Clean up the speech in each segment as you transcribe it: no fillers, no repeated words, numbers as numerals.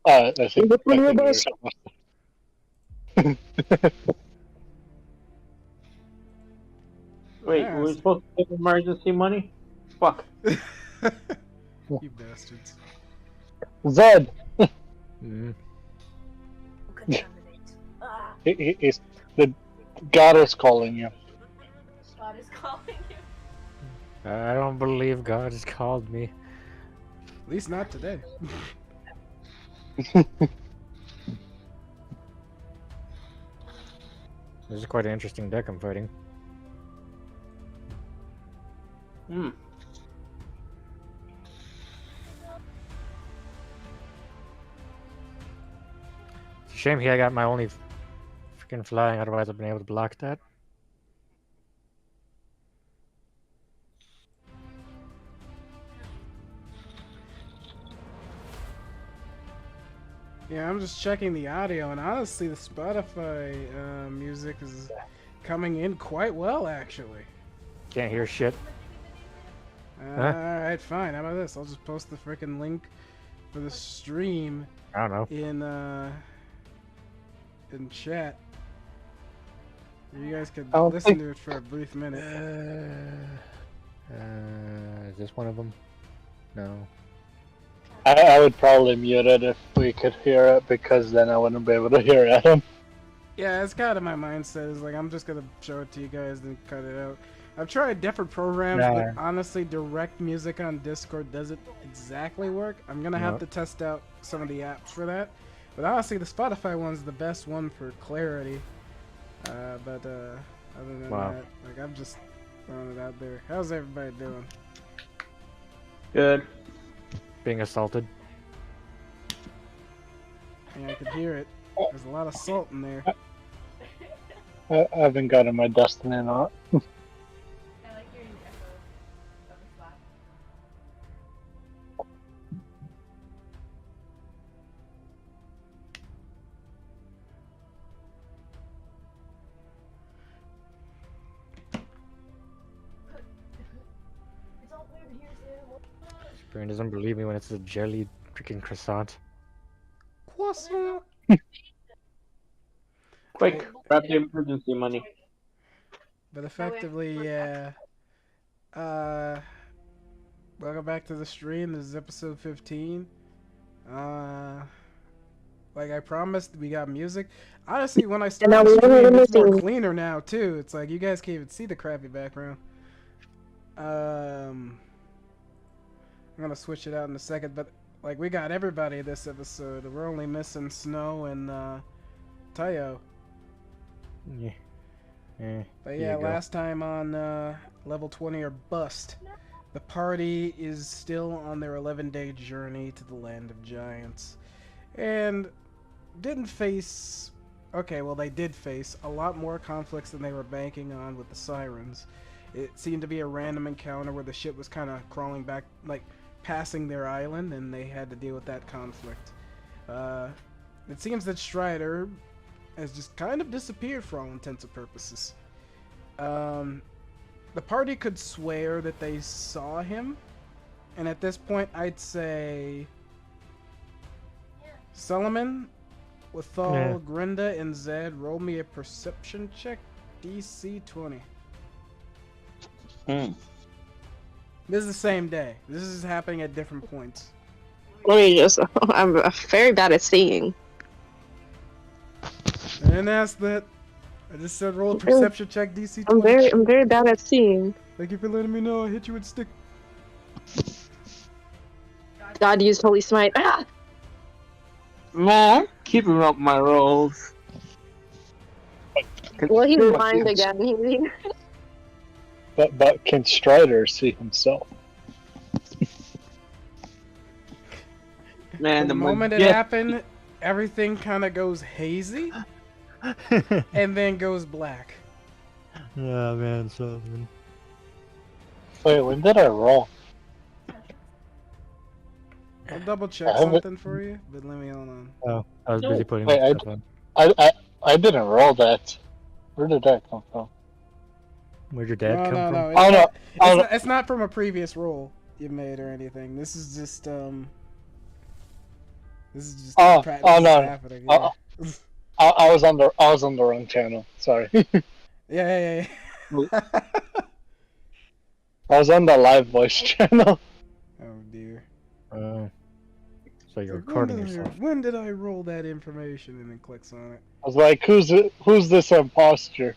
I Is think it I one of think those? we're Wait, Yeah. we're supposed to get emergency money? Fuck. You bastards. Zed. Mm. Contaminate. Ah, He's the God is calling you. God is calling you. I don't believe God has called me. At least not today. This is quite an interesting deck I'm fighting. Hmm. It's a shame he got my only freaking flying, otherwise I've been able to block that. Yeah, I'm just checking the audio, and honestly, the Spotify music is coming in quite well, actually. Can't hear shit. Huh? Alright, fine. How about this? I'll just post the freaking link for the stream I don't know. in chat. You guys could I don't listen think- to it for a brief minute. Is this one of them? No. I would probably mute it if we could hear it, because then I wouldn't be able to hear Adam. Yeah, it's kind of my mindset. Is like I'm just gonna show it to you guys and cut it out. I've tried different programs, Nah. but honestly, direct music on Discord doesn't exactly work. I'm gonna have Nope. to test out some of the apps for that. But honestly, the Spotify one's the best one for clarity. But other than Wow. that, like I'm just throwing it out there. How's everybody doing? Good. Being assaulted. Yeah, I could hear it. There's a lot of salt in there. I haven't gotten my Destiny not. I like hearing the echo of the slap. It's all weird here, Sam. Brain doesn't believe me when it's a jelly freaking croissant. Croissant. Quick, grab the emergency money. But effectively, yeah. Welcome back to the stream. This is episode 15. Like I promised, we got music. Honestly, when I now started we the don't stream, really it's more missing- cleaner now too. It's like you guys can't even see the crappy background. I'm gonna switch it out in a second, but like we got everybody this episode. We're only missing Snow and Tayo. Yeah. Eh, But here yeah, you go. last time on level 20 or bust, the party is still on their 11-day journey to the land of giants. And didn't face... Okay, well they did face a lot more conflicts than they were banking on with the sirens. It seemed to be a random encounter where the ship was kind of crawling back, like passing their island, and they had to deal with that conflict. It seems that Strider has just kind of disappeared for all intents and purposes. The party could swear that they saw him, and at this point, I'd say Solomon, Lethal, Yeah. Grinda, and Zed, roll me a perception check, DC 20. Hmm. This is the same day. This is happening at different points. Let me just. I'm very bad at seeing. I didn't ask that. I just said roll a perception check, DC 20. I'm very bad at seeing. Thank you for letting me know. I hit you with stick. God used Holy Smite. Ah! No, keeping up my rolls. Well, he's blind again. But can Strider see himself? Man, The moment it happened, everything kind of goes hazy and then goes black. Oh man, Solomon. Wait, when did I roll? I'll double check I haven't- something for you, but let me hold on. Oh, I was busy putting Wait, stuff on. I didn't roll that. Where did that come from? Where'd your dad No, come no, from? no. It's, Oh, no. not, Oh, no. it's not from a previous roll you made or anything. This is just This is just Oh, this oh is no. happening. Oh, Yeah. I was on the wrong channel. Sorry. Yeah. I was on the live voice channel. Oh dear. So you're Like, recording yourself. when did I roll that information and then clicks on it? I was like, who's this imposter?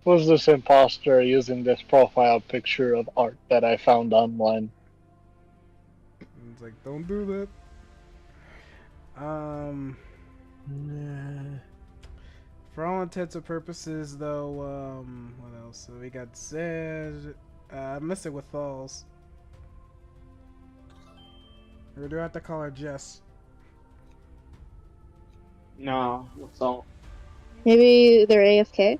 Who's this imposter using this profile picture of art that I found online? And it's like, don't do that. For all intents and purposes, though, what else? So we got Zed. I missed it with Falls. Or do I have to call her Jess? No, that's all. Maybe they're AFK.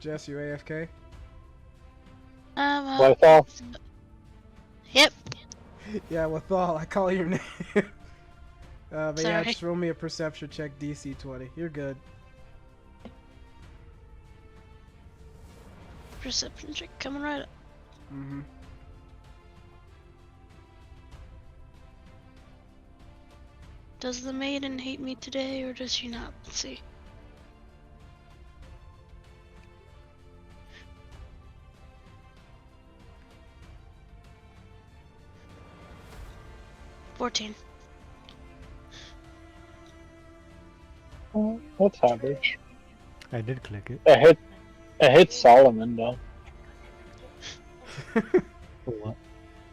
Jess, you AFK? What all? Yep. Yeah, with all, I call your name. But yeah, Sorry. just roll me a perception check, DC 20. You're good. Perception check coming right up. Mm-hmm. Does the maiden hate me today, or does she not? Let's see. $14. That's average. I did click it. I hit Solomon though. What?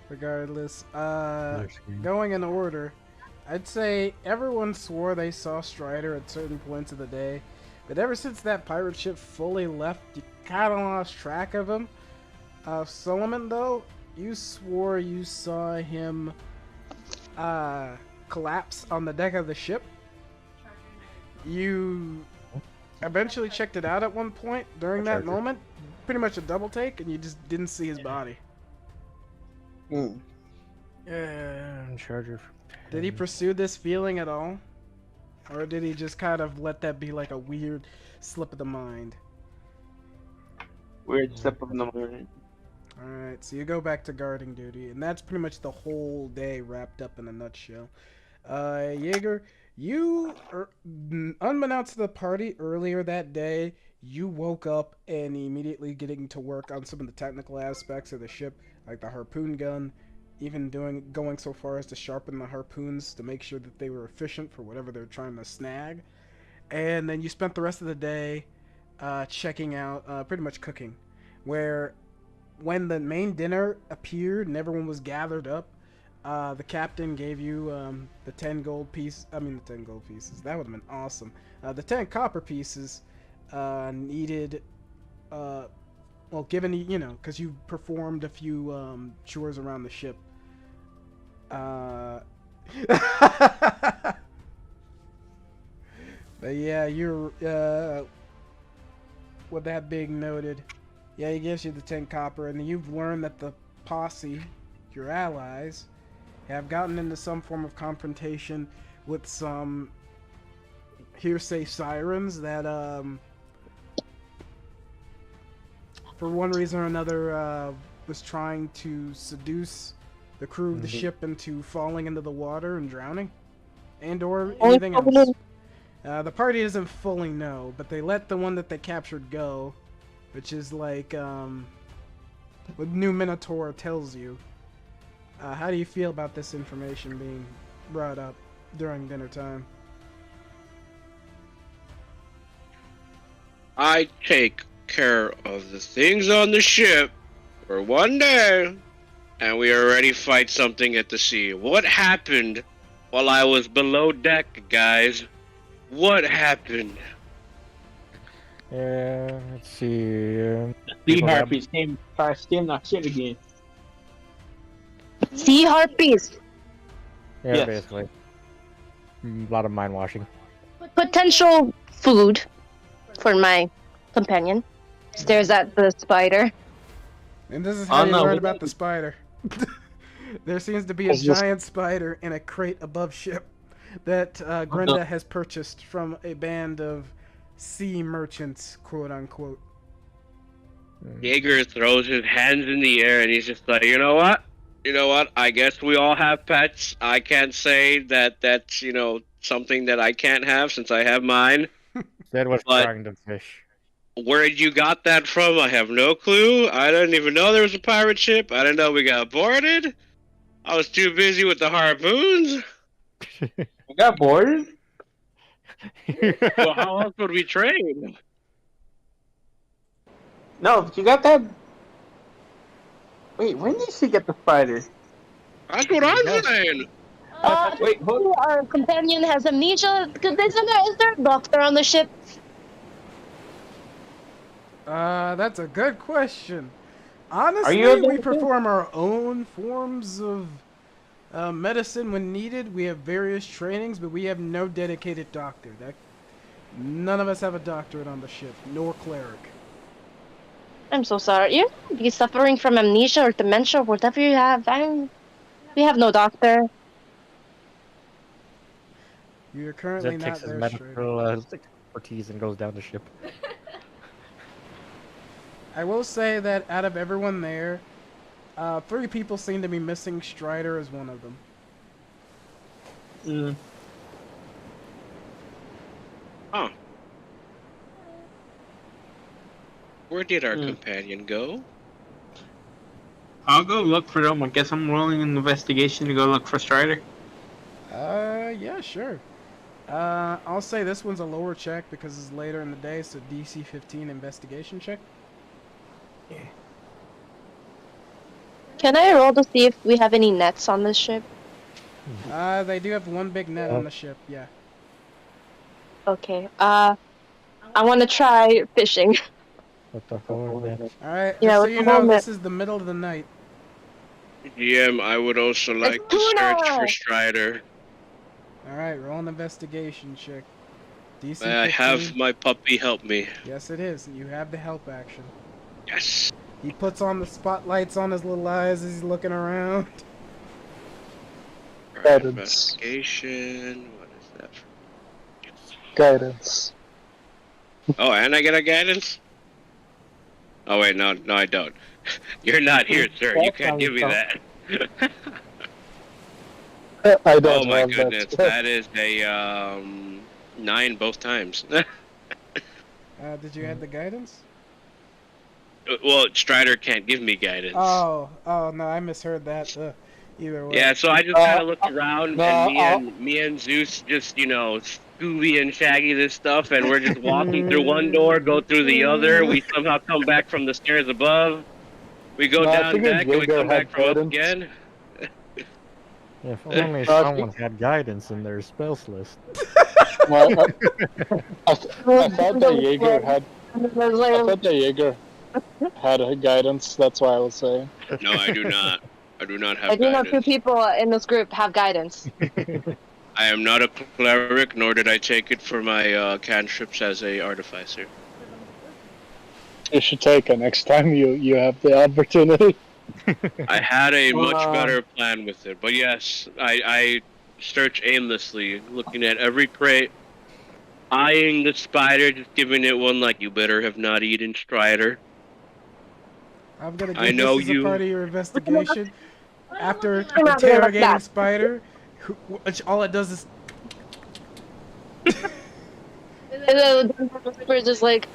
Regardless, Black screen. going in order, I'd say everyone swore they saw Strider at certain points of the day, but ever since that pirate ship fully left, you kind of lost track of him. Solomon, though, you swore you saw him collapse on the deck of the ship. You eventually checked it out at one point during that Charger. moment, pretty much a double take, and you just didn't see his body. Charger. Did he pursue this feeling at all? Or did he just kind of let that be like a weird slip of the mind? Weird slip of the mind. Alright, so you go back to guarding duty, and that's pretty much the whole day wrapped up in a nutshell. Jaeger, you, unbeknownst to the party earlier that day, you woke up and immediately getting to work on some of the technical aspects of the ship, like the harpoon gun, even going so far as to sharpen the harpoons to make sure that they were efficient for whatever they're trying to snag. And then you spent the rest of the day checking out, pretty much cooking, where when the main dinner appeared and everyone was gathered up, the captain gave you the 10 gold pieces. I mean, the 10 gold pieces. That would have been awesome. The 10 copper pieces needed, well, given, you know, because you performed a few chores around the ship. But yeah, you're, with that being noted, yeah, he gives you the 10 copper, and you've learned that the posse, your allies, have gotten into some form of confrontation with some hearsay sirens that, for one reason or another, was trying to seduce the crew of the ship into falling into the water and drowning, and or anything else. The party doesn't fully know, but they let the one that they captured go, which is like what New Minotaur tells you. How do you feel about this information being brought up during dinner time? I take care of the things on the ship for one day, and we already fight something at the sea. What happened while I was below deck, guys? What happened? Let's see. Sea People have- harpies came stealing our shit again. Sea harpies. Yeah, Yes. basically. A lot of mind washing. Potential food for my companion. Stares at the spider. And this is how Oh, you no, learn we- about the spider. There seems to be a It's just- giant spider in a crate above ship that Grenda has purchased from a band of sea merchants, quote unquote. Jaeger throws his hands in the air and he's just like, you know what? You know what? I guess we all have pets. I can't say that that's, something that I can't have since I have mine. That was But- trying to fish. Where you got that from, I have no clue. I didn't even know there was a pirate ship. I didn't know we got boarded. I was too busy with the harpoons. I got bored. Well, how else would we trade? No, but you got that. Wait, when did she get the spider? That's what I'm saying. Wait, hold Our companion has amnesia. Is there a doctor on the ship? That's a good question. Honestly, you a we doctor? perform our own forms of medicine when needed. We have various trainings, but we have no dedicated doctor. None of us have a doctorate on the ship, nor cleric. I'm so sorry. You be suffering from amnesia or dementia, whatever you have. We have no doctor. You're currently Zed not takes his there, medical expertise and goes down the ship. I will say that out of everyone there, 3 people seem to be missing. Strider is one of them. Mm. Huh. Where did our Hmm. companion go? I'll go look for them. I guess I'm rolling an investigation to go look for Strider. Yeah, sure. I'll say this one's a lower check because it's later in the day, so DC 15 investigation check. Can I roll to see if we have any nets on this ship? They do have one big net on the ship, yeah. Okay. I want to try fishing. What the hell is that? Alright, Yeah, just so with you the know, helmet. this is the middle of the night. GM, I would also like to tuna! search for Strider. Alright, roll an investigation check. DC 15. I have my puppy help me. Yes, it is. You have the help action. Yes. He puts on the spotlights on his little eyes as he's looking around. Right, Guidance. investigation. What is that? Guidance. Oh, and I get a guidance? Oh wait, no, I don't. You're not here, sir. You can't give me that. I don't Oh my have goodness, that. that is a 9 both times. Did you add the guidance? Well, Strider can't give me guidance. Oh, no, I misheard that. Either way. Yeah, so I just kind of looked around, no, and me and Zeus just, Scooby and Shaggy this stuff, and we're just walking through one door, go through the other. We somehow come back from the stairs above. We go No, I down figured deck, and we Jaeger come back had from up guidance. again. Yeah, if only I someone had guidance in their spells list. Well, I thought the Jaeger had. I thought the Jaeger had a guidance. That's why I was saying. No, I do not. I do not have I do know 2 guidance. people in this group have guidance. I am not a cleric, nor did I take it for my cantrips as a artificer. You should take it next time you have the opportunity. I had a much better plan with it, but yes, I search aimlessly, looking at every crate, eyeing the spider, just giving it one like, you better have not eaten Strider. I'm gonna I give know this as you- a part of your investigation. After I'm not gonna look interrogating back. Spider, which all it does is We're just like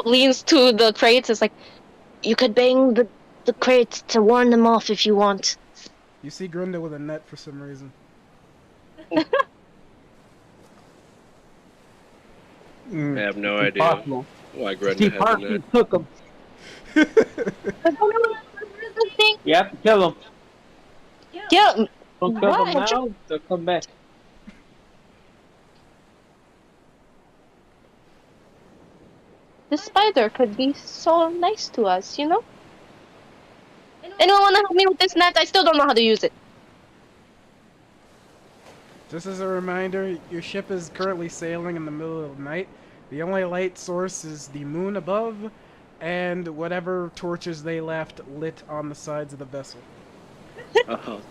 leans to the crates. It's like, you could bang the crates to warn them off if you want. you see Grunda with a net for some reason. Mm. I have no It's idea impossible. why Steve Grenda has Harvey that. took him. You have to kill him. Yeah, Don't kill them What? now, they'll come back. this spider could be so nice to us, you know? Anyone want to help me with this net? I still don't know how to use it. Just as a reminder, your ship is currently sailing in the middle of the night. The only light source is the moon above, and whatever torches they left lit on the sides of the vessel. Oh,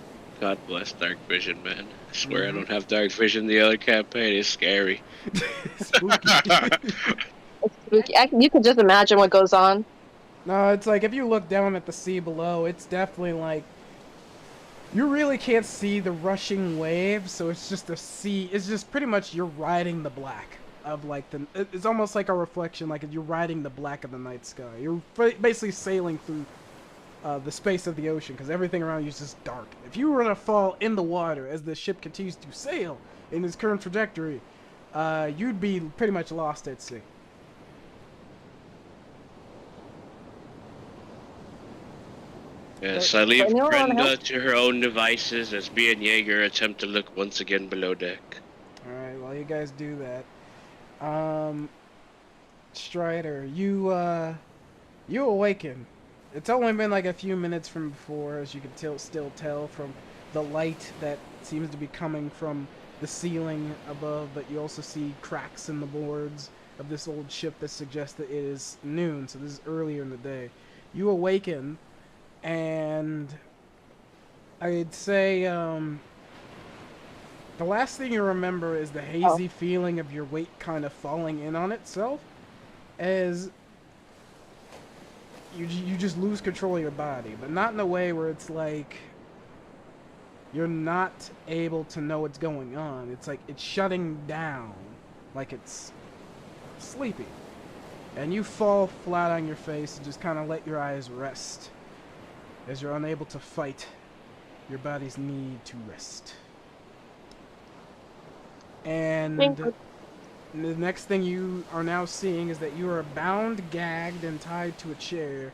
God bless Dark Vision, man. I swear I don't have Dark Vision. The other campaign is scary. Spooky. It's spooky. You can just imagine what goes on. No, it's like if you look down at the sea below, it's definitely like You really can't see the rushing waves, so it's just a sea. It's just pretty much you're riding the black of like the. It's almost like a reflection, like you're riding the black of the night sky. You're basically sailing through the space of the ocean because everything around you is just dark. If you were to fall in the water as the ship continues to sail in its current trajectory, you'd be pretty much lost at sea. Yes, I leave anyone wanna Brenda help? to her own devices as me and Jaeger attempt to look once again below deck. Alright, while you guys do that, Strider, you awaken. It's only been like a few minutes from before, as you can still tell from the light that seems to be coming from the ceiling above, but you also see cracks in the boards of this old ship that suggest that it is noon, so this is earlier in the day. You awaken, and I'd say, the last thing you remember is the hazy feeling of your weight kind of falling in on itself, as you just lose control of your body, but not in a way where it's like you're not able to know what's going on. It's like it's shutting down, like it's sleepy. And you fall flat on your face and just kind of let your eyes rest as you're unable to fight your body's need to rest. And the next thing you are now seeing is that you are bound, gagged, and tied to a chair.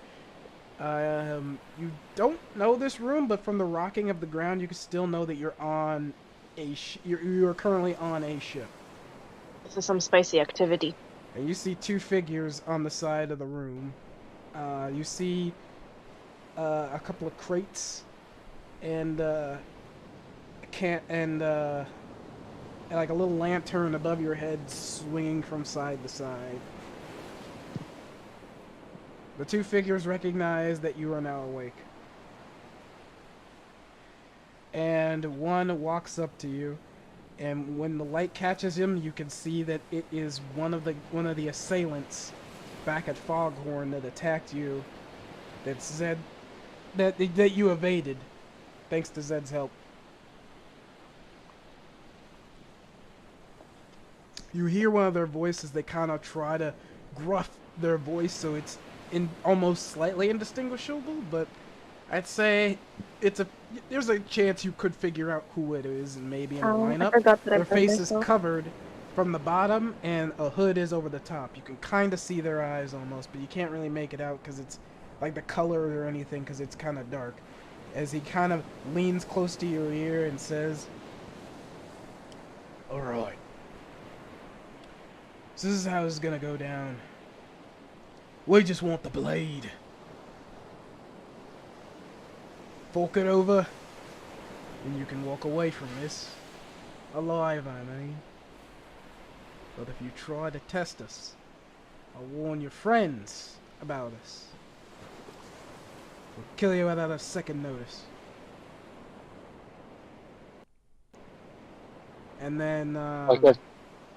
You don't know this room, but from the rocking of the ground, you can still know that you're on a you're currently on a ship. This is some spicy activity. And you see two figures on the side of the room. You see a couple of crates and like a little lantern above your head swinging from side to side. The two figures recognize that you are now awake. And one walks up to you, and when the light catches him, you can see that it is one of the assailants back at Foghorn that attacked you. That Zed that you evaded, thanks to Zed's help. You hear one of their voices. They kind of try to gruff their voice so it's almost slightly indistinguishable, but I'd say there's a chance you could figure out who it is, and maybe in a lineup. I forgot that Their I face is covered from the bottom, and a hood is over the top. You can kind of see their eyes almost, but you can't really make it out because it's like the color or anything, because it's kind of dark. As he kind of leans close to your ear and says, "All right. So this is how it's gonna go down. We just want the blade. Fork it over, and you can walk away from this. Alive, I mean. But if you try to test us, I'll warn your friends about us. We'll kill you without a second notice." And then, and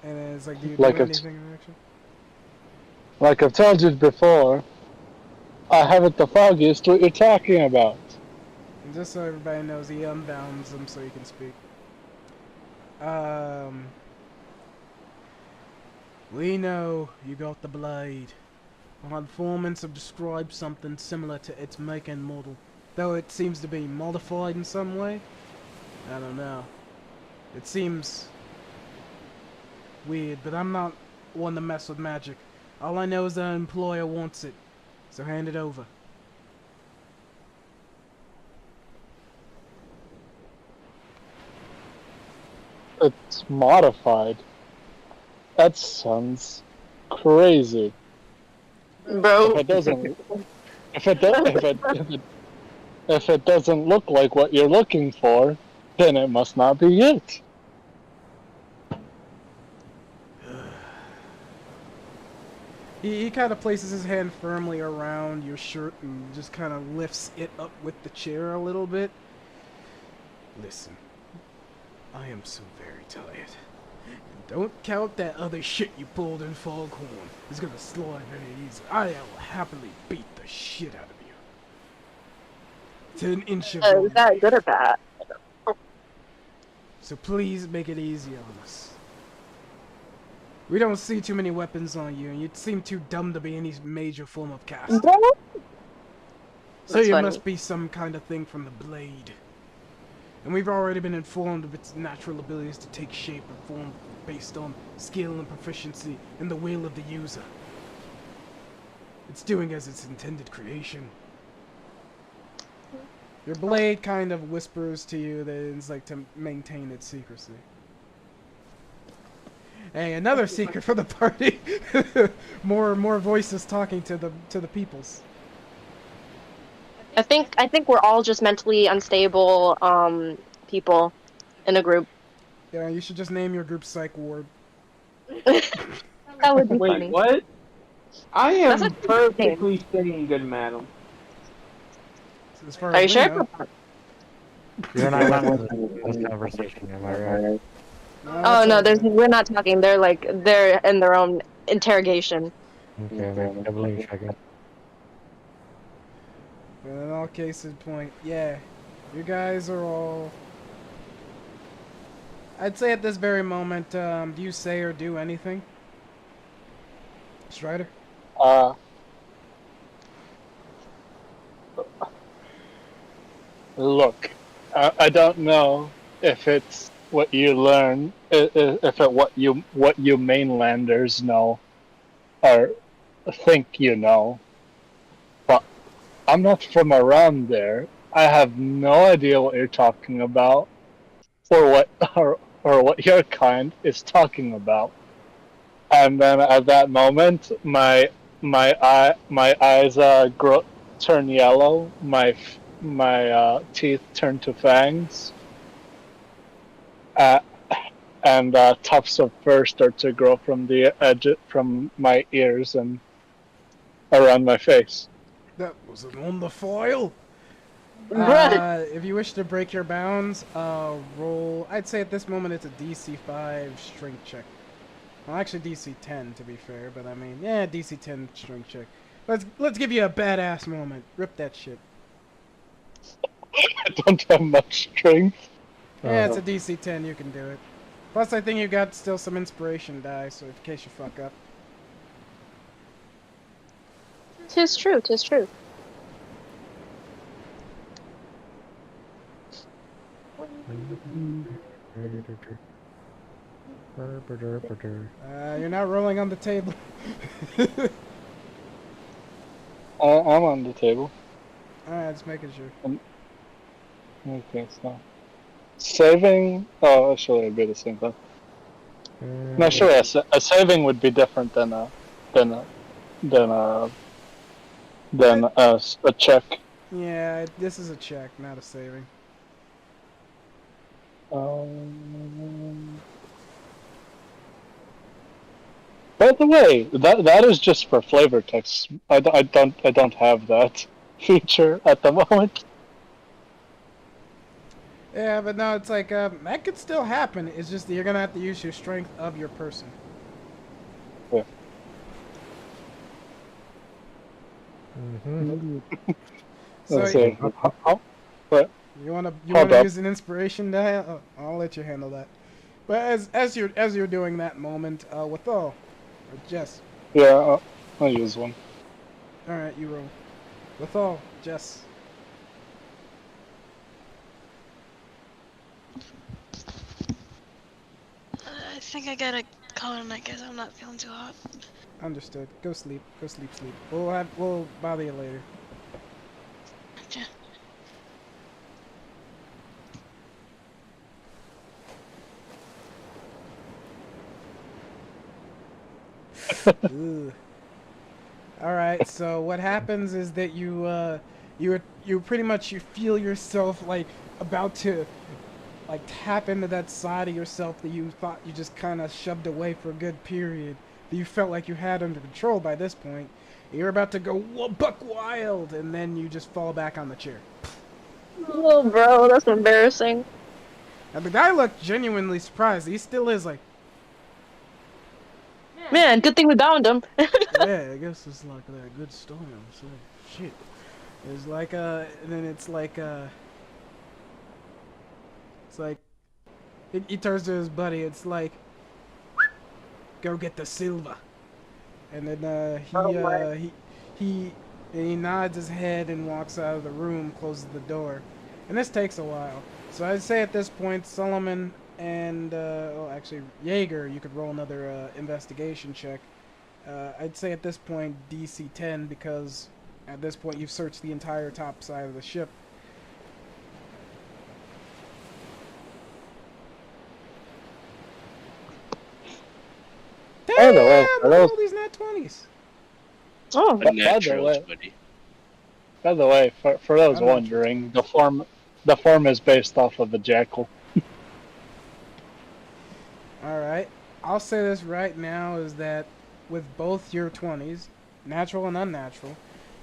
then it's like, do you do anything in action? Like I've told you before, I haven't the foggiest what you're talking about. And just so everybody knows, he unbounds them so he can speak. We know you got the blade. Our informants have described something similar to its making model, though it seems to be modified in some way. I don't know. It seems weird, but I'm not one to mess with magic. All I know is that an employer wants it, so hand it over. It's modified. That sounds crazy. Bro. If it doesn't look like what you're looking for, then it must not be it. He kind of places his hand firmly around your shirt and just kind of lifts it up with the chair a little bit. Listen, I am so very tired. And don't count that other shit you pulled in Foghorn. It's gonna slide very easy. I will happily beat the shit out of you. To an inch of Is that good or bad? So please make it easy on us. We don't see too many weapons on you, and you seem too dumb to be any major form of casting. So That's you funny. must be some kind of thing from the blade. And we've already been informed of its natural abilities to take shape and form based on skill and proficiency and the will of the user. It's doing as its intended creation. Your blade kind of whispers to you that it's like to maintain its secrecy. Hey, another secret for the party. more voices talking to the peoples. I think we're all just mentally unstable people in a group. Yeah, you should just name your group Psych Ward. That would be Wait, funny. what? I That's am a perfectly sane, good madam. As far Are you as we sure? know. You're not allowed in this conversation, am I right? Oh no, we're not talking. They're in their own interrogation. Okay, like doubling checking. But in all cases point, yeah. You guys are all... I'd say at this very moment, do you say or do anything? Strider? Look, I don't know if it's what you learn, if it what you mainlanders know, or think you know. But I'm not from around there. I have no idea what you're talking about, or what your kind is talking about. And then at that moment, my eyes turn yellow. My teeth turn to fangs, and tufts of fur start to grow from the edge from my ears and around my face. That wasn't on the file. Bruh. If you wish to break your bounds, roll. I'd say at this moment it's a DC 5 strength check. Well, actually DC 10 to be fair, but I mean, yeah, DC 10 strength check. Let's give you a badass moment. Rip that shit. I don't have much strength. Yeah, it's a DC 10. You can do it. Plus, I think you got still some inspiration die, so in case you fuck up. Tis true. Tis true. You're not rolling on the table. I'm on the table. Alright, just making sure. Okay, so saving. Oh, actually, it'd be the same thing. No, sure. A saving would be different than a check. Yeah, this is a check, not a saving. By the way, that is just for flavor text. I don't have that feature at the moment. Yeah, but no, it's like that could still happen. It's just that you're gonna have to use your strength of your person. Yeah. So What? you wanna Hold up. use an inspiration die? I'll let you handle that. But as you're doing that moment, with or Jess. Yeah, I'll use one. All right, you roll. With Jess. I think I got a con. I guess I'm not feeling too hot. Understood. Go sleep. Go sleep. We'll bother you later. Okay. All right. So what happens is that you pretty much you feel yourself like about to like tap into that side of yourself that you thought you just kind of shoved away for a good period that you felt like you had under control by this point. You're about to go buck wild, and then you just fall back on the chair. Oh, bro, that's embarrassing. And the guy looked genuinely surprised. He still is like, Man, good thing we bound him. yeah, I guess it's like a good story. I'm saying, shit. It's like and then it's like he turns to his buddy. It's like, go get the silver. And then he nods his head and walks out of the room, closes the door. And this takes a while. So I'd say at this point, Solomon and well, actually Jaeger, you could roll another investigation check. I'd say at this point DC 10 because at this point you've searched the entire top side of the ship. By the way, for Damn, those, all these nat 20s. Oh, A natural, way- buddy. by the way, for those I'm not wondering, the form is based off of the jackal. Alright, I'll say this right now is that with both your 20s, natural and unnatural,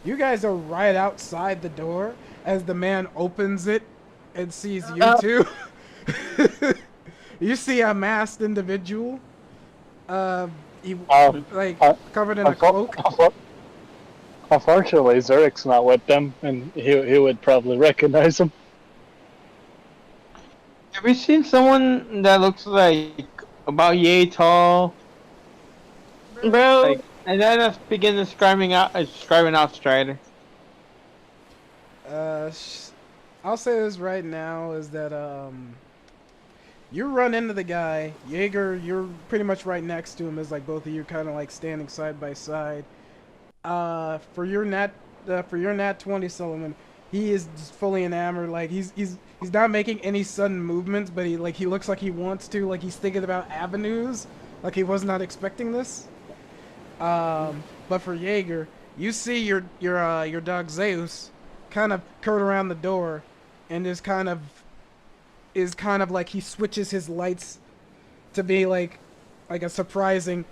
you guys are right outside the door as the man opens it and sees you two. You see a masked individual, covered in a cloak. Unfortunately, Zurich's not with them, and he would probably recognize him. Have you seen someone that looks like about yay tall? bro. Like, and then let's begin describing out Strider. I'll say this right now is that you run into the guy, Jaeger. You're pretty much right next to him. As like both of you kind of like standing side by side. For your nat 20, Solomon, he is just fully enamored. Like he's not making any sudden movements, but he looks like he wants to. Like he's thinking about avenues. Like he was not expecting this. But for Jaeger, you see your dog Zeus kind of curled around the door, and is kind of like he switches his lights to be like a surprising.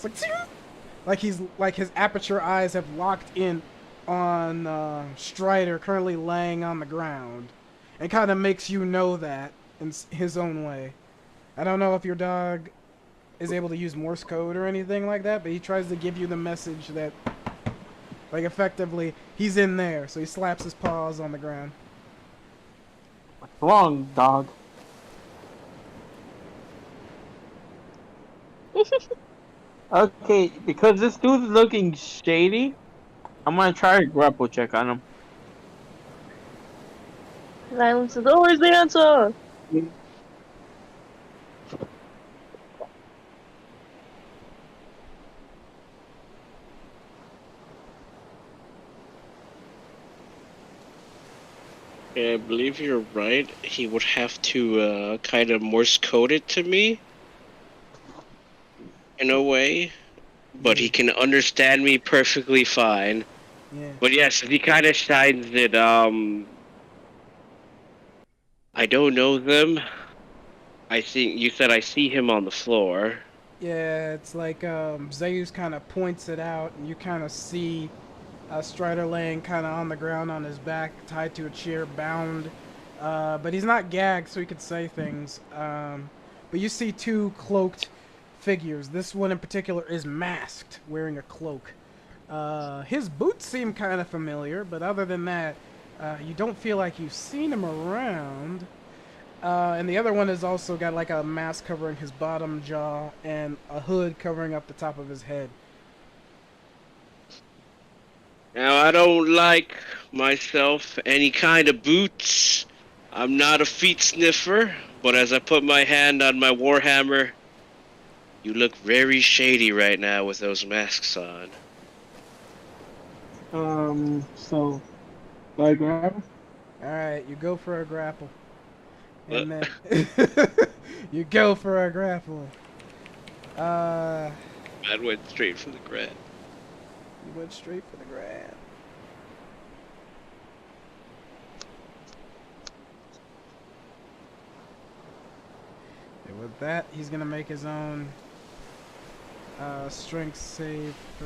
It's like his aperture eyes have locked in on Strider currently laying on the ground, and kind of makes you know that in his own way. I don't know if your dog is able to use Morse code or anything like that, but he tries to give you the message that, like, effectively, he's in there. So he slaps his paws on the ground. What's wrong, dog? Okay, because this dude's looking shady, I'm gonna try a grapple check on him. Silence is always the answer. Yeah, I believe you're right. He would have to kind of Morse code it to me in a way, but he can understand me perfectly fine. Yeah. But yes, he kind of shines it. I don't know them. I think you said I see him on the floor. Yeah, it's like Zeus kind of points it out, and you kind of see Strider laying kind of on the ground on his back, tied to a chair, bound. But he's not gagged, so he could say things. But you see two cloaked figures. This one in particular is masked, wearing a cloak. His boots seem kind of familiar, but other than that, you don't feel like you've seen him around. And the other one has also got like a mask covering his bottom jaw and a hood covering up the top of his head. Now, I don't like myself any kind of boots. I'm not a feet sniffer, but as I put my hand on my warhammer, you look very shady right now with those masks on. So, do I grab him? Alright, you go for a grapple. And What? then you go for a grapple. I went straight for the grab. You went straight for the grab. And with that, he's gonna make his own strength save for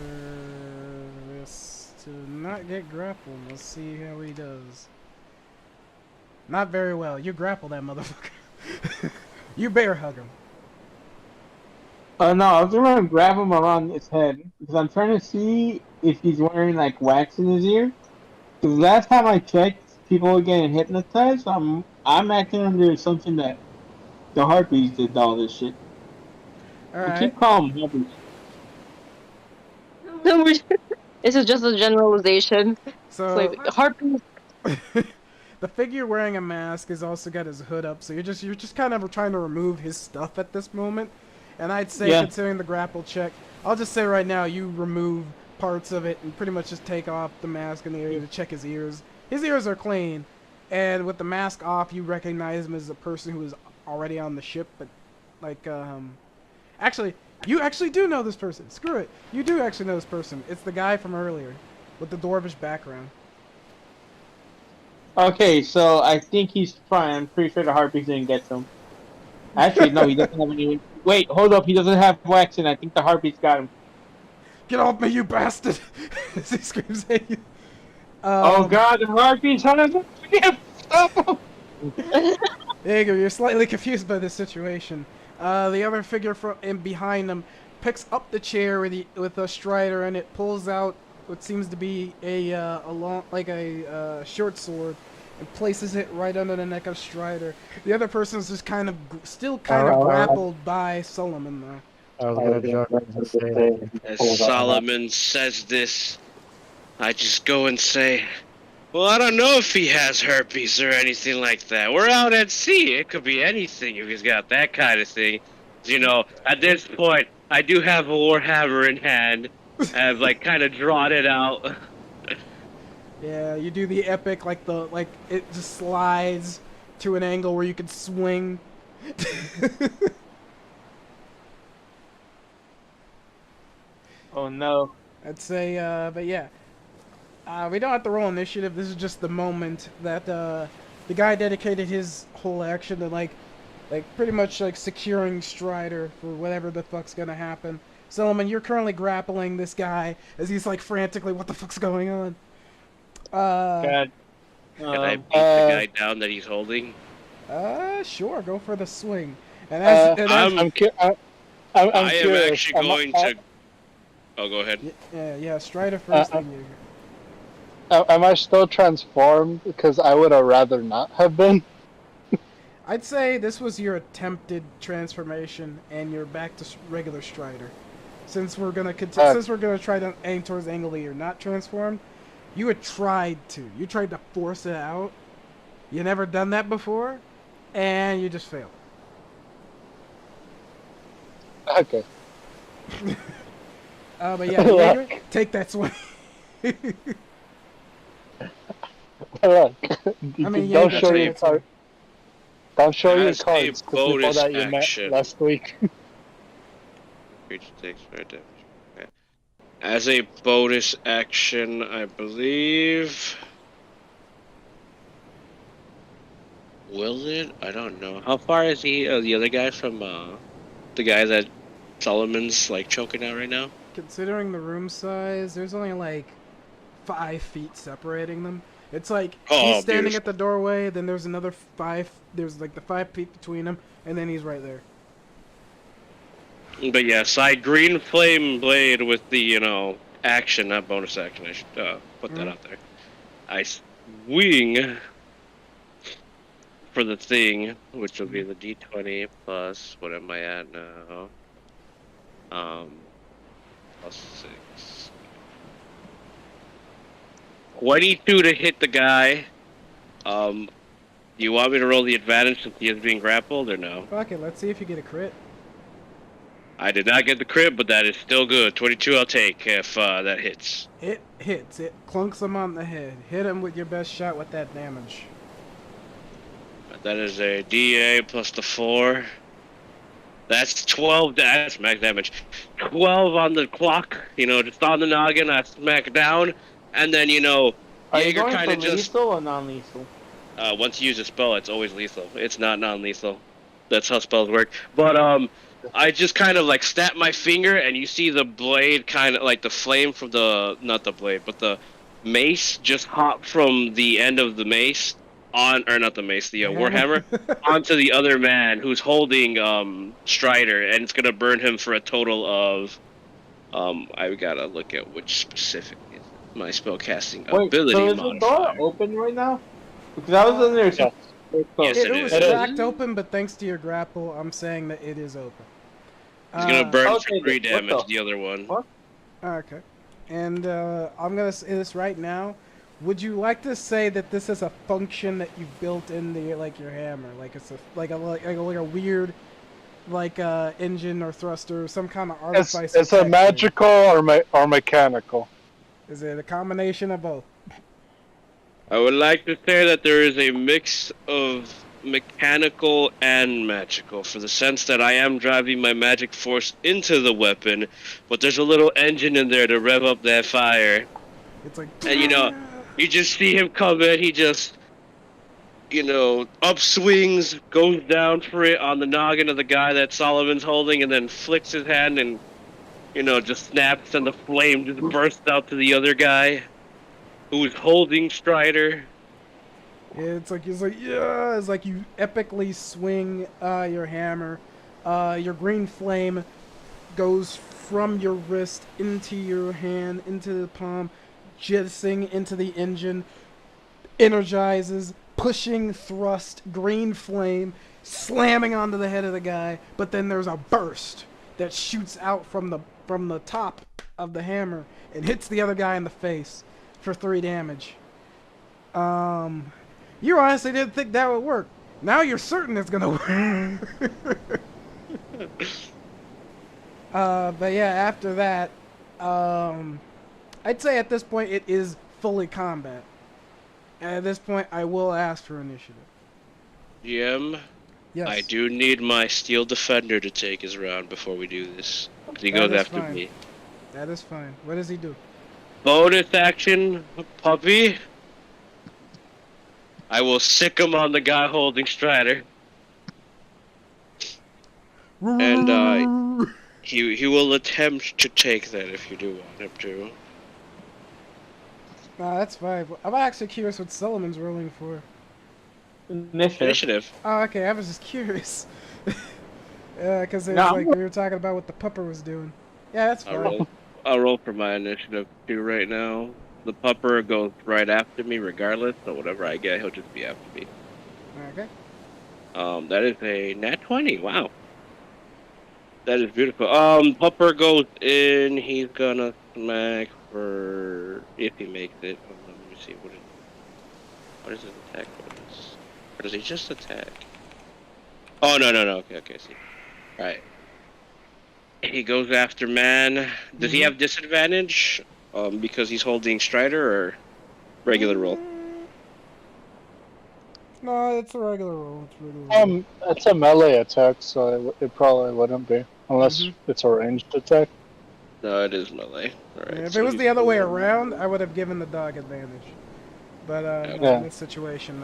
this to not get grappled. Let's see how he does. Not very well. You grapple that motherfucker. You bear hug him. No, I was gonna grab him around his head because I'm trying to see if he's wearing like wax in his ear. Because last time I checked, people are getting hypnotized, I'm acting under the assumption that the harpies did all this shit. All We right. keep calling them harpies. This is just a generalization. So Like harpies. the figure wearing a mask has also got his hood up, so you're just kind of trying to remove his stuff at this moment. And I'd say, Yeah. considering the grapple check, I'll just say right now you remove parts of it and pretty much just take off the mask in the area to check his ears. His ears are clean, and with the mask off, you recognize him as a person who is already on the ship. But like, actually, you actually do know this person. Screw it, you do actually know this person. It's the guy from earlier, with the dwarvish background. Okay, so I think he's fine. I'm pretty sure the harpies didn't get to him. Actually, no, he doesn't have any. Wait, hold up. He doesn't have wax, and I think the harpies got him. Get off me, you bastard! As he screams at you. Oh God, the harpies! How does it stop him? There you go. You're slightly confused by this situation. The other figure in behind him picks up the chair with a strider, and it pulls out what seems to be a short sword, and places it right under the neck of Strider. The other person's just kind of still grappled by Solomon, though. I was gonna joke and say, As Solomon says this, I just go and say, well, I don't know if he has herpes or anything like that. We're out at sea. It could be anything if he's got that kind of thing. You know, at this point, I do have a warhammer in hand. I've like kind of drawn it out. Yeah, you do the epic, like it just slides to an angle where you can swing. Oh no. I'd say, but yeah. We don't have to roll initiative. This is just the moment that the guy dedicated his whole action to like pretty much like securing Strider for whatever the fuck's gonna happen. Solomon, you're currently grappling this guy as he's like frantically, what the fuck's going on? God. Can I beat the guy down that he's holding? Sure, go for the swing. And I'm I am curious. actually going to. Oh, go ahead. yeah, Strider first. Then you. Am I still transformed? Because I would have rather not have been. I'd say this was your attempted transformation, and you're back to regular Strider. Since we're gonna try to aim towards the angle that you're not transformed, you had tried to. You tried to force it out. You never done that before, and you just failed. Okay. But yeah, Jaeger, take that swing. Look, I mean, don't yeah, show that's your right. card. Don't show your As a cards. 'Cause before bonus that you met action. last week. Creature takes fire damage. Okay. As a bonus action, I believe. Will it? I don't know. How far is he? The other guy from the guy that Solomon's like choking out right now? Considering the room size, there's only like 5 feet separating them. It's like Oh, he's standing beautiful. at the doorway, then there's another 5. There's like the 5 feet between them, and then he's right there. But yeah, side green flame blade with the action, not bonus action. I should put that out there. I swing for the thing, which will be the D20 plus what am I at now? Plus 6. 22 to hit the guy. You want me to roll the advantage since he is being grappled or no? Fuck it, let's see if you get a crit. I did not get the crit, but that is still good. 22 I'll take if that hits. It hits. It clunks him on the head. Hit him with your best shot with that damage. That is a DA plus the 4. That's 12. That's max damage. 12 on the clock. Just on the noggin. I smack down, and then Are you Jaeger going kind for of just. lethal or non-lethal? Once you use a spell, it's always lethal. It's not non-lethal. That's how spells work. But I just kind of like snap my finger, and you see the blade kind of like the flame from not the blade, but the mace just hop from the end of the mace not the mace, the warhammer, onto the other man who's holding Strider, and it's gonna burn him for a total of I've gotta look at which specific is my spellcasting ability so is the door modifier. open right now? Because I was in there. Yeah. Yes, It it was is. cracked open, but thanks to your grapple, I'm saying that it is open. He's gonna burn okay, for 3 then. What damage, the the other one. fuck? Okay. And I'm gonna say this right now. Would you like to say that this is a function that you built into your hammer, like it's a weird engine or thruster, or some kind of artifice? It's a magical or mechanical. Is it a combination of both? I would like to say that there is a mix of mechanical and magical, for the sense that I am driving my magic force into the weapon, but there's a little engine in there to rev up that fire. It's like, And you just see him come in, he just, upswings, goes down for it on the noggin of the guy that Solomon's holding, and then flicks his hand and, just snaps, and the flame just bursts out to the other guy who's holding Strider. It's like yeah. It's like you epically swing your hammer. Your green flame goes from your wrist into your hand, into the palm, jizzing into the engine, energizes, pushing thrust, green flame, slamming onto the head of the guy. But then there's a burst that shoots out from the top of the hammer and hits the other guy in the face for 3 damage. You honestly didn't think that would work. Now you're certain it's gonna work. But yeah, after that, I'd say at this point it is fully combat. And at this point, I will ask for initiative. GM, Yes. I do need my Steel Defender to take his round before we do this. 'Cause he That goes is after fine. me. That is fine. What does he do? Bonus action, puppy. I will sick him on the guy holding Strider. And he will attempt to take that if you do want him to. Nah, that's fine. I'm actually curious what Solomon's rolling for. Initiative. Oh, okay. I was just curious. Because No, we were talking about what the pupper was doing. Yeah, that's fine. I'll roll for my initiative too right now. The pupper goes right after me regardless, so whatever I get, he'll just be after me. Okay. That is a nat 20. Wow. That is beautiful. Pupper goes in. He's gonna smack for if he makes it. Let me see what is his attack bonus? Or does he just attack? Oh no. Okay. See. All right. He goes after man. Does he have disadvantage? Because he's holding Strider or regular roll? No, it's a regular roll. It's regular roll. It's a melee attack, so it probably wouldn't be unless it's a ranged attack. No, it is melee. All right. Yeah, if so it was he's the other way going- around, I would have given the dog advantage. But Yeah. in this situation,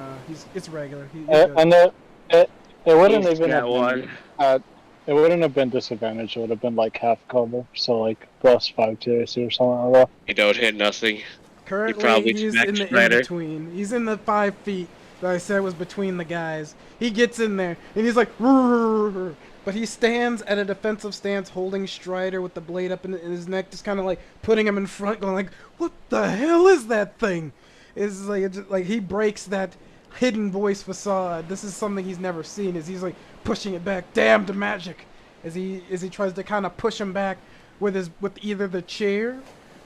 it's regular. He's And it wouldn't He's even got have one. been, it wouldn't have been disadvantage. It would have been like half cover, so like +5 to AC or something like that. You don't hit nothing. Currently, probably he's smacked in the Strider. in-between. He's in the 5 feet that I said was between the guys. He gets in there, and he's like, "Rrrr." But he stands at a defensive stance, holding Strider with the blade up in his neck, just kind of like putting him in front, going like, "What the hell is that thing?" It's like he breaks that hidden voice facade. This is something he's never seen. He's like pushing it back. Damn the magic! As he tries to kind of push him back with either the chair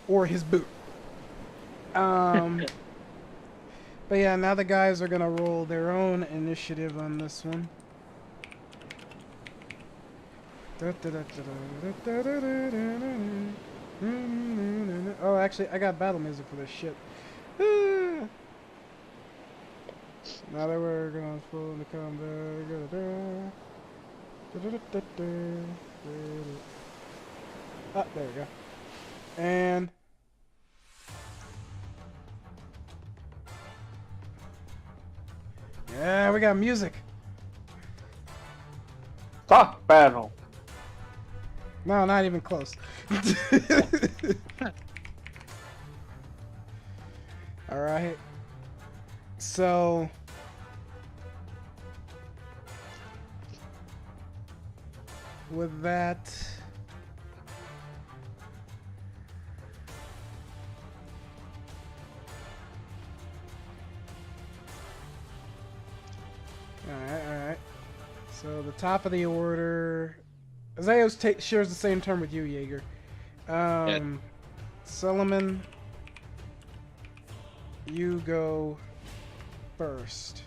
or his boot. But yeah, now the guys are gonna roll their own initiative on this one. Oh, actually, I got battle music for this shit. Now that we're gonna fall into combat. Ah, there we go. And yeah, we got music. Talk battle. No, not even close. All right. So with that, Alright. So the top of the order. Azaios shares the same turn with you, Jaeger. Solomon, you go first.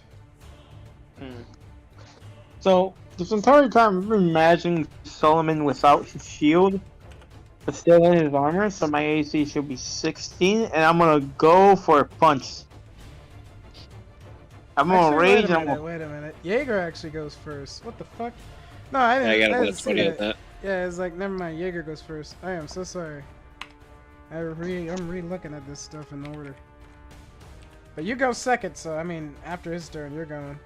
So this entire time I've been imagining Solomon without his shield, but still in his armor. So my AC should be 16, and I'm gonna go for a punch. I'm gonna rage. Wait a minute. Jaeger actually goes first. What the fuck? No, I didn't. I got didn't about see 20 that. of that. Yeah, it's like never mind. Jaeger goes first. I am so sorry. I'm re-looking at this stuff in order. But you go second, so I mean, after his turn, you're going.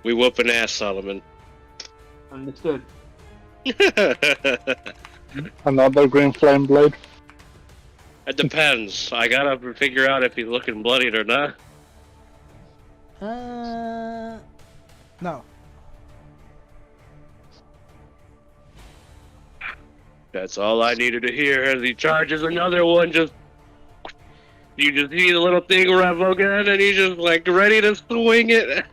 We whooping ass, Solomon. Understood. Another green flame blade. It depends. I gotta figure out if he's looking bloodied or not. No. That's all I needed to hear as he charges another one. You just see the little thing rev again, and he's just like ready to swing it.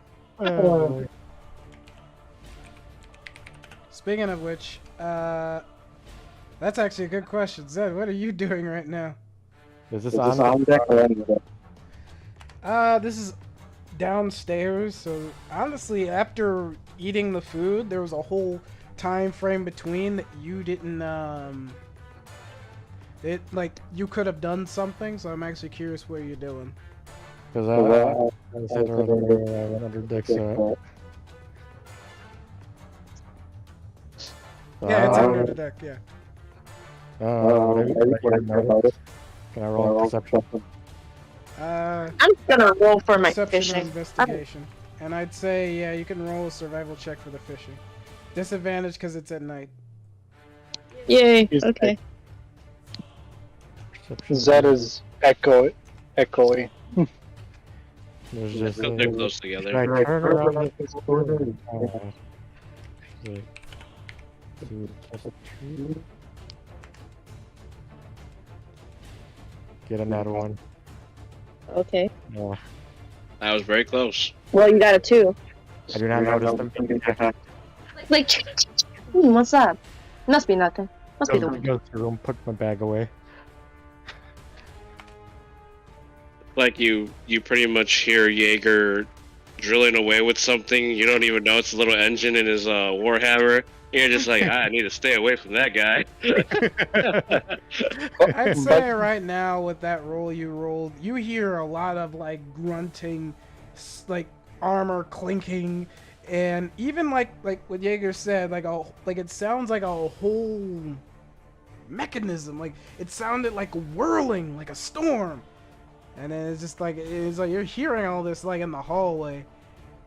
Speaking of which, that's actually a good question. Zed, what are you doing right now? Is this on deck or under deck? This is downstairs, so honestly, after eating the food, there was a whole time frame between that you didn't, you could have done something, so I'm actually curious what you're doing. Because I said earlier I went under deck, so... Yeah, it's under the deck, yeah. Can I roll perception? I'm gonna roll for my Perception or fishing. investigation. And I'd say, yeah, you can roll a survival check for the fishing. Disadvantage because it's at night. Yay, He's okay. Zed is echoey. There's just They're close together. Can I turn around this corner? Get another one. Okay. Yeah. That was very close. Well, you got a 2. I do not notice them. Like, what's that? Must be nothing. Must be the Go wind. to the room, put my bag away. Like you pretty much hear Jaeger drilling away with something. You don't even know it's a little engine in his Warhammer. You're just like, I need to stay away from that guy. I'd say right now with that roll you rolled, you hear a lot of like grunting, like armor clinking, and even like what Jaeger said, like it sounds like a whole mechanism. Like it sounded like whirling, like a storm. And then it's like you're hearing all this like in the hallway.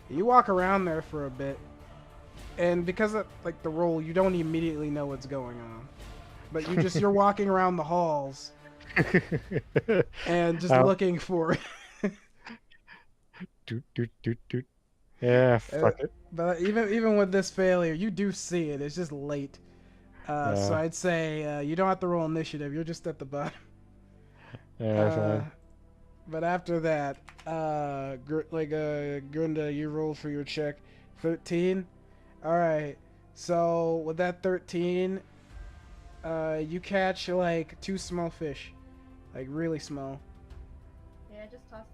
You walk around there for a bit, and because of like the roll, you don't immediately know what's going on. But you're walking around the halls and just looking for it. Doot. Yeah, fuck it. But even with this failure, you do see it. It's just late. So I'd say you don't have to roll initiative. You're just at the bottom. Yeah, fine. But after that, Grunda, you rolled for your check. 13. Alright. So with that 13, you catch like 2 small fish. Like really small. Yeah, just toss.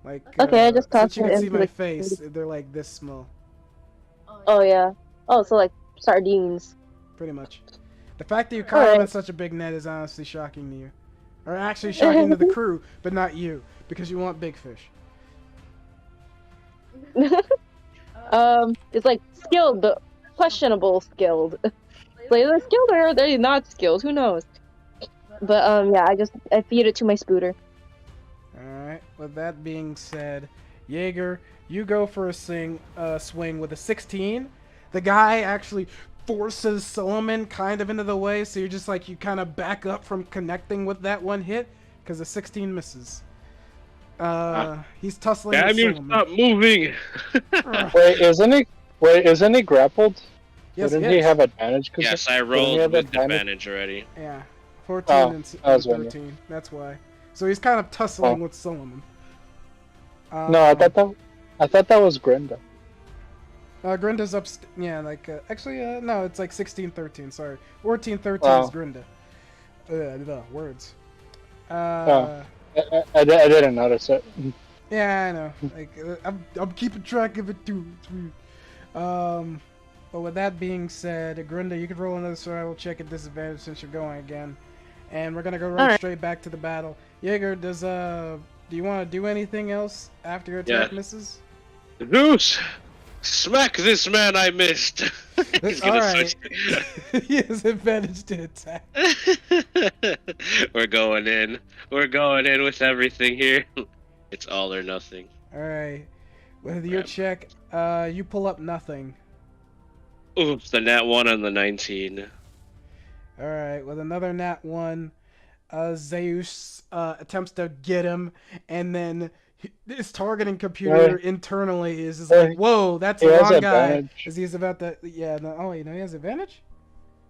Like Okay, I just since tossed you it can see into my the- face, they're like this small. Oh, yeah. Oh, so like sardines. Pretty much. The fact that you caught them in Alright. such a big net is honestly shocking to you. Or actually shocking to the crew, but not you, because you want big fish. It's like skilled, but questionable skilled. Like they're skilled or they're not skilled, who knows? But yeah, I feed it to my scooter. Alright, with that being said, Jaeger, you go for a swing with a 16. The guy actually forces Solomon kind of into the way, so you're just like, you kind of back up from connecting with that one hit, because the 16 misses. He's tussling Damn with you! Solomon. Stop moving. Wait, isn't he grappled? Yes, Didn't he have advantage? Yes, I he rolled have with advantage? advantage already. Yeah, 14 Oh, and I was 13. wondering. That's why. So he's kind of tussling Oh. with Solomon. No, I thought that was Grenda. Grinda's up. Yeah, like actually, no, it's like 16-13. Sorry, 14-13 Oh. is Grinda. The words. I didn't notice it. Yeah, I know. Like I'm keeping track of it too. It's weird. But with that being said, Grinda, you can roll another survival check at disadvantage since you're going again, and we're gonna go right straight back to the battle. Jaeger, do you want to do anything else after your attack misses? Zeus, smack this man I missed. He's gonna Alright. He has advantage to attack. We're going in. We're going in with everything here. It's all or nothing. Alright. With your check, you pull up nothing. Oops, the nat 1 on the 19. Alright, with another nat 1, Zeus attempts to get him, and then his targeting computer internally is just like, whoa, that's the wrong guy. As he's about to, yeah, no, oh wait, no, he has advantage?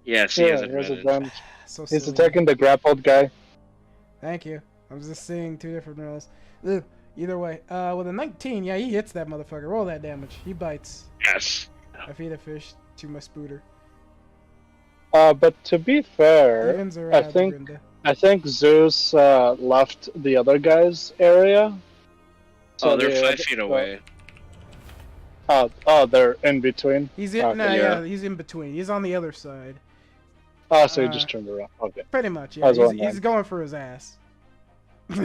Yes, he has advantage. So He's silly. attacking the grappled guy. Thank you. I'm just seeing two different rolls. Ugh, either way, with a 19, yeah, he hits that motherfucker. Roll that damage. He bites. Yes. I feed a fish to my spooter. But to be fair, Evens are I out, think Grinda. I think Zeus left the other guy's area. Oh, they're 5 feet away. Oh, they're in between. He's in. Okay, No, yeah. he's in between. He's on the other side. Oh, so he just turned around. Okay. Pretty much, I yeah. was He's wondering. going for his ass. He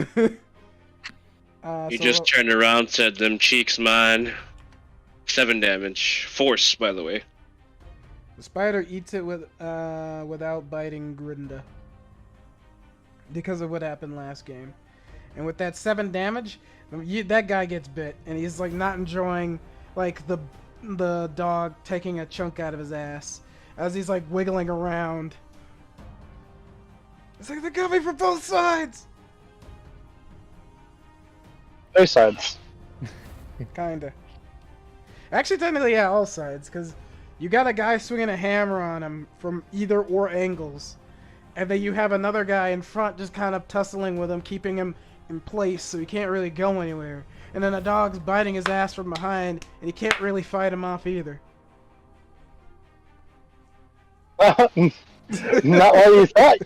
So just turned around, said, "Them cheeks mine." 7 damage. Force, by the way. the spider eats it with without biting Grinda because of what happened last game. And with that 7 damage, that guy gets bit, and he's like not enjoying like the dog taking a chunk out of his ass as he's like wiggling around. It's like they're coming from both sides. Both sides. Kinda. Actually, technically, yeah, all sides, because you got a guy swinging a hammer on him from either or angles, and then you have another guy in front just kind of tussling with him, keeping him in place so he can't really go anywhere. And then a dog's biting his ass from behind, and he can't really fight him off either. Not what you thought.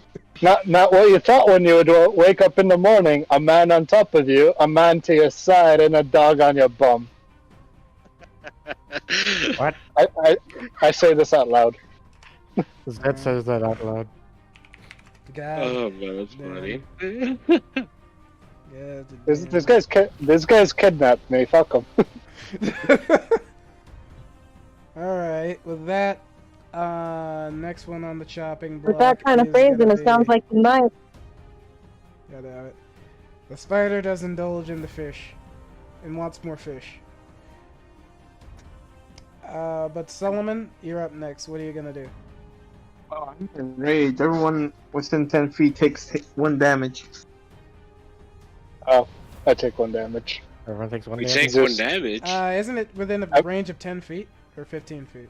Not what you thought when you would wake up in the morning. A man on top of you, a man to your side, and a dog on your bum. What? I say this out loud. Zed says that out loud. God. Oh man, that's funny. Yeah, This guy's kidnapped me. Fuck him. Alright, with that, next one on the chopping block. With that kind of is phrasing, gonna it sounds be- like you might. God damn it. The spider does indulge in the fish and wants more fish. But Solomon, you're up next. What are you gonna do? Oh, I'm enraged. Everyone within 10 feet takes 1 damage. Oh, I take 1 damage. Everyone takes 1 We damage. take 1 damage. Isn't it within a range of 10 feet? Or 15 feet?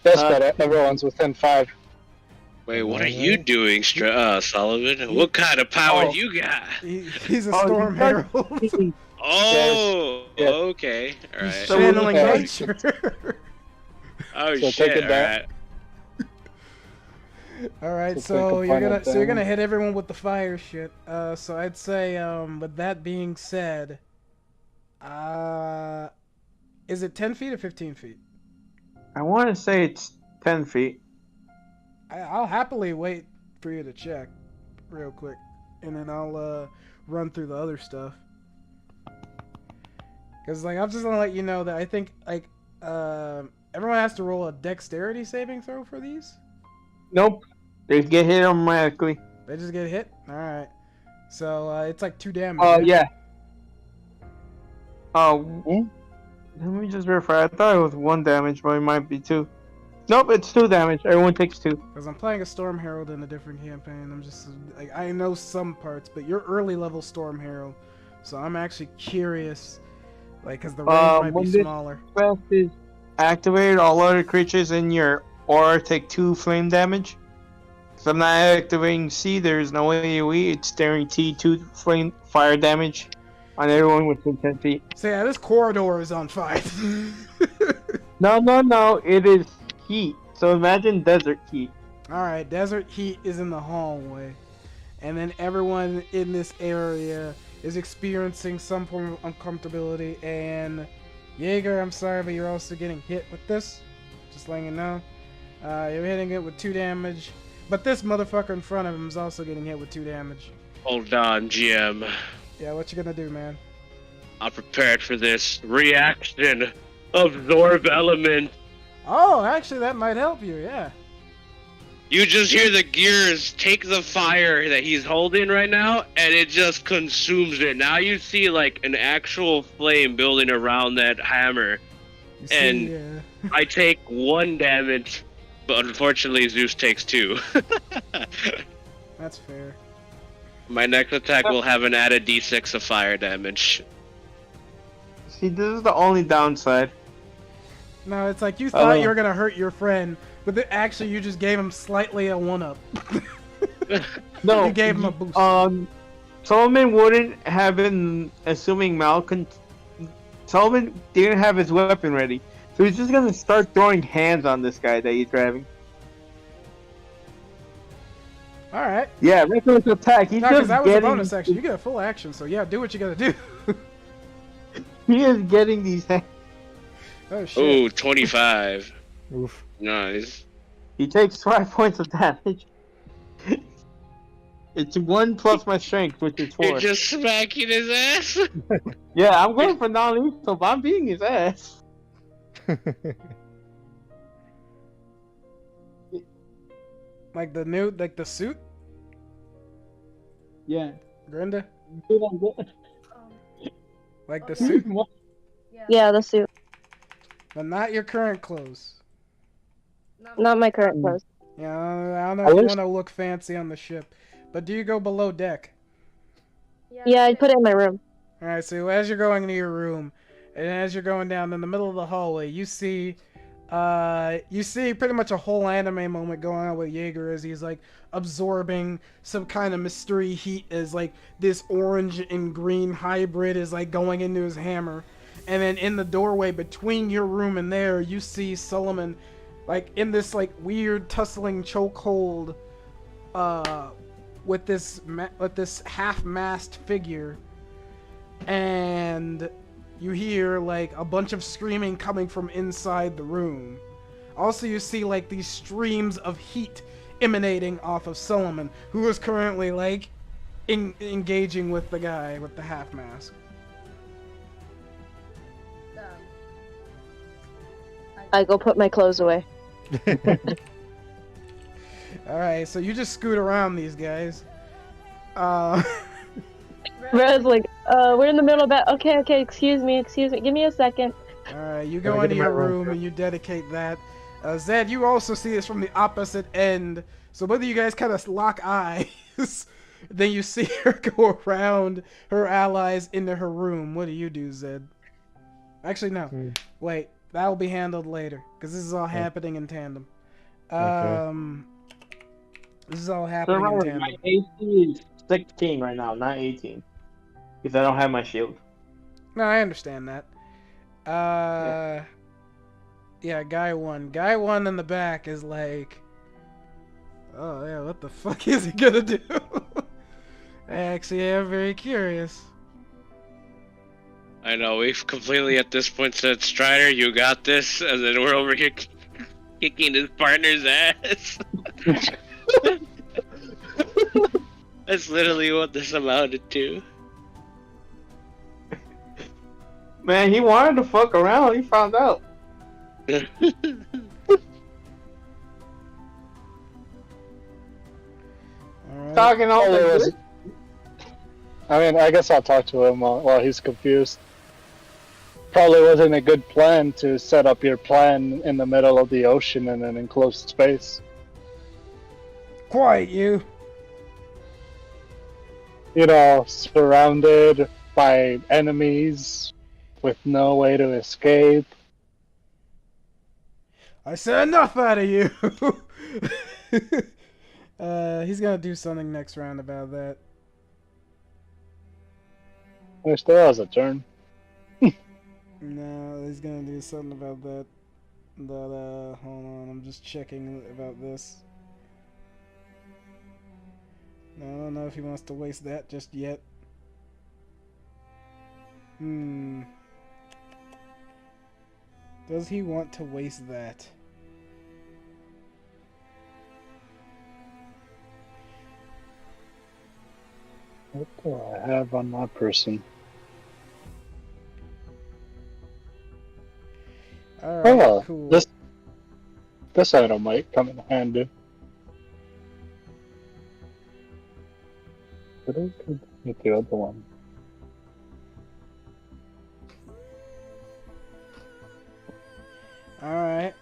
That's better. Everyone's within 5. Wait, what are you doing, Solomon? What kind of power you got? He's a storm herald. Oh, Yes. okay. All He's right. channeling Okay. nature. Oh So take shit! it All back. right. Alright, Let's so take a you're final gonna damage. hit everyone with the fire shit. So I'd say with that being said, is it 10 feet or 15 feet? I want to say it's 10 feet. I'll happily wait for you to check real quick, and then I'll run through the other stuff. Cause like I'm just gonna let you know that I think like everyone has to roll a dexterity saving throw for these. Nope. They get hit automatically. They just get hit. All right. So it's like 2 damage. Oh, right? yeah. Oh, let me just verify. I thought it was 1 damage, but it might be 2. Nope, it's 2 damage. Everyone takes 2. Because I'm playing a Storm Herald in a different campaign. I'm just like I know some parts, but you're early level Storm Herald, so I'm actually curious, like, because the range might when be this- smaller. Spell is activated. All other creatures in your aura take 2 flame damage. If I'm not activating C, there's no AoE. It's guaranteed 2 flame fire damage on everyone within 10 feet. So yeah, this corridor is on fire. No. It is heat. So imagine desert heat. Alright, desert heat is in the hallway. And then everyone in this area is experiencing some form of uncomfortability. And Jaeger, I'm sorry, but you're also getting hit with this. Just letting you know. You're hitting it with 2 damage. But this motherfucker in front of him is also getting hit with 2 damage. Hold on, GM. Yeah, what you gonna do, man? I'm prepared for this reaction. Absorb element. Oh, actually, that might help you, yeah. You just hear the gears take the fire that he's holding right now, and it just consumes it. Now you see like an actual flame building around that hammer. You And- yeah. I take 1 damage, but unfortunately Zeus takes 2. That's fair. My next attack will have an added d6 of fire damage. See, this is the only downside. No, it's like you thought Oh. you were gonna hurt your friend, but actually you just gave him slightly a 1-up. No, You gave him a boost. Solomon wouldn't have been assuming Malcolm. Solomon didn't have his weapon ready, so he's just gonna start throwing hands on this guy that he's grabbing. Alright. Yeah, reckless attack. He's No, because just that was a getting. bonus action. You get a full action, so yeah, do what you gotta do. He is getting these hands. Oh shit. Ooh, 25. Oof. Nice. He takes 5 points of damage. It's 1 plus my strength, which is 4. You're just smacking his ass? Yeah, I'm going for non-lethal, but I'm beating his ass. Like the suit? Yeah. Brenda? Um, Like the suit? Yeah, the suit. But not your current clothes. Not my current clothes. Yeah, I don't know I if you wish- want to look fancy on the ship. But do you go below deck? Yeah, I put it in my room. Alright, so as you're going into your room, and as you're going down in the middle of the hallway, you see pretty much a whole anime moment going on with Jaeger as he's like absorbing some kind of mystery heat as like this orange and green hybrid is like going into his hammer. And then in the doorway between your room and there, you see Solomon like in this like weird tussling chokehold with this half-masked figure. And you hear like a bunch of screaming coming from inside the room. Also, you see like these streams of heat emanating off of Solomon, who is currently like engaging with the guy with the half mask. I go put my clothes away. Alright, so you just scoot around these guys. Red's like, we're in the middle of that. Okay, excuse me. Give me a second. Alright, you Gotta go get into in my your room room and you dedicate that. Zed, you also see this from the opposite end. So both of you guys kind of lock eyes. Then you see her go around her allies into her room. What do you do, Zed? Actually, no. Wait, that will be handled later. Because this is all happening in tandem. This is all So happening in remember, tandem. my AC is 16 right now, not 18. Because I don't have my shield. No, I understand that. Yeah, guy one. Guy one in the back is like, oh yeah, what the fuck is he gonna do? I actually am very curious. I know, we've completely at this point said, Strider, you got this, and then we're over here kicking his partner's ass. That's literally what this amounted to. Man, he wanted to fuck around, he found out. Alright. Talking all Probably the wasn't- I mean, I guess I'll talk to him while he's confused. Probably wasn't a good plan to set up your plan in the middle of the ocean in an enclosed space. Quiet, you. You know, surrounded by enemies with no way to escape. I said enough out of you. He's gonna do something next round about that. He still has a turn. No, he's gonna do something about that. But hold on, I'm just checking about this. I don't know if he wants to waste that just yet. Does he want to waste that? What do I have on my person? Alright, Oh, cool. this item might come in handy. But I could get the other one. Alright.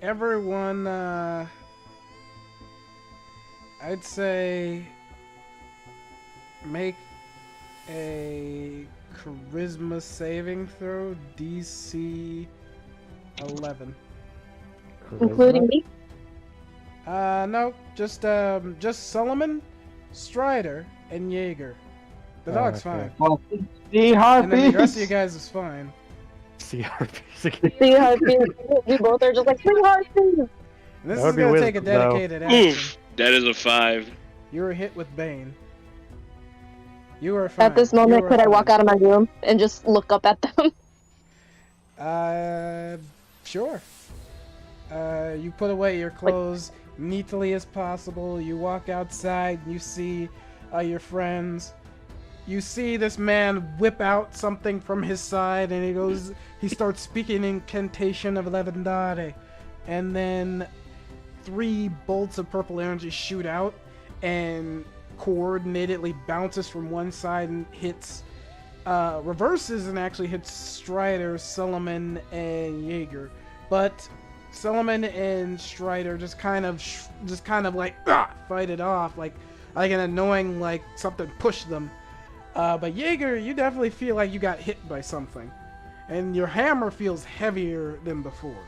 Everyone, I'd say make a charisma saving throw, DC 11. Including me? No, just Solomon, Strider, and Jaeger. The Oh, dog's okay. fine. Well, the And then the rest harpies. of you guys is fine. CRPs again. See how we both are just like, see how And this That is would be gonna take a wisdom, though. dedicated action. Oof. That is a 5. You were hit with Bane. You are fine. At this moment, could I walk out of my room and just look up at them? Sure. You put away your clothes neatly as possible. You walk outside. You see your friends. You see this man whip out something from his side, and he starts speaking incantation of Levendare, and then 3 bolts of purple energy shoot out, and coordinatedly bounces from one side and hits, reverses and actually hits Strider, Solomon, and Jaeger. But Solomon and Strider just kind of like fight it off, like an annoying, like something pushed them. But Jaeger, you definitely feel like you got hit by something, and your hammer feels heavier than before.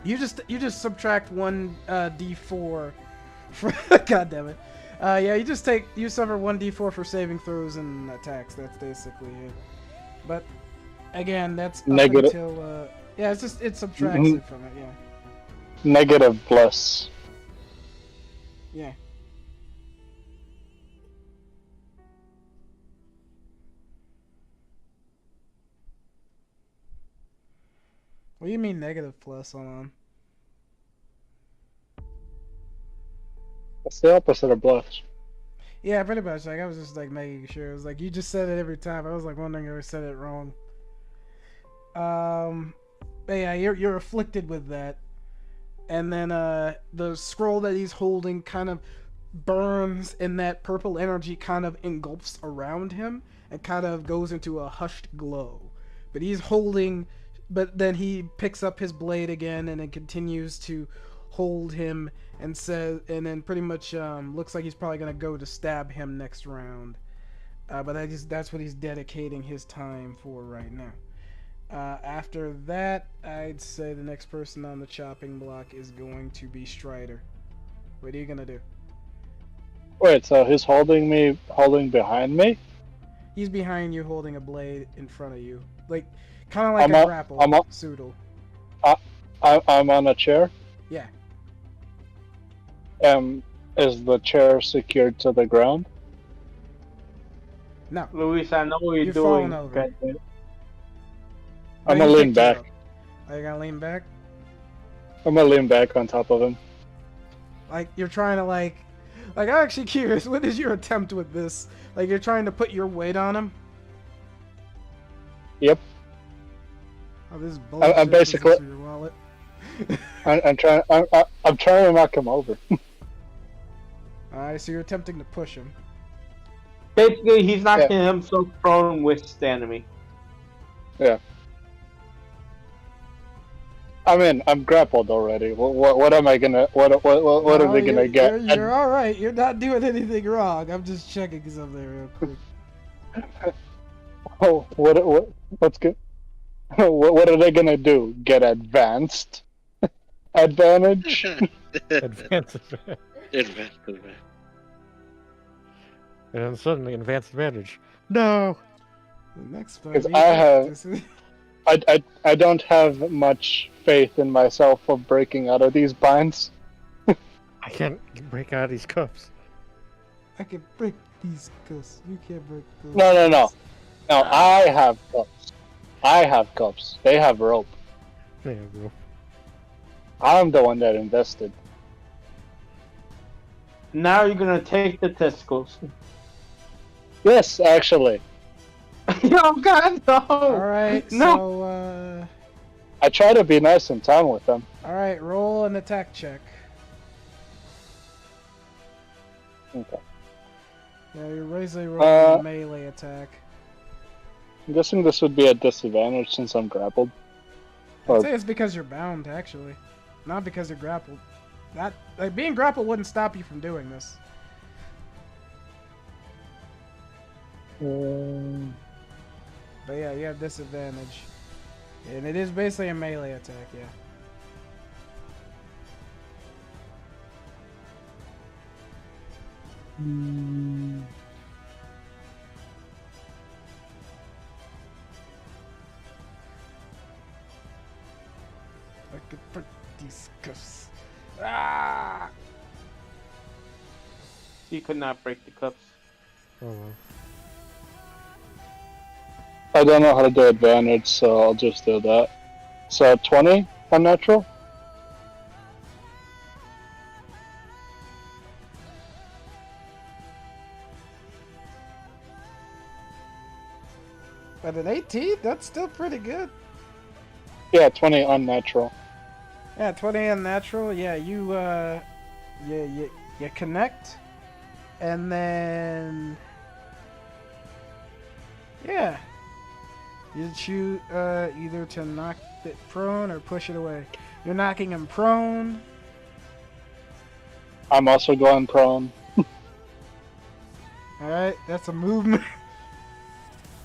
You just subtract 1 d4. God damn it. Yeah, you suffer 1 d4 for saving throws and attacks. That's basically it. But again, that's up Negative. until yeah, it subtracts it from it. Yeah. Negative plus. Yeah. What do you mean negative plus? Hold on. That's the opposite of plus. Yeah, pretty much. Like, I was just like making sure. It was like you just said it every time. I was like wondering if I said it wrong. But yeah, you're afflicted with that, and then the scroll that he's holding kind of burns, and that purple energy kind of engulfs around him and kind of goes into a hushed glow. But he's holding. But then he picks up his blade again, and it continues to hold him, and then pretty much looks like he's probably gonna go to stab him next round. But that's what he's dedicating his time for right now. After that, I'd say the next person on the chopping block is going to be Strider. What are you gonna do? Wait, so he's holding behind me? He's behind you, holding a blade in front of you, like kind of like I'm a up- grapple I'm up. Soodle. I'm on a chair. Yeah. Is the chair secured to the ground? No. Luis, I know what you're You're doing. falling over. Okay. I'm No, gonna he lean picked you back. up. Are you gonna lean back? I'm gonna lean back on top of him. Like you're trying to like I'm actually curious. What is your attempt with this? Like you're trying to put your weight on him? Yep. Oh, this is bullshit. I'm basically- This is your wallet. I'm trying to knock him over. Alright, so you're attempting to push him. Basically, he's knocking himself prone with standing. I'm grappled already. What am I gonna? What are No, they gonna get? You're all right. You're not doing anything wrong. I'm just checking something real quick. Oh, what's good? What are they gonna do? Get advanced advantage? Advanced advantage. Advanced. And then suddenly advanced advantage. No! The next fight. 'Cause I don't have much faith in myself for breaking out of these binds. I can't break out of these cups. I can break these cups. You can't break those. No. No, I have cups. I have cups. They have rope. Yeah, bro. I'm the one that invested. Now you're gonna take the testicles. Yes, actually. Oh God, no! Alright, No. so, I try to be nice and time with them. alright, roll an attack check. Okay. Yeah, you're basically rolling a melee attack. I'm guessing this would be a disadvantage since I'm grappled. I'd say it's because you're bound, actually. Not because you're grappled. That, like, being grappled wouldn't stop you from doing this. But yeah, you have disadvantage. And it is basically a melee attack, yeah. I could break these cuffs. Ah! You could not break the cups. Oh well. I don't know how to do advantage, so I'll just do that. So 20 unnatural? But an 18? That's still pretty good. Yeah, 20 unnatural. Yeah, 20 unnatural. Yeah, you connect, and then yeah, you choose either to knock it prone or push it away. You're knocking him prone. I'm also going prone. All right, that's a movement.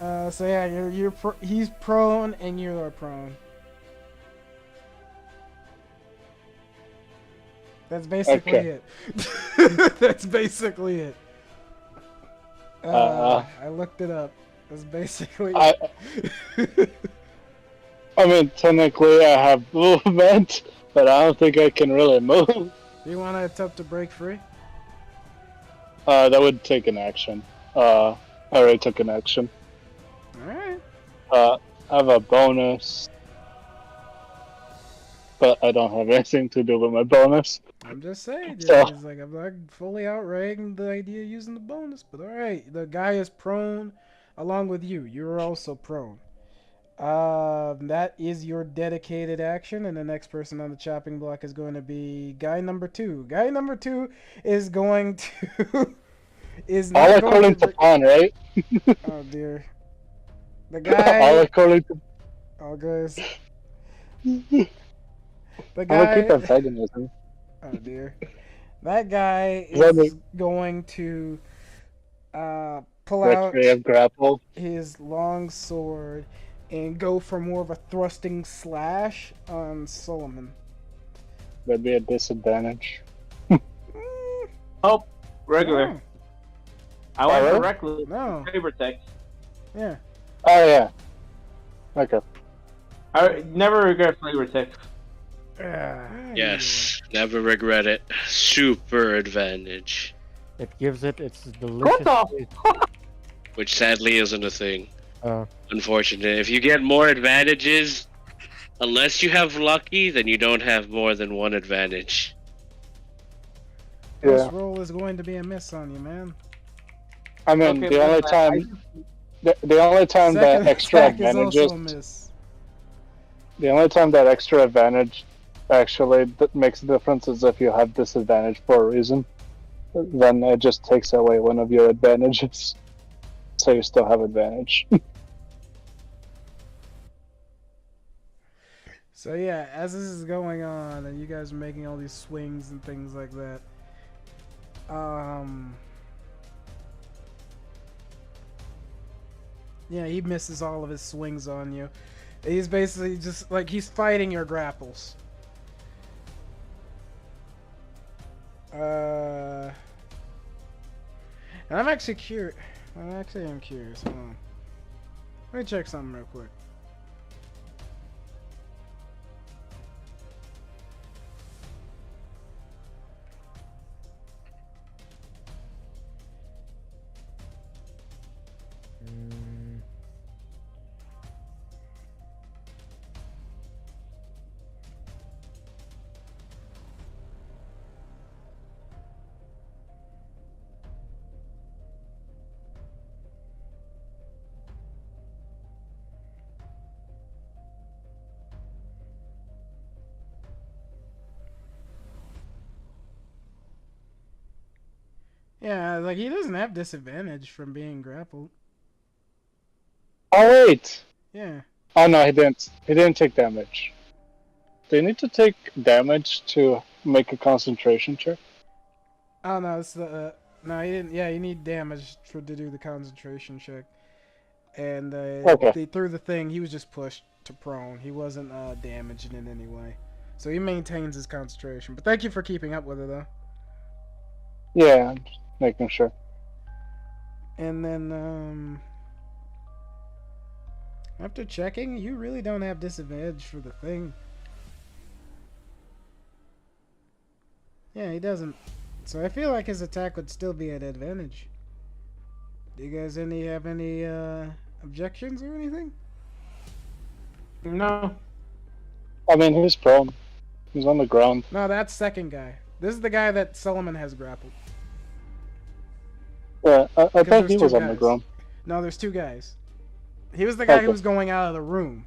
So yeah, he's prone and you're prone. That's basically it. That's basically it. I looked it up. That's basically it. I mean, technically I have movement, but I don't think I can really move. Do you want to attempt to break free? That would take an action. I already took an action. Alright. I have a bonus, but I don't have anything to do with my bonus. I'm just saying, So- it's like I'm not fully outragging the idea of using the bonus, but alright. The guy is prone along with you. You're also prone. That is your dedicated action, and the next person on the chopping block is going to be guy number 2. Guy number 2 is going to is All not according going to to Pawn, right? Oh dear. The All guy according to. Oh guys. The I'm gonna keep guy antagonism. Oh dear. That guy Let me- is going to pull Red out Ray of Grapple. his long sword and go for more of a thrusting slash on Solomon. That'd be a disadvantage. Oh, regular. I went really? for reckless. No. Favor text. Yeah. Oh yeah. Okay. I never regret flavor text. Yes, never regret it. Super advantage. It gives it its delicious. What the taste. Which sadly isn't a thing. Oh. Unfortunate. If you get more advantages, unless you have lucky, then you don't have more than one advantage. Yeah. This roll is going to be a miss on you, man. I mean, Okay, the but only time, the only time that Second extra attack is advantage also a is, miss. the only time that extra advantage actually that makes a difference is if you have disadvantage for a reason. Then it just takes away one of your advantages, so you still have advantage. So yeah, as this is going on and you guys are making all these swings and things like that, yeah, he misses all of his swings on you. He's basically just like he's fighting your grapples. And I'm actually curious. I'm curious. Hold on. Let me check something real quick. Mm, Yeah, like he doesn't have disadvantage from being grappled. Oh wait. Yeah. Oh no, he didn't. He didn't take damage. Do you need to take damage to make a concentration check? Oh no, it's the no, he didn't. Yeah, you need damage to do the concentration check. And Okay. they threw the thing. He was just pushed to prone. He wasn't damaged in any way, so he maintains his concentration. But thank you for keeping up with it, though. Yeah, I'm just making sure. And then after checking, you really don't have disadvantage for the thing. Yeah, he doesn't. So I feel like his attack would still be at advantage. Do you guys have any objections or anything? No. I mean, he's prone. He's on the ground. No, that's second guy. This is the guy that Solomon has grappled. Yeah, I thought there's he two was on the guys. ground. No, there's two guys. He was the guy Okay. who was going out of the room.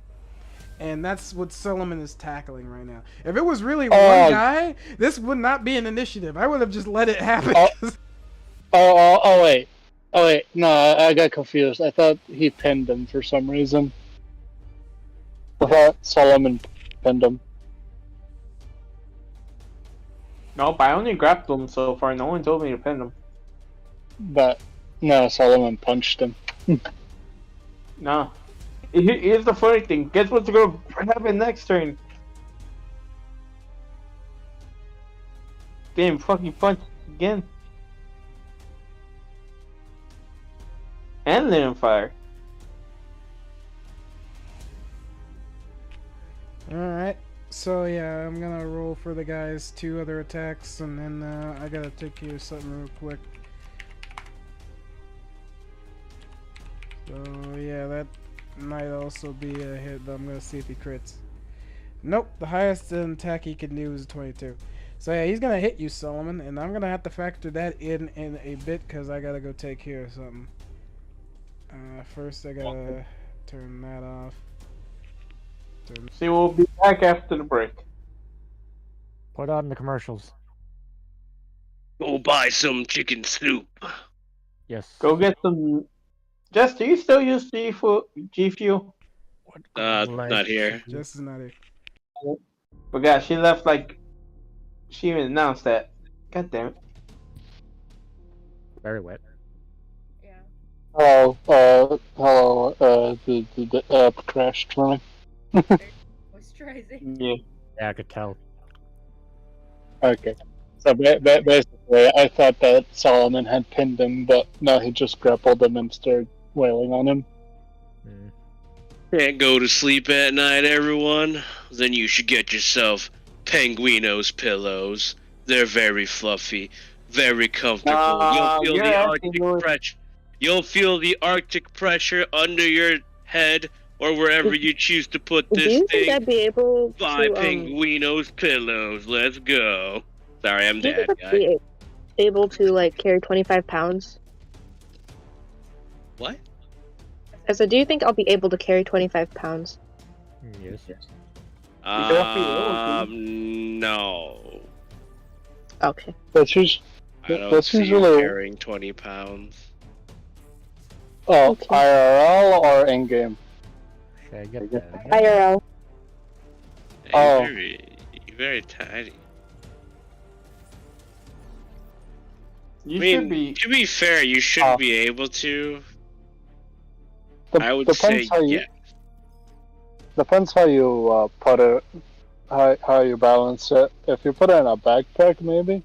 And that's what Solomon is tackling right now. If it was really Oh. one guy, this would not be an initiative. I would have just let it happen. Oh wait. Oh wait, no, I got confused. I thought he pinned him for some reason. I thought Solomon pinned him. Nope, I only grappled him so far. No one told me to pin him. But no, Solomon punched him. No. Here's the funny thing. Guess what's gonna happen next turn? Damn, fucking punch again. And lit on fire. Alright. So yeah, I'm gonna roll for the guy's 2 other attacks, and then I gotta take care of something real quick. So yeah, that might also be a hit, but I'm gonna see if he crits. Nope, the highest attack he can do is 22. So yeah, he's gonna hit you, Solomon, and I'm gonna have to factor that in a bit because I gotta go take care of something. First I gotta turn that off. See, we'll be back after the break. put on the commercials. Go buy some chicken soup. Yes. Go get some. Jess, do you still use G Fuel? Not here. Jess is not here. Forgot, she left like. She even announced that. God damn it. Very wet. Yeah. Hello, the app crashed for me. Moisturizing. Yeah. Yeah, I could tell. Okay. So basically, I thought that Solomon had pinned him, but no, he just grappled him and started wailing on him. Mm. Can't go to sleep at night, everyone? Then you should get yourself Penguino's pillows. They're very fluffy, very comfortable. You'll feel the Arctic pressure. You'll feel the Arctic pressure under your head or wherever you choose to put Do this you think thing. I'd be able Buy to Penguino's pillows. Let's go. Sorry, I'm do you dead, think I'd guy. be able to like carry 25 pounds? What? I said, do you think I'll be able to carry 25 pounds? Yes. No. Okay. That's usually, I don't That's see you usually- carrying 20 pounds. Okay. IRL or in game? Should I get that? IRL. Oh. You're very tiny. You I mean, should be. to be fair, you should Oh. be able to. Dep- I would say depends how you, yeah. Depends how you put it, how you balance it. If you put it in a backpack, maybe.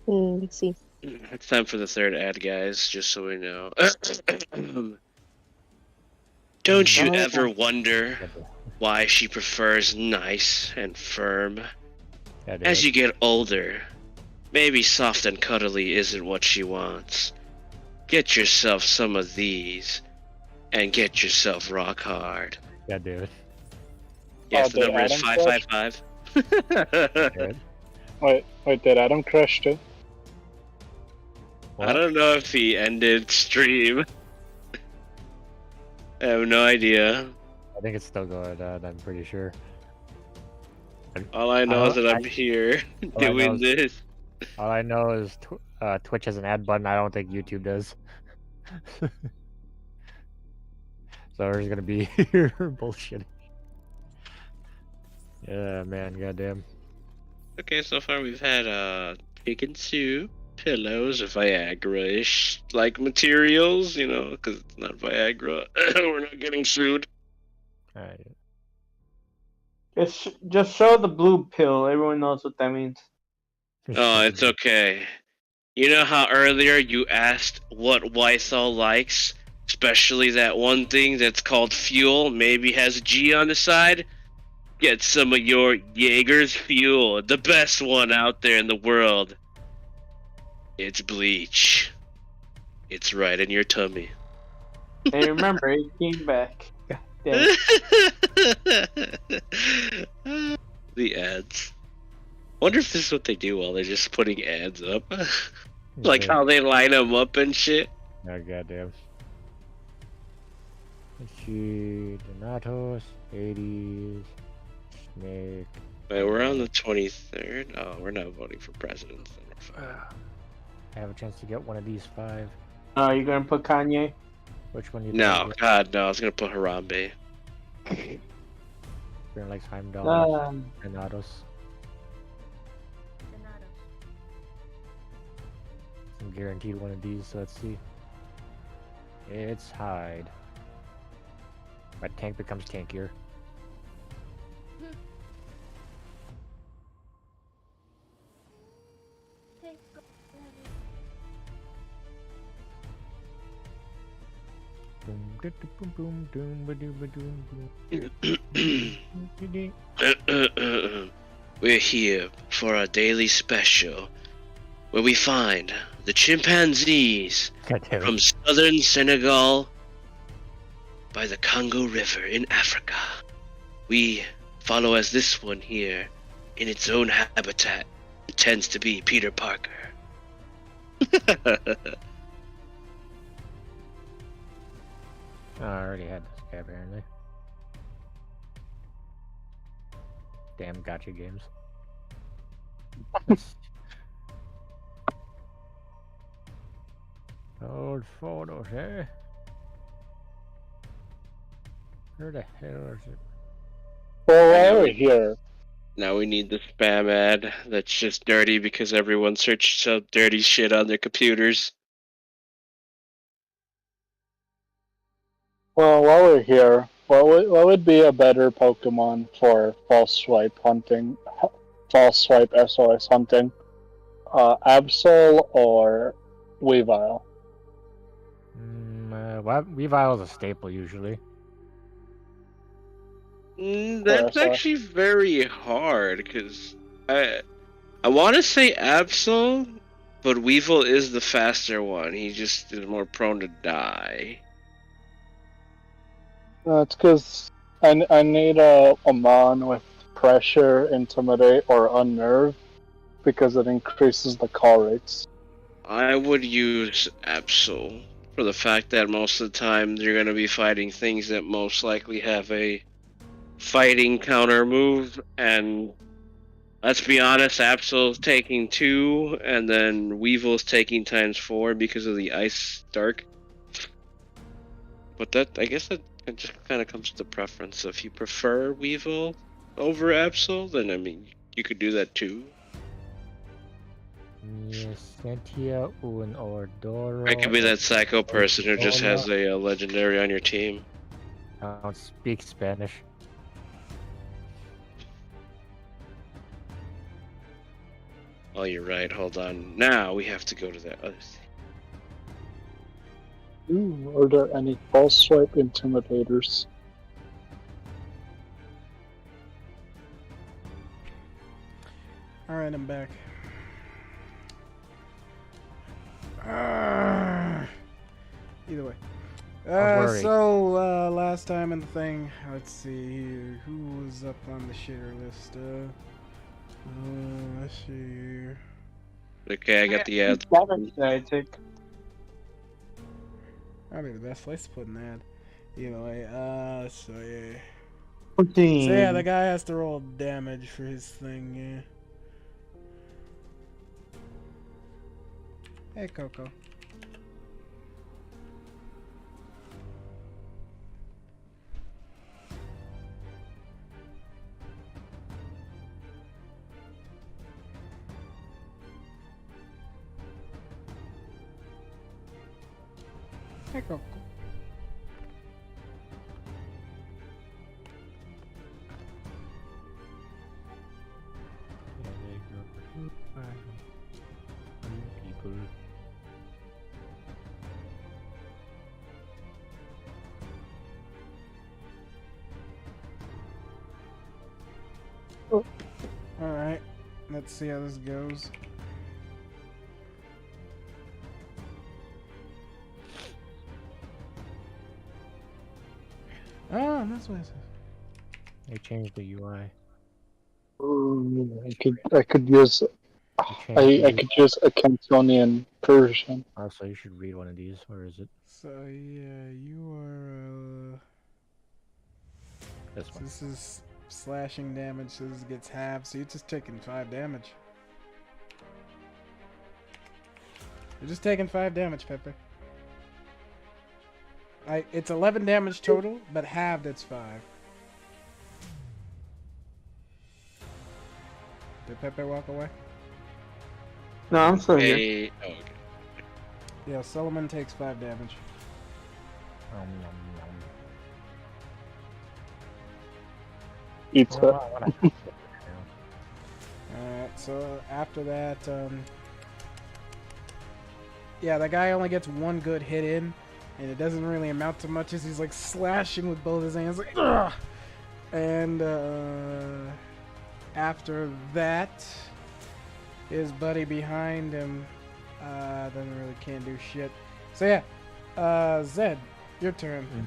Let's see. It's time for the third ad, guys, just so we know. Don't you ever wonder why she prefers nice and firm? Yeah, dude. As you get older, maybe soft and cuddly isn't what she wants. Get yourself some of these, and get yourself rock hard. Yeah, dude. Yes, Oh, the did number is Adam 555. Dude. Wait, did Adam crash too? I don't know if he ended stream. I have no idea. I think it's still going on, I'm pretty sure. All I know is that I'm here all I know doing is- this. All I know is Twitch has an ad button. I don't think YouTube does. So we're just gonna be here bullshit. Yeah, man, goddamn. Okay, so far we've had chicken soup, pillows, Viagra-ish like materials, you know, because it's not Viagra. We're not getting sued. Alright. Just show the blue pill. Everyone knows what that means. Oh, it's okay. You know how earlier you asked what Wythol likes? Especially that one thing that's called fuel, maybe has a G on the side? Get some of your Jaeger's fuel, the best one out there in the world. It's bleach. It's right in your tummy. And remember, it came back. Yeah. The ads. Wonder if this is what they do while they're just putting ads up. Like how they line them up and shit. Oh, goddamn. Let's see. Donatos, 80s, Snake. Wait, we're on the 23rd? Oh, we're not voting for president. I have a chance to get one of these 5. Oh, you're gonna put Kanye? Which one you No, think? God, no. I was gonna put Harambe. You're like Heimdall, Donatos. I'm guaranteed one of these, so let's see. It's Hyde. My tank becomes tankier. Boom, boom, boom, boom, boom, boom, boom. We're here for our daily special, where we find the chimpanzees Goddamn. from southern Senegal by the Congo River in Africa. We follow as this one here, in its own habitat, pretends to be Peter Parker. Oh, I already had this guy apparently. Damn gotcha games. Old photos, eh? Where the hell is it? Well, I know while we're we- here, Now we need the spam ad that's just dirty because everyone searches up dirty shit on their computers. what would be a better Pokemon for false swipe hunting, false swipe SOS hunting? Absol or Weavile? Weavile is a staple usually. That's sorry. actually very hard because I want to say Absol, but Weevil is the faster one. He just is more prone to die. It's because I need a Mon with pressure, intimidate, or unnerve because it increases the call rates. I would use Absol for the fact that most of the time you're going to be fighting things that most likely have a fighting counter move, and let's be honest, Absol's taking 2, and then Weevil's taking ×4 because of the Ice Dark. But I guess that just kind of comes to preference. If you prefer Weevil over Absol, then I mean, you could do that too. Yes, Sentia, Un Ordoro. I could be that psycho person who just has a legendary on your team. I don't speak Spanish. Oh, you're right. Hold on. Now we have to go to the other thing. Ooh, are there any false swipe intimidators? Alright, I'm back. Arrgh. Either way. worry. So, last time in the thing, let's see here. Who was up on the shitter list? Let's see here. Okay, I got the ad. Damage that I take. Probably the best place to put an ad. Either way, so yeah. 14. So yeah, the guy has to roll damage for his thing, yeah. Hey, Coco. Hey, Coco. People. Alright, let's see how this goes. Oh, that's what it says. They changed the UI. Ooh, I could use They I changed could use a Cantonian Persian. Also, you should read one of these. Where is it? So yeah, you are. This So one. this is slashing damage. So this gets halved. So you're just taking 5 damage. You're just taking 5 damage, Pepper. It's 11 damage total, but halved it's 5. Did Pepe walk away? No, I'm still here. Hey, oh, okay. Yeah, Solomon takes 5 damage. Nom, nom, nom. Eats Oh, it. I wanna have it now. Alright, so after that, yeah, that guy only gets 1 good hit in, and it doesn't really amount to much as he's like slashing with both his hands, like, ugh! And after that, his buddy behind him doesn't really can't do shit. So yeah, Zed, your turn. Mm.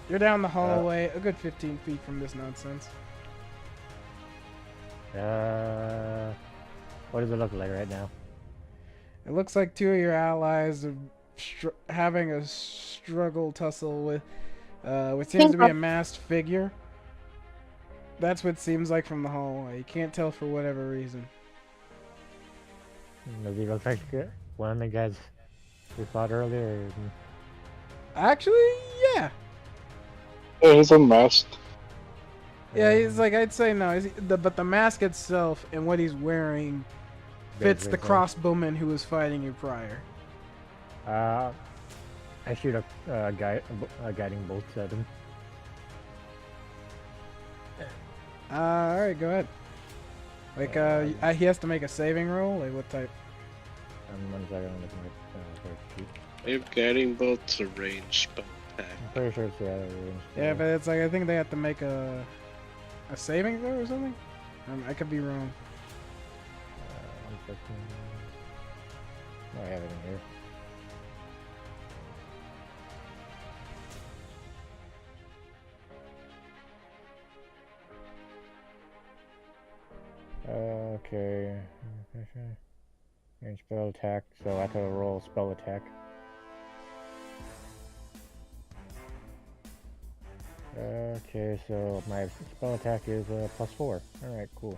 You're down the hallway, a good 15 feet from this nonsense. What does it look like right now? It looks like 2 of your allies are having a struggle tussle with what seems to be a masked figure. That's what it seems like from the hallway. You can't tell for whatever reason. Does he look like one of the guys we fought earlier? Actually, yeah. Yeah, he's unmasked. Yeah, he's like, I'd say no. But the mask itself and what he's wearing fits the crossbowman who was fighting you prior. I shoot a guiding bolt at him. Alright, go ahead. Like, he has to make a saving roll? Like, what type? 1 second, I'm looking at first sheet. I'm getting both a range spell attack. I'm pretty sure it's the other range. Yeah, but it's like, I think they have to make a saving throw or something? I could be wrong. 1 second. Oh, I have it in here. Okay. Range spell attack, so I have to roll spell attack. Okay, so my spell attack is +4. Alright, cool.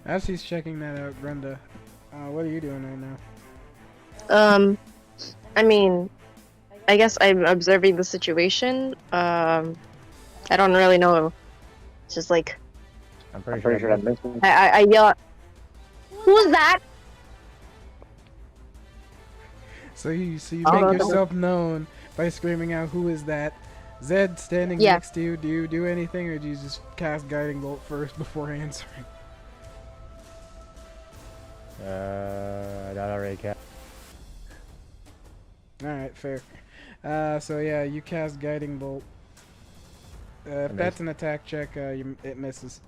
As he's checking that out, Brenda, what are you doing right now? I mean, I guess I'm observing the situation. I don't really know. It's just like I'm pretty sure I'm missing. I yell out, "Who's that?" So you Oh, make yourself known by screaming out, "Who is that?" Zed standing Yeah. next to you, do you do anything, or do you just cast Guiding Bolt first before answering? That already cast. Alright, fair. So yeah, you cast Guiding Bolt. If Nice. that's an attack check, it misses.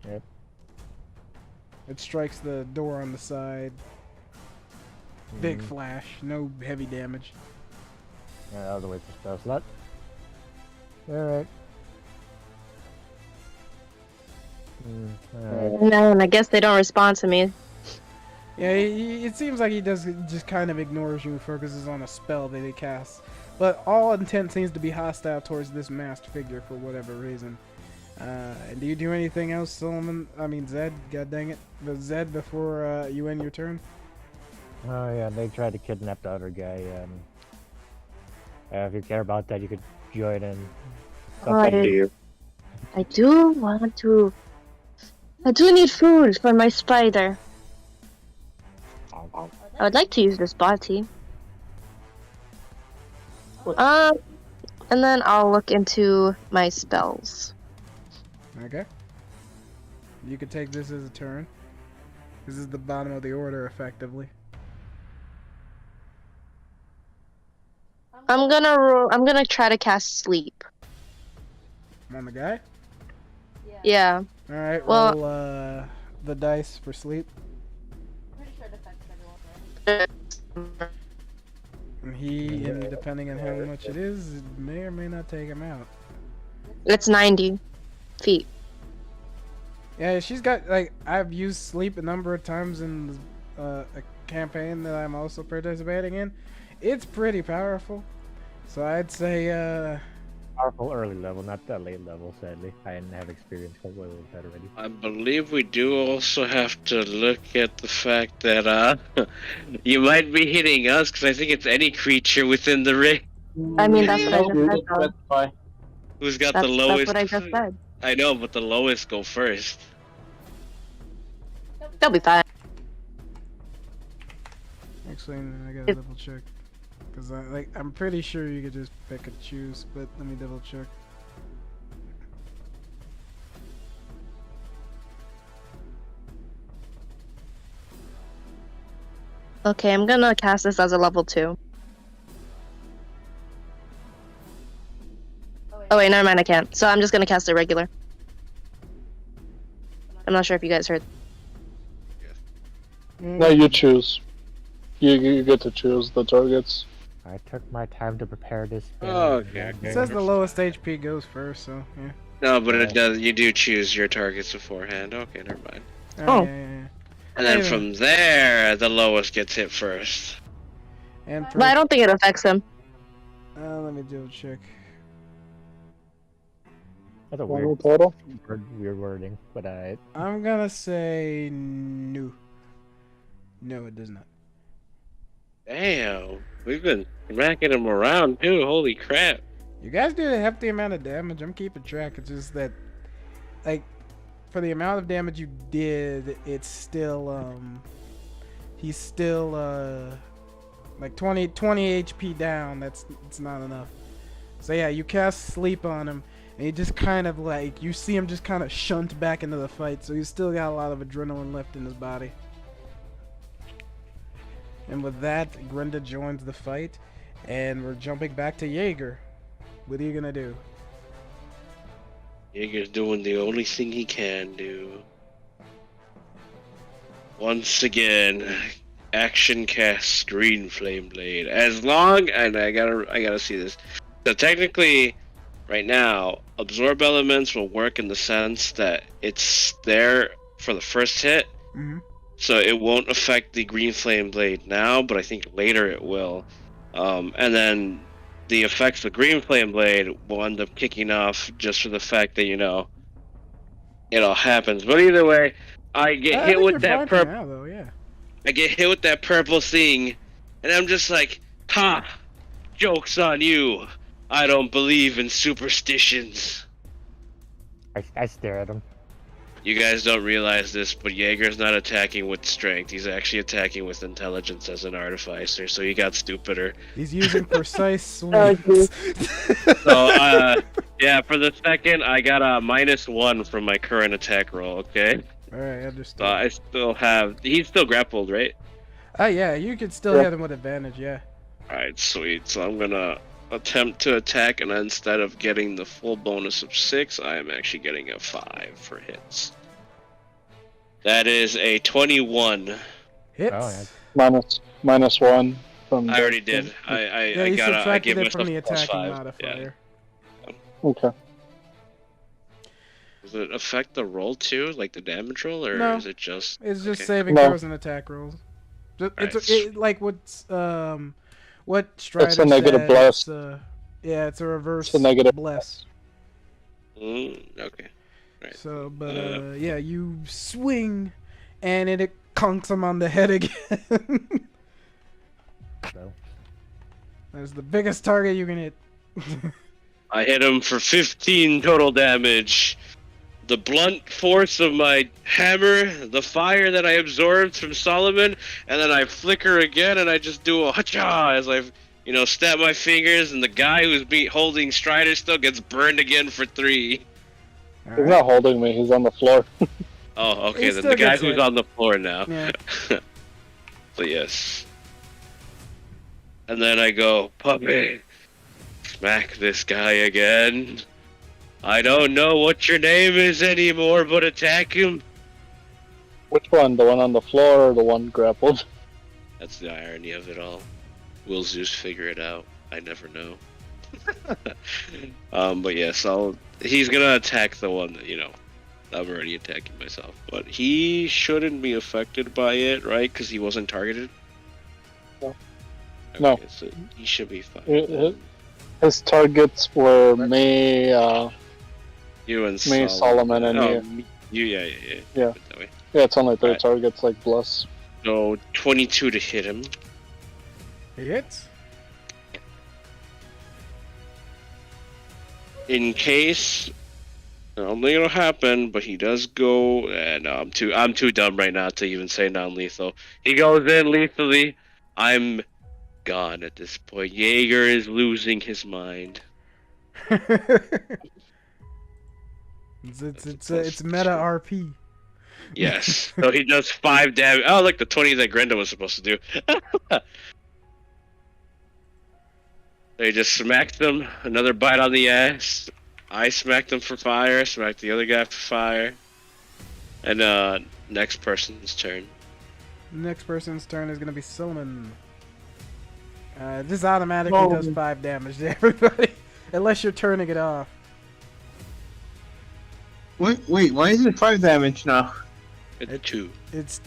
Yep. It strikes the door on the side. Big Mhm. flash, no heavy damage. Yeah, I'll wait for spell slot. Alright. Alright. No, and I guess they don't respond to me. Yeah, it seems like he does just kind of ignores you and focuses on a spell that he casts. But all intent seems to be hostile towards this masked figure for whatever reason. And do you do anything else, Solomon? I mean, Zed, god dang it. But Zed, before you end your turn? Oh yeah, they tried to kidnap the other guy. If you care about that, you could join in. I do want to. I do need food for my spider. I would like to use this body. And then I'll look into my spells. Okay. You could take this as a turn. This is the bottom of the order, effectively. I'm gonna try to cast sleep. On the guy? Yeah. Alright, Well- roll the dice for sleep. And and depending on how much it is, it may or may not take him out. It's 90 feet. Yeah, she's got, like, I've used sleep a number of times in a campaign that I'm also participating in. It's pretty powerful. So I'd say, Powerful early level, not that late level, sadly. I didn't have experience quite well with that already. I believe we do also have to look at the fact that you might be hitting us, because I think it's any creature within the ring I mean, that's what I just said, though. That's fine. who's got That's, the lowest. that's what I just said. I know, but the lowest go first. They'll be fine. actually, I gotta If- double check. Because I'm pretty sure you could just pick and choose, but let me double check. Okay, I'm gonna cast this as a level 2. Oh wait, never mind, I can't. So I'm just gonna cast it regular. I'm not sure if you guys heard. No, you choose. You get to choose the targets. I took my time to prepare this. Okay. It says the lowest HP goes first, so yeah. No, but it does. You do choose your targets beforehand. Okay, never mind. Oh. Yeah. And then Anyway. from there, the lowest gets hit first. And But I don't think it affects him. let me double check. That's a Total weird, total. weird wording, but I'm gonna say no. No, it does not. Damn, we've been smacking him around too. Holy crap! You guys did a hefty amount of damage. I'm keeping track. It's just that, like, for the amount of damage you did, it's still, he's still, like 20 HP down. It's not enough. So yeah, you cast sleep on him, and he just kind of like, you see him just kind of shunt back into the fight. So he's still got a lot of adrenaline left in his body. And with that, Grenda joins the fight, and we're jumping back to Jaeger. What are you gonna do? Jaeger's doing the only thing he can do. Once again, action cast Green Flame Blade. As long, and I gotta see this. So technically, right now, absorb elements will work in the sense that it's there for the first hit, Mm-hmm. so it won't affect the Green Flame Blade now, but I think later it will. And then the effects of Green Flame Blade will end up kicking off just for the fact that, it all happens. But either way, I get hit with that purple. now, though, yeah. I get hit with that purple thing, and I'm just like, ha! Joke's on you! I don't believe in superstitions. I stare at him. You guys don't realize this, but Jaeger's not attacking with strength. He's actually attacking with intelligence as an artificer, so he got stupider. He's using precise Oh, swings. So, yeah, for the second, I got a -1 from my current attack roll, okay? Alright, So understood. I still have... He's still grappled, right? Yeah, you can still Yeah. hit him with advantage, yeah. Alright, sweet. So I'm gonna attempt to attack, and instead of getting the full bonus of 6, I am actually getting a 5 for hits. That is a 21. Hits. Oh, yeah. -1 from. I already did. I Yeah, you I subtracted gave it myself from the plus attacking 5. modifier. Yeah. Okay. Does it affect the roll too, like the damage roll, or No. is it just? It's just Okay. saving No. throws and attack rolls. It's Alright. like what Strider It's a negative said, bless. yeah, it's a reverse It's a negative bless. Okay. Right. So, but yeah, you swing, and it conks him on the head again. So, That's the biggest target you can hit. I hit him for 15 total damage. The blunt force of my hammer, the fire that I absorbed from Solomon, and then I flicker again, and I just do a hacha as I, snap my fingers, and the guy who's holding Strider still gets burned again for 3. He's not holding me. He's on the floor. Oh, okay. He Then still the guy gets who's hit. on the floor now. Yeah. So yes. And then I go, puppy, smack this guy again. I don't know what your name is anymore, but attack him. Which one? The one on the floor or the one grappled? That's the irony of it all. Will Zeus figure it out? I never know. But yes, he's gonna attack the one that, I'm already attacking myself. But he shouldn't be affected by it, right? Because he wasn't targeted? No. Okay, No. so he should be fine. His targets were me, You and me, Solomon, and oh, you. you, yeah. Yeah. Put it that way. Yeah, it's only 3 Alright. targets like Bless. So 22 to hit him. He hits. In case, only gonna happen, but he does go. No, I'm too dumb right now to even say non-lethal. He goes in lethally. I'm gone at this point. Jaeger is losing his mind. It's meta RP. Yes. So he does 5 damage. Oh, look, the 20 that Grenda was supposed to do. They just smacked him. Another bite on the ass. I smacked him for fire. Smacked the other guy for fire. And next person's turn. Next person's turn is gonna be Solomon. This automatically does Solomon. 5 damage to everybody, unless you're turning it off. Wait, why is it 5 damage now? It's 2. It's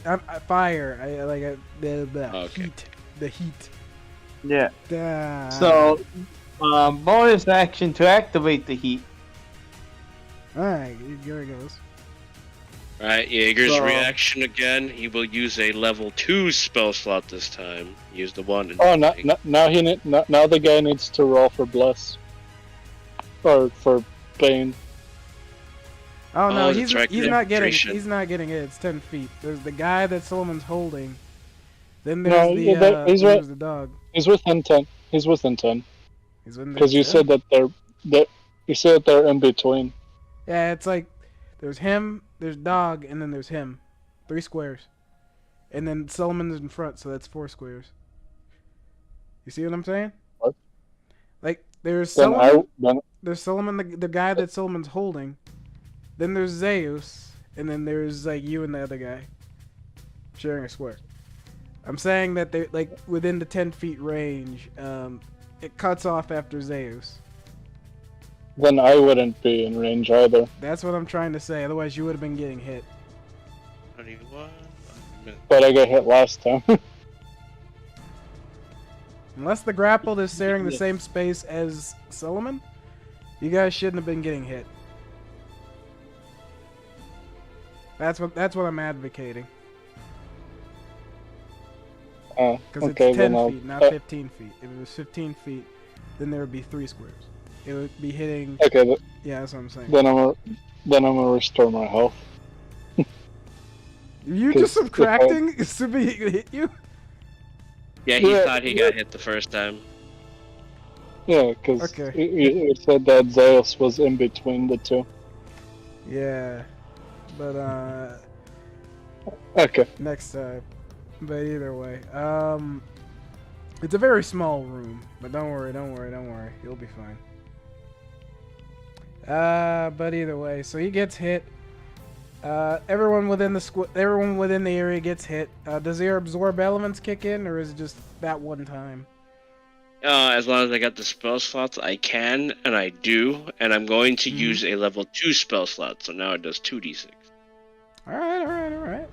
fire. I like the Okay. heat. The heat. Yeah. Ah. So, bonus action to activate the heat. Alright, here it goes. Alright, Jaeger's So- reaction again. He will use a level 2 spell slot this time. Use the one. Oh, now the guy needs to roll for Bless. Or for Bane. Oh no, Oh, he's that's right, he's not getting concentration. he's not getting it. It's 10 feet. There's the guy that Solomon's holding. Then No, there's yeah, that- he's right. there's the dog. He's within 10. He's within 10. He's in Because you said that you said they're in between. Yeah, it's like there's him, there's dog, and then there's him. 3 squares. And then Solomon's in front, so that's 4 squares. You see what I'm saying? What? Like there's Then Solomon, there's Solomon, the guy that Solomon's holding. Then there's Zeus, and then there's like you and the other guy sharing a square. I'm saying that they're like within the 10 feet range. It cuts off after Zeus. Then I wouldn't be in range either. That's what I'm trying to say. Otherwise, you would have been getting hit. 21. But I got hit last time. Unless the grappled is sharing the same space as Solomon, you guys shouldn't have been getting hit. That's what I'm advocating. Because okay, it's 10 then I'll. feet, not 15 feet. If it was 15 feet, then there would be 3 squares. It would be hitting. Okay, Yeah, that's what I'm saying. then I'm gonna restore my health. You 'Cause just if I- subtracting? Assuming he could hit you? Yeah, he Yeah, thought he got hit the first time. Yeah, because Okay. you said that Zeus was in between the two. Yeah. But, Okay. next time. But either way, it's a very small room, but don't worry, you'll be fine. But either way, so he gets hit. Everyone within the area gets hit. Does your absorb elements kick in, or is it just that one time? As long as I got the spell slots, I can, and I do, and I'm going to Mhm. use a level 2 spell slot, so now it does 2d6. All right.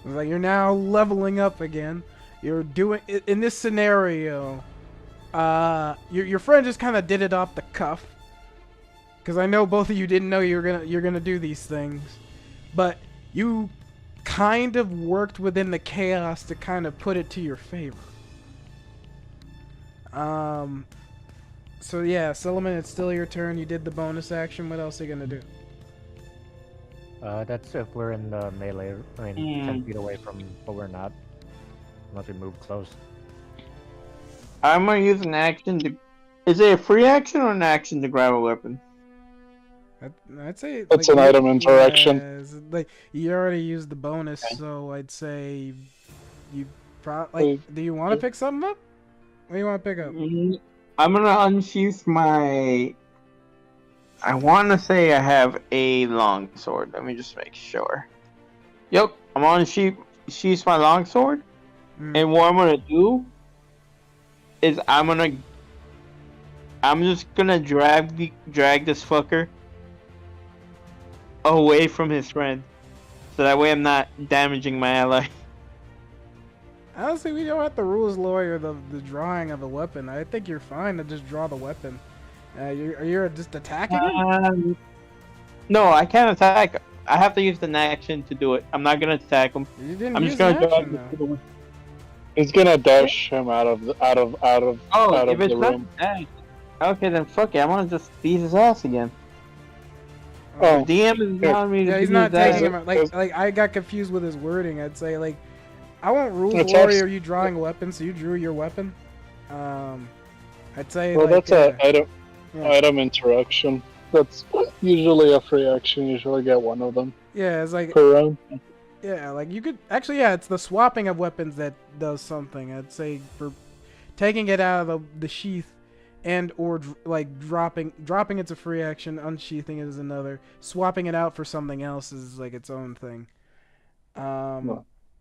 It's like you're now leveling up again. You're doing in this scenario. Your friend just kind of did it off the cuff, because I know both of you didn't know you're gonna do these things, but you kind of worked within the chaos to kind of put it to your favor. So yeah, Solomon, it's still your turn. You did the bonus action. What else are you gonna do? That's if we're in the melee. I mean, 10 feet away from, but we're not. Unless we move close. I'm gonna use an action to. Is it a free action or an action to grab a weapon? I'd say It's an item interaction. Yeah, like you already used the bonus, so I'd say you probably. Do you want to pick something up? What do you want to pick up? I'm gonna unsheath my. I want to say I have a long sword. Let me just make sure. Yep, I'm on sheath my long sword, and what I'm gonna do is I'm just gonna drag this fucker away from his friend, so that way I'm not damaging my ally. Honestly, we don't have to rules lawyer the drawing of the weapon. I think you're fine to just draw the weapon. You're just attacking him? No, I can't attack. I have to use an action to do it. I'm not gonna attack him. You didn't I'm use just gonna an drag action, him to though. the He's gonna dash him out of if the it's not room. dash, okay, then fuck it. I'm gonna just beat his ass again. Oh, DM is telling me to Yeah, he's beat not his ass. taking him out. Like I got confused with his wording. I'd say like, I won't rules It's warrior you drawing a weapon, so you drew your weapon. I'd say well, like. that's a yeah. item interaction. That's usually a free action. You usually get one of them Yeah, it's like per round. yeah, like you could actually it's the swapping of weapons that does something. I'd say for taking it out of the sheath and or like dropping it's a free action, unsheathing is another. Swapping it out for something else is like its own thing.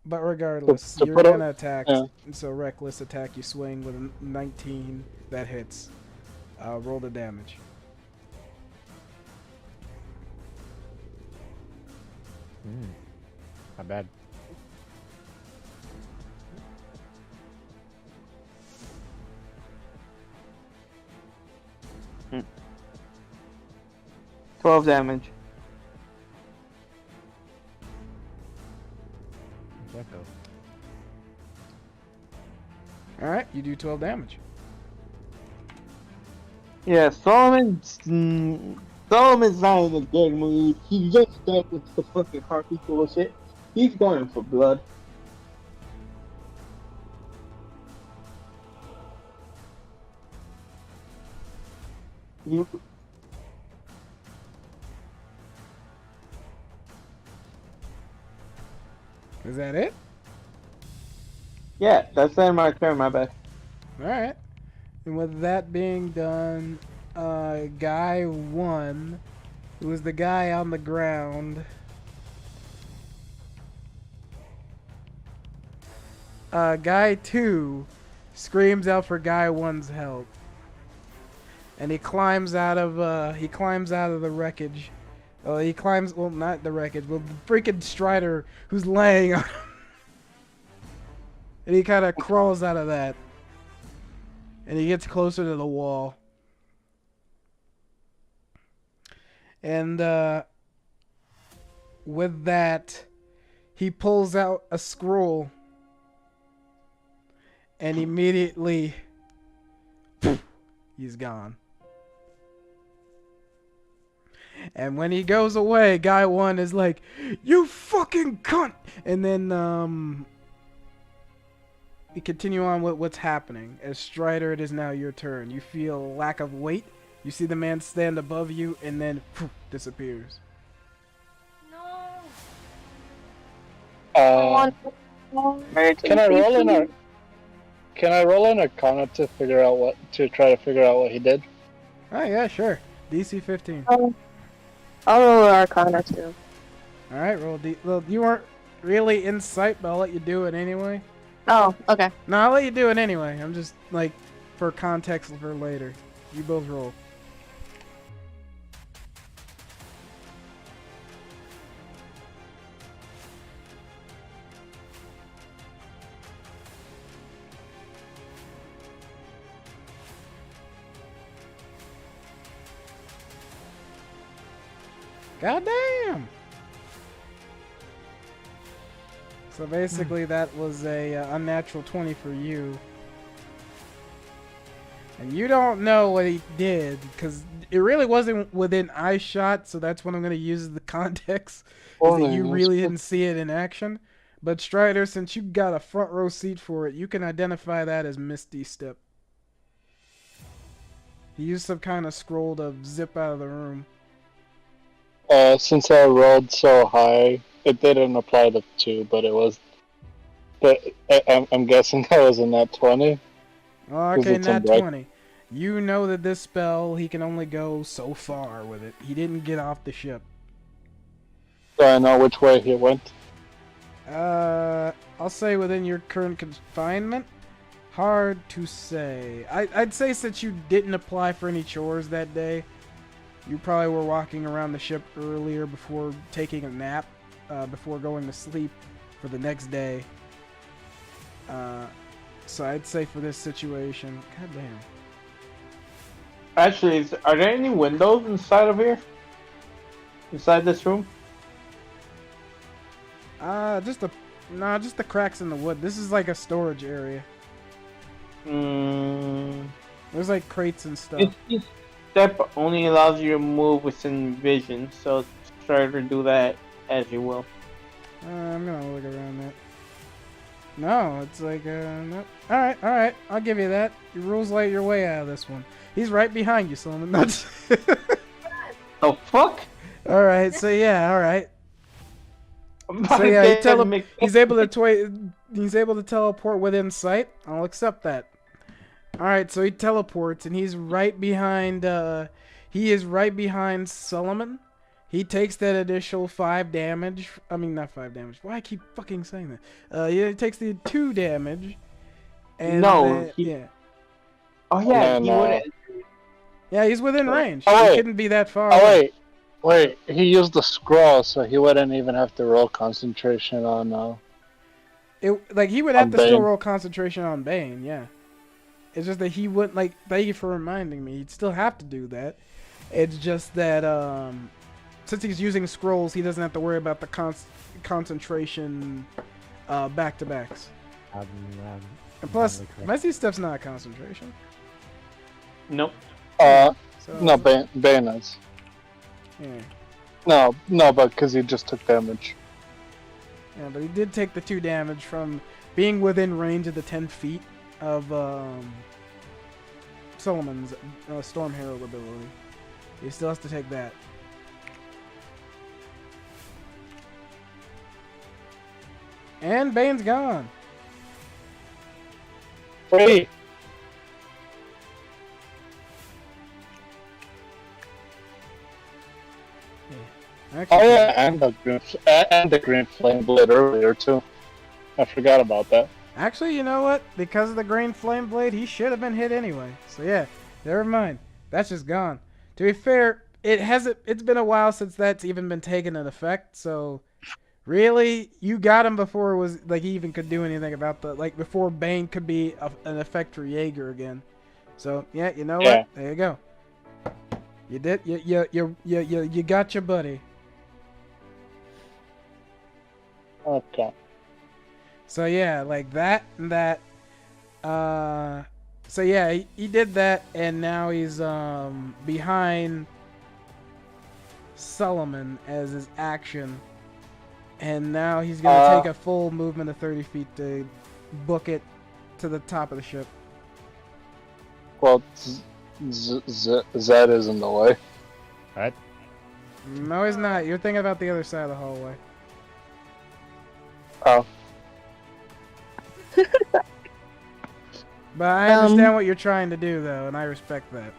But regardless, To you're put gonna attack. yeah. So reckless attack, you swing with a 19 that hits. Roll the damage. Not bad. Hmm. 12 damage. Echo. All right, you do 12 damage. Yeah, Solomon's not in a good mood. He just stuck with the fucking harpy bullshit. He's going for blood. You. Is that it? Yeah, that's the end of my turn, my bad. All right. And with that being done, guy 1, who was the guy on the ground, guy 2 screams out for guy 1's help, and he climbs out of the wreckage. He climbs, well, not the wreckage, but the freaking Strider who's laying on him. And he kind of crawls out of that. And he gets closer to the wall. And with that, he pulls out a scroll. And immediately, he's gone. And when he goes away, guy 1 is like, "You fucking cunt!" And then we continue on with what's happening. As Strider, it is now your turn. You feel a lack of weight. You see the man stand above you, and then poof, disappears. Can I roll in our? Can I roll an Arcana to try to figure out what he did? Oh yeah, sure. DC 15. I'll roll Arcana too. All right, roll D. Well, you weren't really in sight, but I'll let you do it anyway. Oh, okay. No, I'll let you do it anyway. I'm just like for context for later. You both roll. Goddamn! So basically that was a unnatural 20 for you. And you don't know what he did, because it really wasn't within eye shot, so that's what I'm going to use as the context. Is that you really didn't see it in action. But Strider, since you got a front row seat for it, you can identify that as Misty Step. He used some kind of scroll to zip out of the room. Since I rolled so high, it didn't apply to 2, but it was. But I'm guessing that was in that 20. Okay, not 20. You know that this spell, he can only go so far with it. He didn't get off the ship. Do I know which way he went? I'll say within your current confinement. Hard to say. I'd say since you didn't apply for any chores that day, you probably were walking around the ship earlier before taking a nap, before going to sleep for the next day. So I'd say for this situation, goddamn. Actually, are there any windows inside of here? Inside this room? Just the cracks in the wood. This is like a storage area. There's like crates and stuff. This step only allows you to move within vision, so try to do that as you will. I'm gonna look around that. No, it's like, no. Alright, I'll give you that. Your rules light your way out of this one. He's right behind you, Solomon. That's Oh, fuck? Alright, so yeah, alright. So yeah, he's able to teleport within sight. I'll accept that. Alright, so he teleports, and he's right behind, he is right behind Solomon. He takes that additional 5 damage. I mean, not 5 damage. Why I keep fucking saying that? Yeah, he takes the 2 damage. And yeah. Oh yeah, he would. Yeah, he's within range. Oh, he couldn't be that far. Oh wait. He used the scroll, so he wouldn't even have to roll concentration on. He would have to still roll concentration on Bane. Yeah. It's just that he wouldn't like. Thank you for reminding me. He'd still have to do that. It's just that since he's using scrolls, he doesn't have to worry about the concentration back-to-backs. And plus, Messi stuff's not concentration. Nope. No, Bane is. Yeah. No, but because he just took damage. Yeah, but he did take the 2 damage from being within range of the 10 feet of Solomon's Storm Herald ability. He still has to take that. And Bane's gone. Wait. Actually, Oh yeah, and the green flame blade earlier too. I forgot about that. Actually, you know what? Because of the green flame blade, he should have been hit anyway. So yeah, never mind. That's just gone. To be fair, it's been a while since that's even been taken into effect, so really, you got him before it was like he even could do anything about before Bane could be an effect for Jaeger again. So yeah, you know what? There you go. You did. You got your buddy. Okay. So yeah, like that and that. So yeah, he did that, and now he's behind Solomon as his action, and now he's gonna take a full movement of 30 feet to book it to the top of the ship. Well, Zed is in the way. What? No, he's not. You're thinking about the other side of the hallway. Oh. But I understand what you're trying to do, though, and I respect that.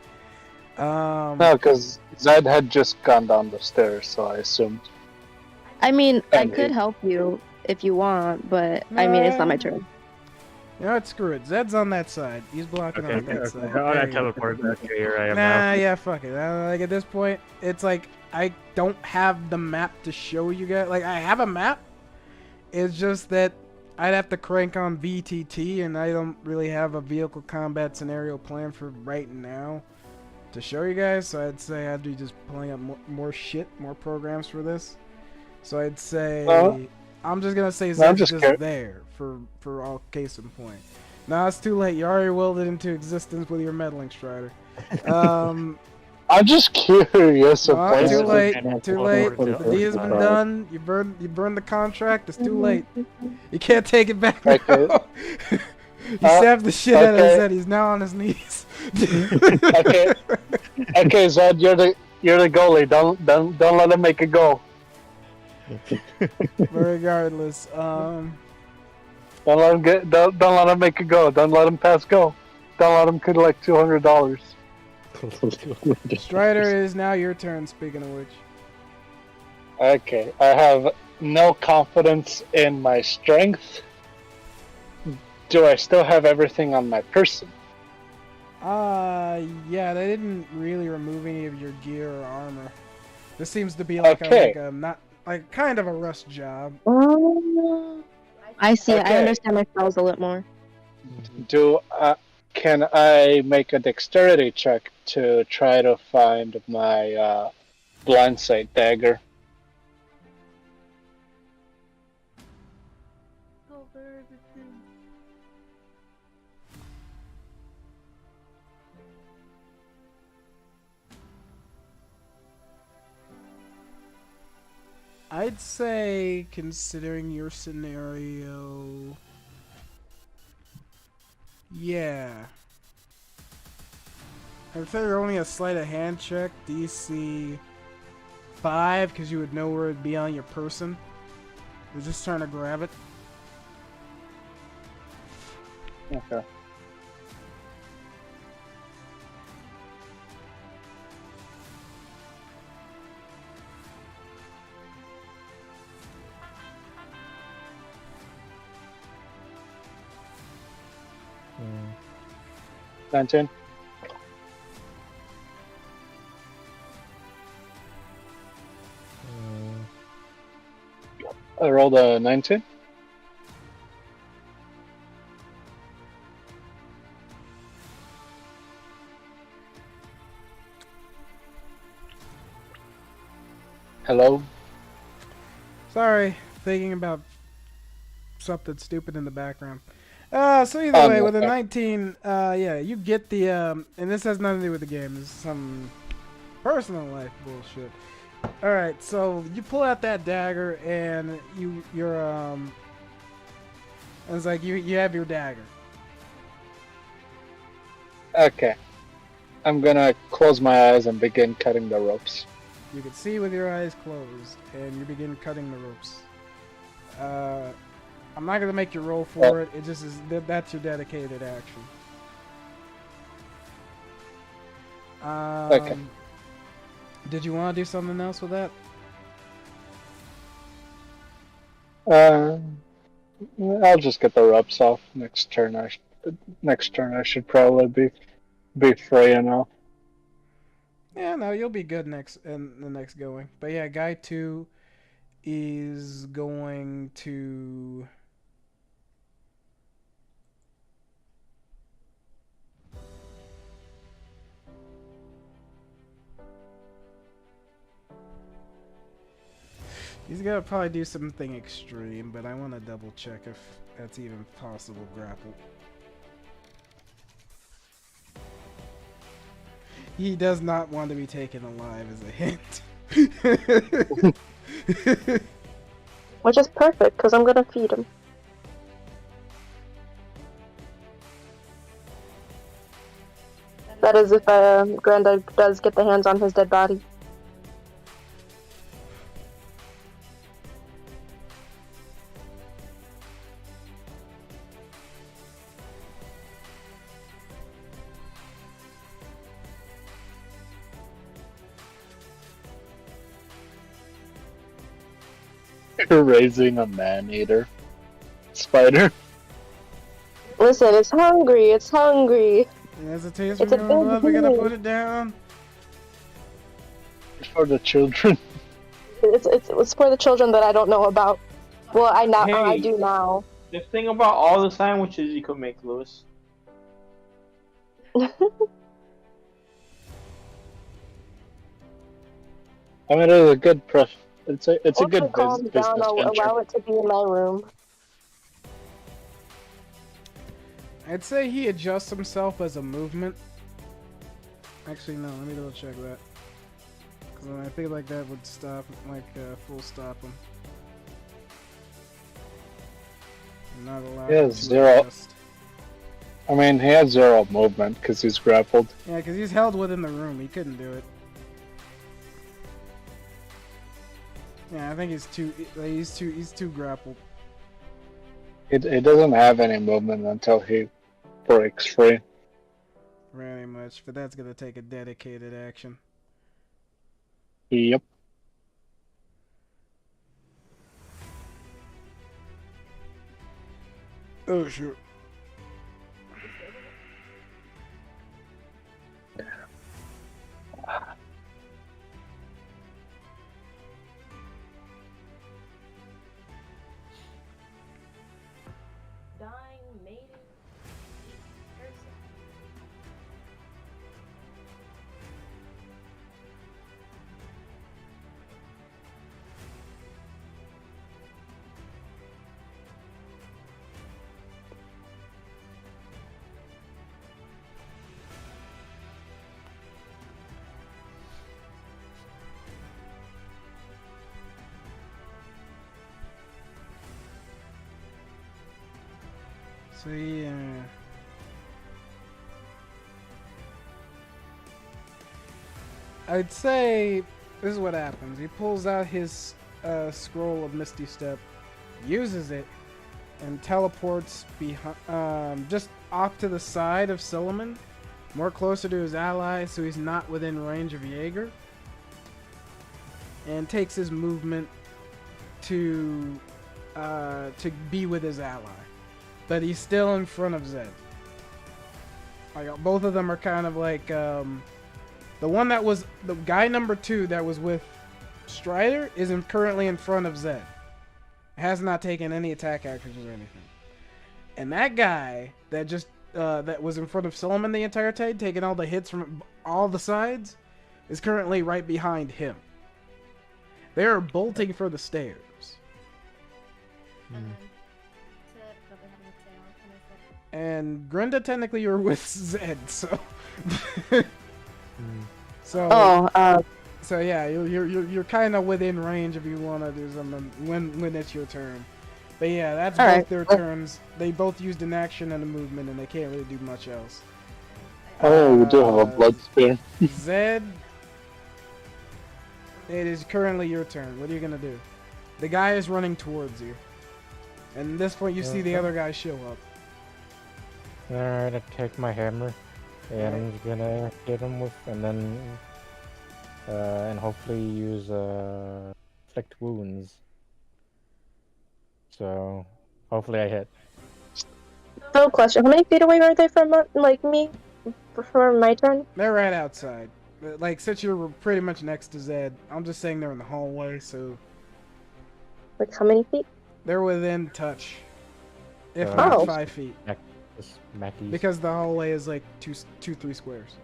No, because Zed had just gone down the stairs, so I assumed. I mean, I And could he- help you if you want, but I mean, it's not my turn. You know what? Screw it. Zed's on that side. He's blocking on that side. Oh, There I you go. teleport back to where I am Nah, now. yeah, fuck it. Like at this point, it's like I don't have the map to show you guys. Like I have a map. It's just that I'd have to crank on VTT, and I don't really have a vehicle combat scenario plan for right now to show you guys. So I'd say I'd be just pulling up more shit, more programs for this. So I'd say I'm just gonna say Zed's just just scared. there for all case in point. Now it's too late. You already willed it into existence with your meddling, Strider. I'm just curious. If No, there's- too late. and Too teleport late. to The deed has been Right. done. You burned the contract. It's too late. You can't take it back Okay. now. You stabbed the shit out of okay. Zed. He's now on his knees. Okay. Okay, Zed, you're the goalie. Don't let him make a goal. But regardless, Don't let him make a go. Don't let him pass go. Don't let him collect $200. Strider is now your turn. Speaking of which, Okay, I have no confidence in my strength. Do I still have everything on my person? yeah, they didn't really remove any of your gear or armor. This seems to be like Okay. a not like kind of a rust job. I see. I Okay. understand my spells a little more. Can I make a dexterity check to try to find my blind sight dagger? Go bird, it's in. I'd say, considering your scenario, yeah. I'd say you're only a sleight of hand check, DC 5, because you would know where it'd be on your person. You're just trying to grab it. Okay. Hmm. 19. Hmm. I rolled a 19. Hello? Sorry, thinking about something stupid in the background. So either way, no, with a okay. 19, yeah, you get the, and this has nothing to do with the game, this is some personal life bullshit. Alright, so you pull out that dagger, and it's like you have your dagger. Okay. I'm gonna close my eyes and begin cutting the ropes. You can see with your eyes closed, and you begin cutting the ropes. I'm not gonna make you roll for it. It just is that's your dedicated action. Okay. Did you want to do something else with that? I'll just get the ropes off next turn. I should probably be free enough. Yeah, no, you'll be good next in the next going. But yeah, guy 2 is going to. He's gonna probably do something extreme, but I want to double check if that's even possible. Grapple. He does not want to be taken alive, as a hint. Which is perfect, because I'm gonna feed him. That is if Granddad does get the hands on his dead body. You're raising a man-eater spider. Listen, it's hungry. It's hungry. As it tastes It's a real big blood, we gotta deal. put it down. For the children. It's for the children that I don't know about. Well, I Hey. do now. The thing about all the sandwiches you could make, Lewis. I mean, it's a good It's a Also, good calm business down. I'll venture. allow it to be in my room. I'd say he adjusts himself as a movement. Actually, no. Let me double check that. Because I feel like that would stop, full stop him. I'm not allowed Yeah, to zero. adjust. I mean, he has 0 movement because he's grappled. Yeah, because he's held within the room. He couldn't do it. Yeah, I think he's too grappled. He doesn't have any movement until he breaks free. Very much, but that's gonna take a dedicated action. Yep. Oh, sure. Dying maiden person. So yeah. I'd say this is what happens. He pulls out his scroll of Misty Step, uses it, and teleports behind, just off to the side of Solomon, more closer to his ally, so he's not within range of Jaeger, and takes his movement to be with his ally. But he's still in front of Zed. Like, both of them are kind of like, the guy number 2 that was with Strider is currently in front of Zed. Has not taken any attack actions or anything. And that guy that just, that was in front of Solomon the entire time, taking all the hits from all the sides, is currently right behind him. They are bolting for the stairs. And Grenda, technically you're with Zed, so. So. So yeah, you're kind of within range if you want to do something when it's your turn. But yeah, that's All both right. their turns. They both used an action and a movement, and they can't really do much else. Oh, we do have a blood spear. Zed, it is currently your turn. What are you gonna do? The guy is running towards you, and at this point you see the other guy show up. Alright, I take my hammer and I'm just gonna hit him with, and then and hopefully use inflict wounds. So hopefully I hit. So, question: how many feet away are they from me? From my turn? They're right outside. Like, since you're pretty much next to Zed, I'm just saying they're in the hallway, so Like how many feet? they're within touch, if Oh. not 5 feet, Just Mackies. because the hallway is like 3 squares.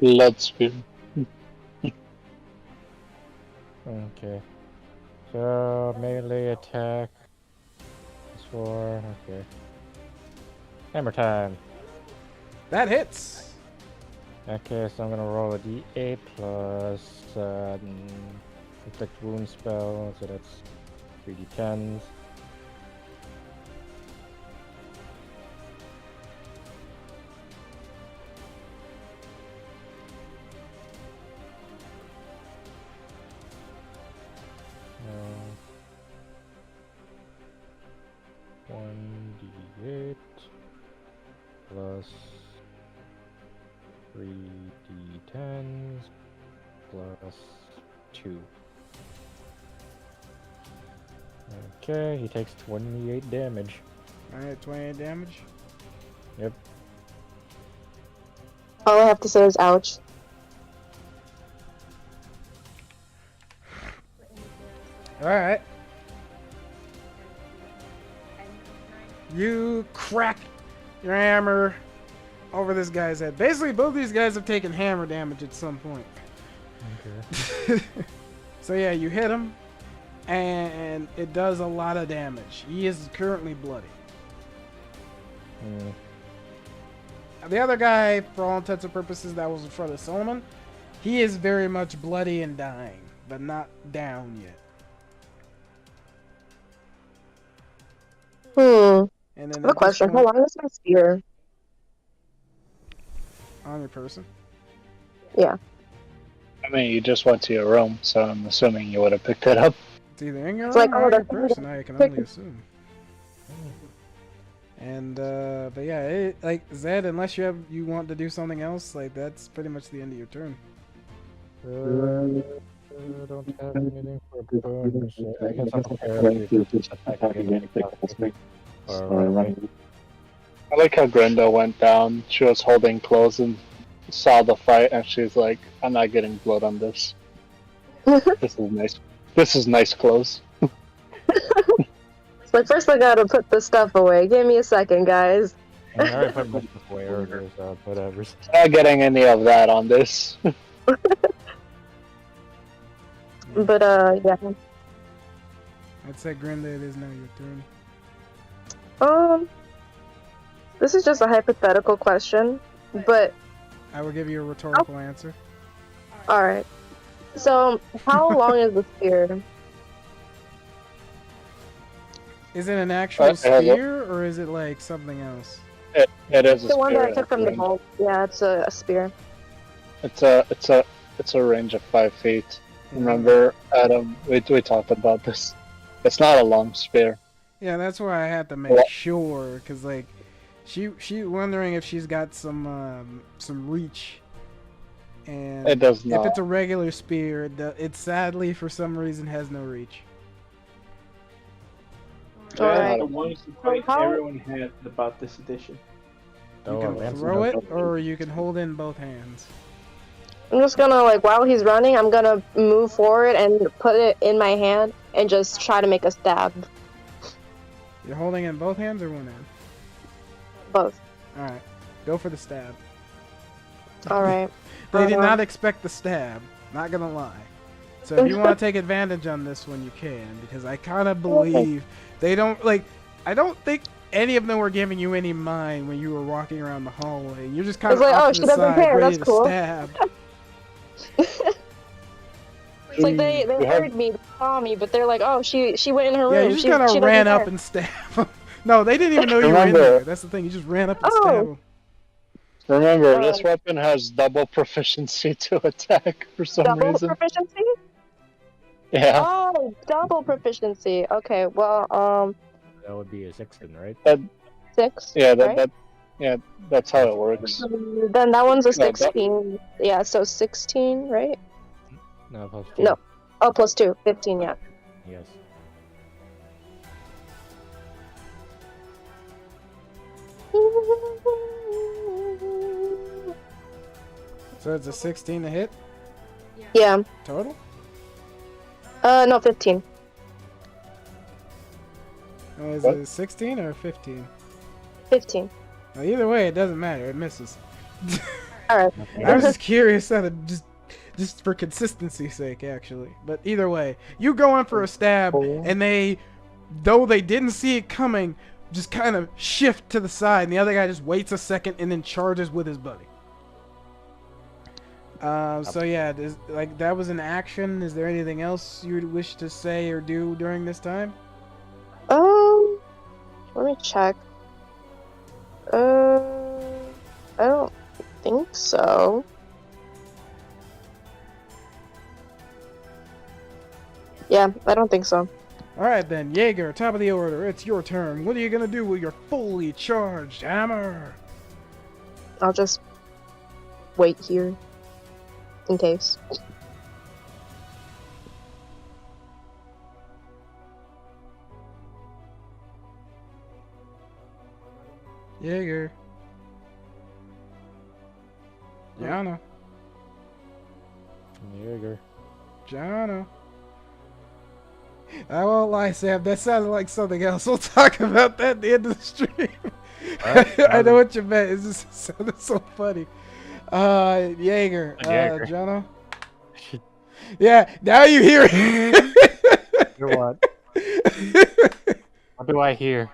Blood spear. Okay. So melee attack. +4. Okay. Hammer time. That hits. Okay, so I'm gonna roll a d8 plus inflict wound spell, so that's 3d10s. Uh, 1d8 plus 3d10s plus 2. Okay, he takes 28 damage. Alright, 28 damage. Yep. All I have to say is ouch. Alright. You crack your hammer over this guy's head. Basically, both these guys have taken hammer damage at some point. Okay. So yeah, you hit him, and it does a lot of damage. He is currently bloody. The other guy, for all intents and purposes, that was in front of Solomon, he is very much bloody and dying, but not down yet. I And then have a at this question. How point- long is my spear? on your person. Yeah. I mean, you just went to your room, so I'm assuming you would have picked it up. It's either in your It's room like, or oh, on your that's- person, I can only assume. And but yeah, like Zed, unless you want to do something else, like that's pretty much the end of your turn. I don't have anything for bonus. I guess I'm prepared to just attack again. Or run away. I like how Grenda went down. She was holding clothes and saw the fight, and she's like, "I'm not getting blood on this. This is nice. This is nice clothes." It's like, first I gotta put the stuff away. Give me a second, guys. I mean, I already put my stuff away earlier, so whatever. Not getting any of that on this. But, yeah. I'd say Grinda, it is now your turn. This is just a hypothetical question, but, I will give you a rhetorical answer. alright. So, how long is the spear? Is it an actual I have spear or is it like something else? It is a The one that I spear. took from the vault. Yeah, it's a spear. It's a range of 5 feet. Remember, Adam? We talked about this. It's not a long spear. Yeah, that's why I had to make Well- sure, cause like, she wondering if she's got some reach. And It does if not. it's a regular spear, it sadly for some reason has no reach. Alright. The one complaint How- everyone had about this edition. You Oh, can Lance throw it, knows. or you can hold it in both hands. I'm just gonna, like, while he's running, I'm gonna move forward and put it in my hand and just try to make a stab. You're holding it in both hands or one hand? Both. Alright, go for the stab. Alright. They did Uh-huh. not expect the stab, not gonna lie. So if you want to take advantage on this one, you can, because I kind of believe they don't, like, I don't think any of them were giving you any mind when you were walking around the hallway. You're just kind of It's like, off oh, to she the doesn't side, care, ready that's to cool. stab. It's like they You have- heard me, they saw me, but they're like, oh, she went in her Yeah, room. you just she kind of doesn't ran up care. and stabbed them. No, they didn't even know you were in Remember- there. That's the thing. You just ran up and Oh. stabbed them. Remember, this weapon has double proficiency to attack for some Double reason. proficiency? Yeah. Oh, double proficiency. Okay, well, That would be a 6 then, right? 6. Yeah, right? that's how it works. Then that one's a No, that- 16. Yeah, so 16, right? No, plus 2. No. Oh, plus 2. 15, yeah. Yes. So it's a 16 to hit Yeah. total? No, 15. Is What? it 16 or 15? 15. Well, either way, it doesn't matter. It misses. Alright. I was just curious out of just for consistency's sake, actually. But either way, you go in for a stab, and they, though they didn't see it coming, just kind of shift to the side, and the other guy just waits a second and then charges with his buddy. So yeah, like that was an action. Is there anything else you would wish to say or do during this time? Let me check. I don't think so. Yeah, I don't think so. All right then, Jaeger, top of the order. It's your turn. What are you gonna do with your fully charged hammer? I'll just wait here in case. Jaeger. Jana. Jaeger. Jana. I won't lie, Sam. That sounded like something else. We'll talk about that at the end of the stream. I know what you meant. It just sounded so funny. Jaeger. Jaeger. Jana. Yeah, now you hear it. Hear what? What do I hear?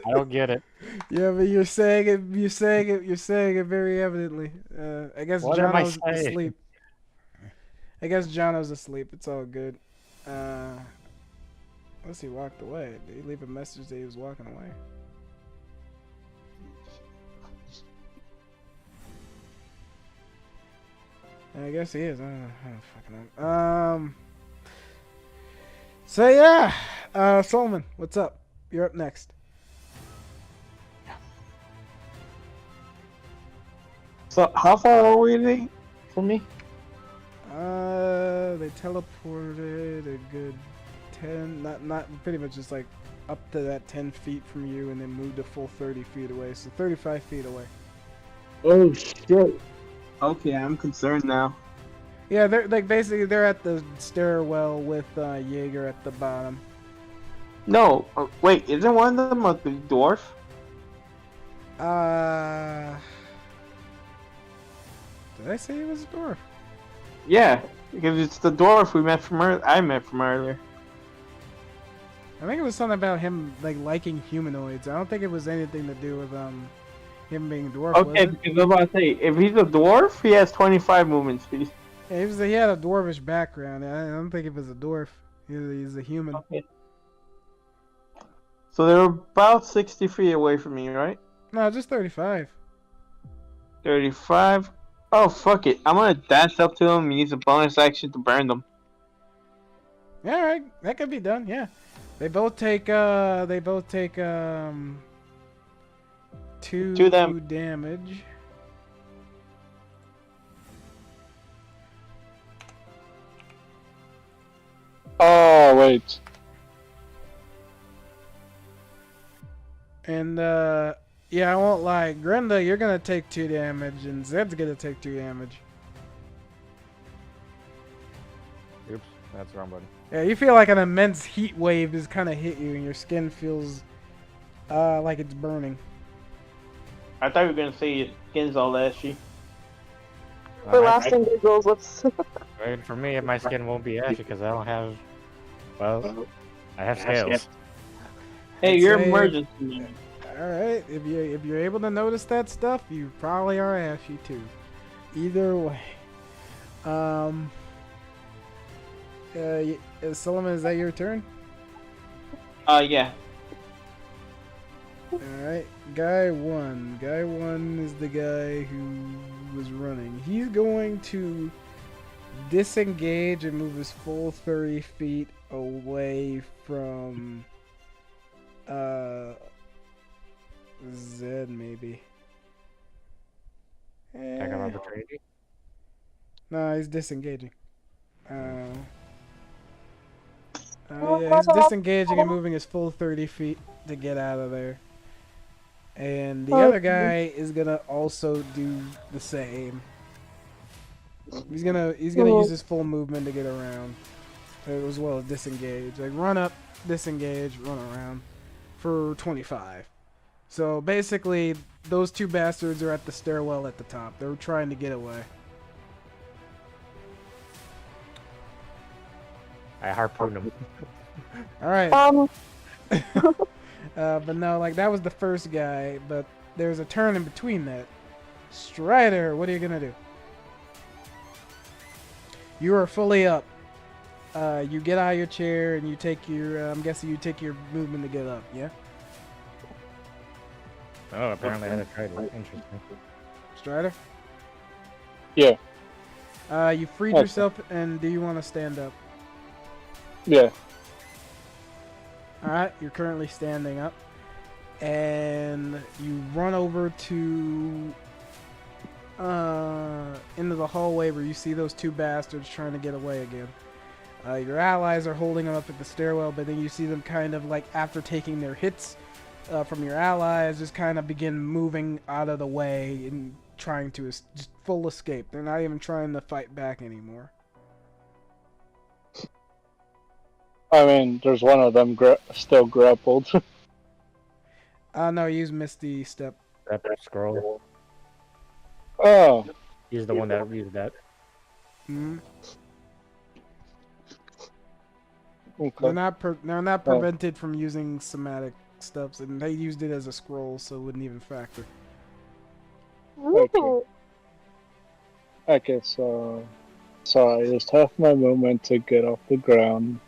I don't get it. Yeah, but you're saying it very evidently. I guess What am I Jono's saying? asleep. I guess Jono's asleep. It's all good. Unless he walked away. Did he leave a message that he was walking away? I guess he is. I don't fucking know. So yeah, Solomon, what's up? You're up next. So how far are we from me? They teleported a good 10, not pretty much just like up to that 10 feet from you, and then moved a full 30 feet away, so 35 feet away. Oh shit. Okay, I'm concerned now. Yeah, they're like basically they're at the stairwell with Jaeger at the bottom. No, wait, isn't one of them a dwarf? Did I say he was a dwarf? Yeah, because it's the dwarf I met from earlier. I think it was something about him like liking humanoids. I don't think it was anything to do with him being a dwarf. Okay, was it? because I was about to say, if he's a dwarf, he has 25 movement speed. Yeah, he had a dwarvish background. I don't think it was a dwarf. He's a human. Okay. So they're about 60 feet away from me, right? No, just 35. 35. Oh, fuck it. I'm gonna dash up to them and use a bonus action to burn them. Yeah, all right, that could be done. Yeah, they both take two damage. Oh wait. And yeah, I won't lie, Grenda, you're gonna take 2 damage, and Zed's gonna take 2 damage. Oops, that's the wrong button. Yeah, you feel like an immense heat wave has kind of hit you, and your skin feels like it's burning. I thought you were gonna say your skin's all ashy. For lasting giggles, let's. Right, for me, my skin won't be ashy because I don't have. Well, I have scales. Hey, I'd you're say- emergency. All right, if you're able to notice that stuff, you probably are ashy too. Either way, Solomon, is that your turn? Yeah. All right, guy one. Guy one is the guy who was running. He's going to disengage and move his full 30 feet away from Zed, maybe. Check out opportunity. No, he's disengaging. Yeah, he's disengaging and moving his full 30 feet to get out of there. And the other guy is gonna also do the same. He's gonna use his full movement to get around, as well as disengage. Like run up, disengage, run around for 25. So basically, those two bastards are at the stairwell at the top. They're trying to get away. I harpooned him. All right. But no, like that was the first guy, but there's a turn in between that. Strider, what are you gonna do? You are fully up. You get out of your chair and you take your. I'm guessing you take your movement to get up. Yeah. Oh, apparently I had to try it. Interesting. Strider. Yeah. You freed Okay. yourself, and do you want to stand up? Yeah. All right. You're currently standing up, and you run over to into the hallway where you see those two bastards trying to get away again. Your allies are holding them up at the stairwell, but then you see them kind of like after taking their hits from your allies, just kind of begin moving out of the way and trying to just full escape. They're not even trying to fight back anymore. I mean, there's one of them still grappled. No, use Misty Step. That scroll. Oh. He's the one that used that. Hmm. Okay. They're not prevented from using somatic steps, and they used it as a scroll, so it wouldn't even factor. Okay. Okay, so I used half my movement to get off the ground,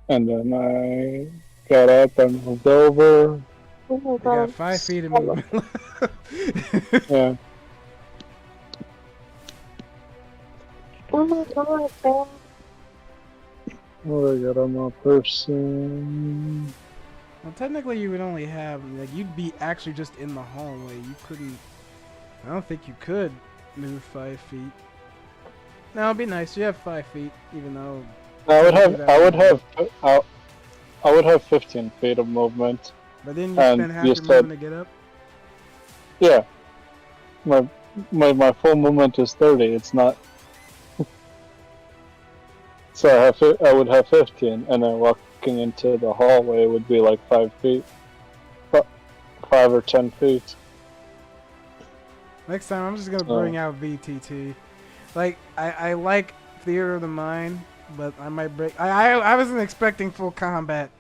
and then I got up and moved over. You got 5 feet of movement. Yeah. Oh my god, man. What I got on my person? Well, technically, you would only have like you'd be actually just in the hallway. You couldn't. I don't think you could move 5 feet. No, it'd be nice. You have 5 feet, even though. I would have 15 feet of movement. But then you And spend half you your said- movement to get up. Yeah. My full movement is 30. It's not. So I would have 15, and then walking into the hallway would be like 5 feet, 5 or 10 feet. Next time, I'm just gonna bring out VTT. Like I like Theater of the Mind, but I might break. I wasn't expecting full combat,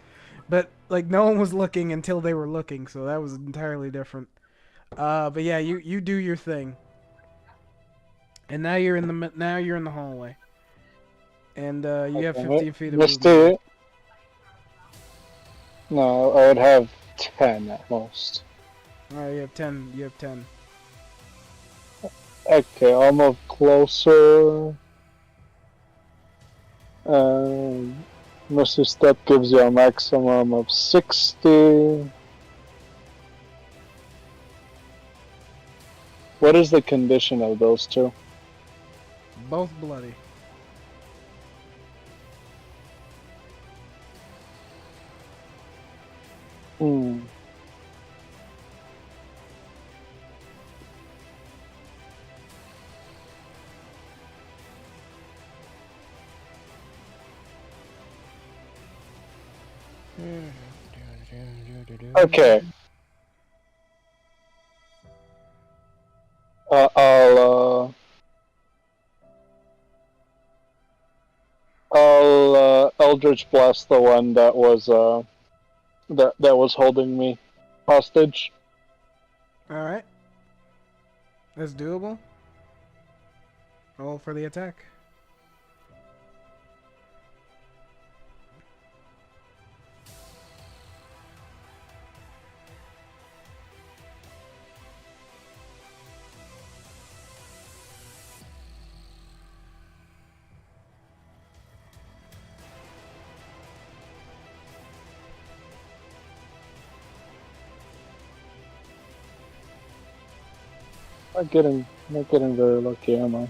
but like no one was looking until they were looking, so that was entirely different. But yeah, you do your thing, and now you're in the hallway, and you have 15 feet of Let's movement. do it. No, I would have 10 at most. All right, you have 10. You have 10. Okay, I'll move closer. Misty Step gives you a maximum of 60. What is the condition of those two? Both bloody. Hmm. Okay. I'll Eldritch Blast the one that was that was holding me hostage. All right. That's doable. Roll for the attack. Not getting very lucky, am I?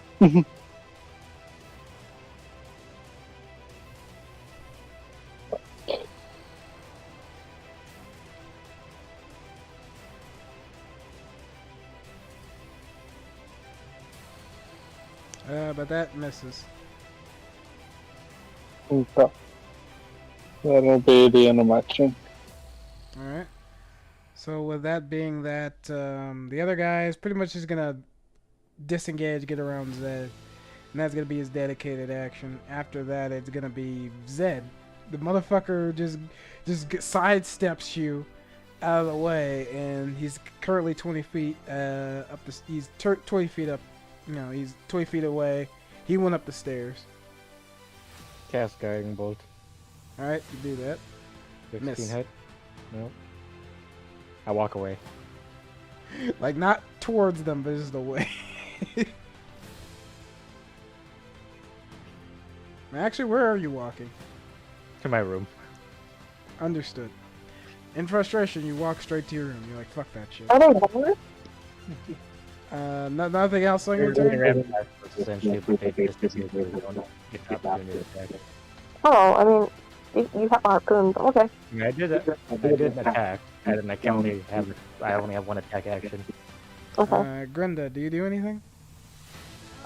But that misses. Okay. That'll be the end of my turn. Alright. So with that being that, the other guy is pretty much just gonna disengage, get around Zed. And that's gonna be his dedicated action. After that, it's gonna be Zed. The motherfucker just sidesteps you out of the way, and he's currently 20 feet up the. He's 20 feet up. No, he's 20 feet away. He went up the stairs. Cast Guiding Bolt. All right, you do that. 16 Miss. hit. Nope. I walk away. Like not towards them, but just away. Actually, where are you walking? To my room. Understood. In frustration, you walk straight to your room. You're like, fuck that shit. Are they more? Nothing else on your turn? Essentially, but they just don't get the opportunity to attack. Oh, I mean, you have a harpoon. But okay. I mean, I did attack, and I can only have I only have one attack action. Okay. Grenda, do you do anything?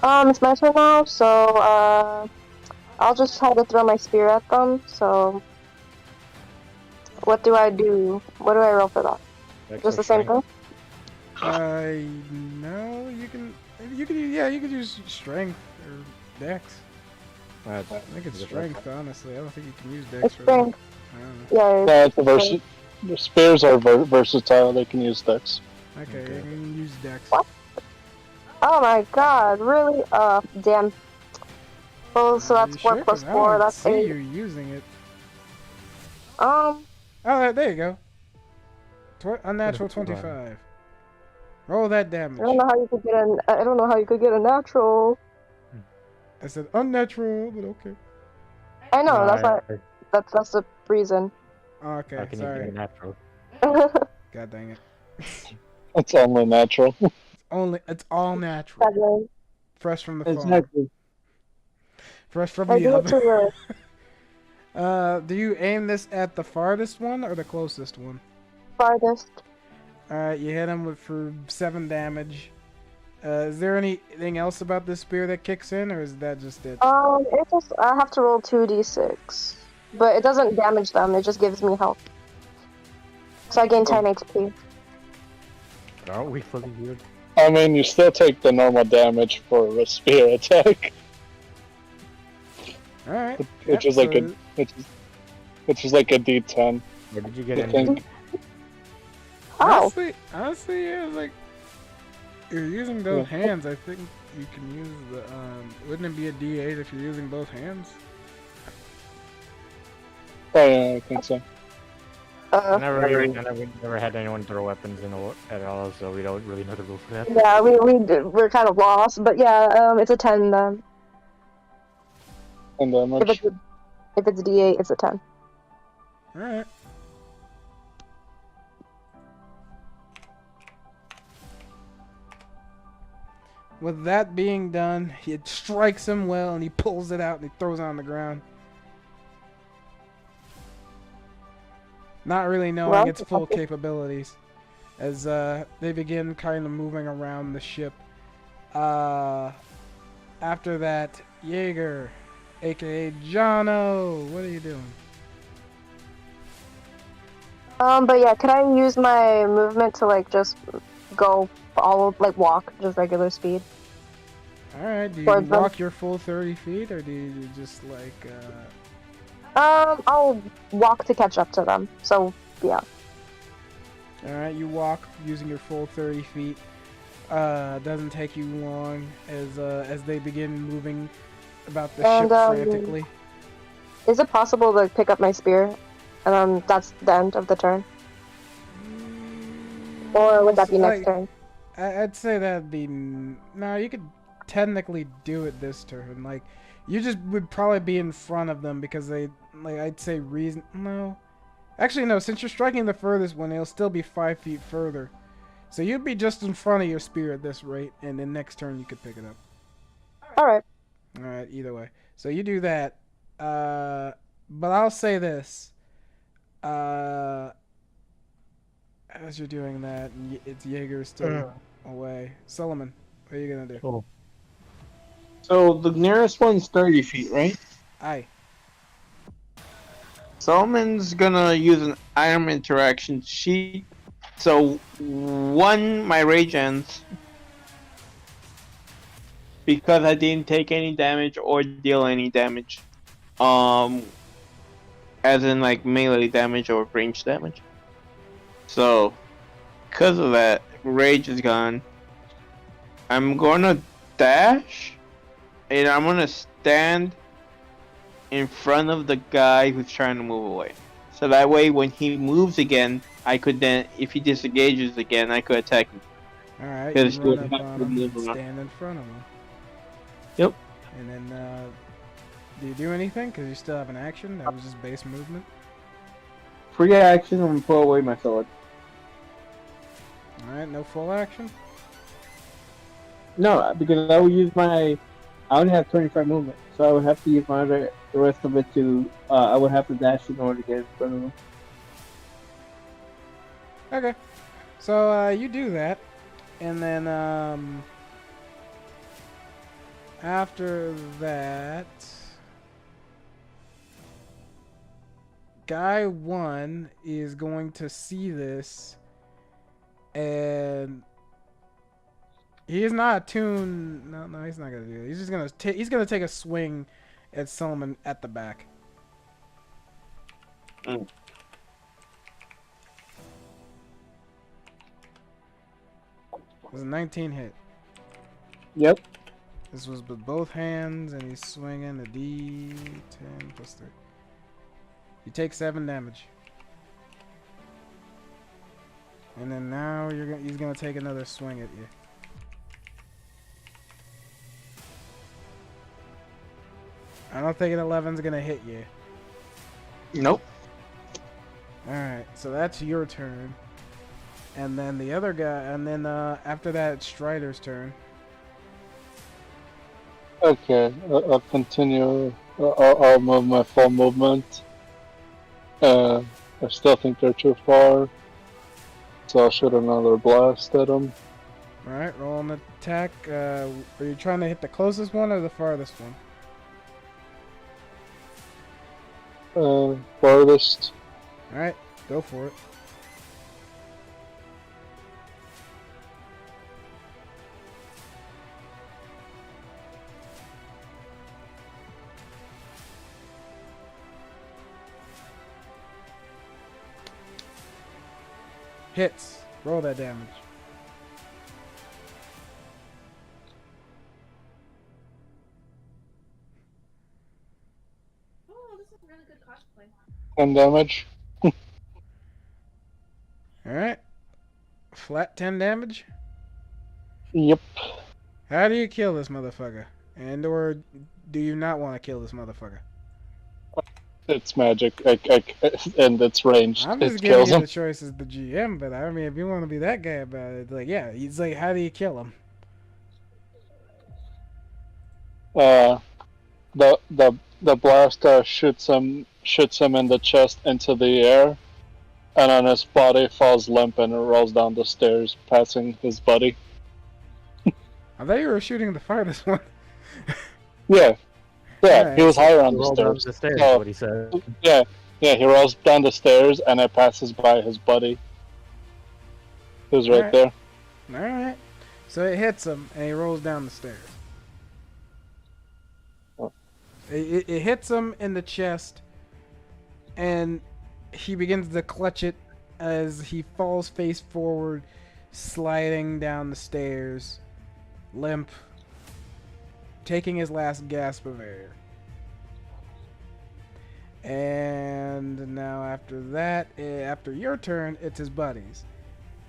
It's my turn now, so I'll just try to throw my spear at them. So, what do I do? What do I roll for that? Just the same thing? No, you can use strength or dex. I think it's strength, honestly. I don't think you can use dex It's for that. strength. I don't know. Yeah. it's the spears are versatile. They can use dex. Okay, you can use dex. What? Oh my god, really? Damn. Oh, so that's 4 plus 4, that's see 8. you using it. Um, Oh, there you go. Unnatural 25. Roll that damage. I don't know how you could get a natural. I said unnatural, but okay. I know, that's the reason. Okay, How can you sorry. get a natural? God dang it. It's only natural. It's all natural. Seven. Fresh from the farm. Exactly. Fresh from I the do it to oven. the Do you aim this at the farthest one or the closest one? farthest. Alright, you hit him for 7 damage. Is there anything else about this spear that kicks in, or is that just it? I have to roll 2d6. But it doesn't damage them, it just gives me health. So I gain 10 HP. Aren't we fully healed? I mean, you still take the normal damage for a spear attack, Alright. which is like a D10. Or did you get I any? think. Oh, Honestly, yeah, like you're using both hands. I think you can use the. Wouldn't it be a D8 if you're using both hands? Oh yeah, I think so. Never had anyone throw weapons at all, so we don't really know the rule for that. yeah, we're kind of lost, but yeah, it's a 10 then. And damage. If it's a D8, it's a 10. Alright. With that being done, it strikes him well, and he pulls it out and he throws it on the ground. Not really knowing its full capabilities, as they begin kind of moving around the ship. After that, Jaeger, aka Jono, what are you doing? But yeah, could I use my movement to like just go walk, just regular speed? Alright, do you Towards them. walk your full 30 feet, or do you just like, I'll walk to catch up to them. So, yeah. Alright, you walk using your full 30 feet. Doesn't take you long as they begin moving about the ship frantically. Is it possible to pick up my spear? And that's the end of the turn? Or would that be next turn? I'd say that'd be... No, you could technically do it this turn. Like, you just would probably be in front of them because they... Like, I'd say reason... No. Actually, no. Since you're striking the furthest one, it'll still be 5 feet further. So you'd be just in front of your spear at this rate, and then next turn you could pick it up. Alright. Alright, either way. So you do that. But I'll say this. As you're doing that, and it's Jaeger still away. Solomon, what are you gonna do? Oh. So the nearest one's 30 feet, right? Aye. Solomon's gonna use an item interaction sheet. So my rage ends because I didn't take any damage or deal any damage. As in like melee damage or range damage. So, because of that, rage is gone. I'm gonna dash, and I'm gonna stand in front of the guy who's trying to move away. So that way, when he moves again, I could then, if he disengages again, I could attack him. Alright, Because you he run would up have on to him move and around. stand in front of him. Yep. And then, do you do anything? Because you still have an action. That was just base movement. Free action, I'm gonna pull away my sword. Alright, no full action. No, because I would use my. I only have 25 movement, so I would have to use the rest of it to. I would have to dash in order to get in front of him. Okay. So, you do that. And then, after that, guy 1 is going to see this, and he is not attuned. No, he's not gonna do it. He's just gonna take a swing at Solomon at the back. Mm. It was a 19 hit. Yep. This was with both hands, and he's swinging a D10 plus 3. You take 7 damage. And then now he's gonna take another swing at you. I don't think an 11's gonna hit you. Nope. Alright, so that's your turn. And then the other guy, and then after that, it's Strider's turn. Okay, I'll continue. I'll move my full movement. I still think they're too far, so I'll shoot another blast at them. Alright, roll an attack. Are you trying to hit the closest one or the farthest one? Farthest. Alright, go for it. Hits. Roll that damage. Oh, this is a really good cosplay. 10 damage. Alright. Flat 10 damage. Yep. How do you kill this motherfucker? And or do you not want to kill this motherfucker? It's magic, and it's ranged. I'm It just giving kills you him. the choice as the GM, but I mean, if you want to be that guy about it, like, yeah, he's like, how do you kill him? The blaster shoots him in the chest into the air, and then his body falls limp and it rolls down the stairs, passing his buddy. I thought you were shooting the farthest one. Yeah, Alright, he was higher on Roll the down stairs. the stairs, So, what he said. yeah, he rolls down the stairs and it passes by his buddy, who's right Alright. there. Alright. So it hits him, and he rolls down the stairs. Oh. It hits him in the chest, and he begins to clutch it as he falls face forward, sliding down the stairs, limp, taking his last gasp of air. And now after that, after your turn, it's his buddies.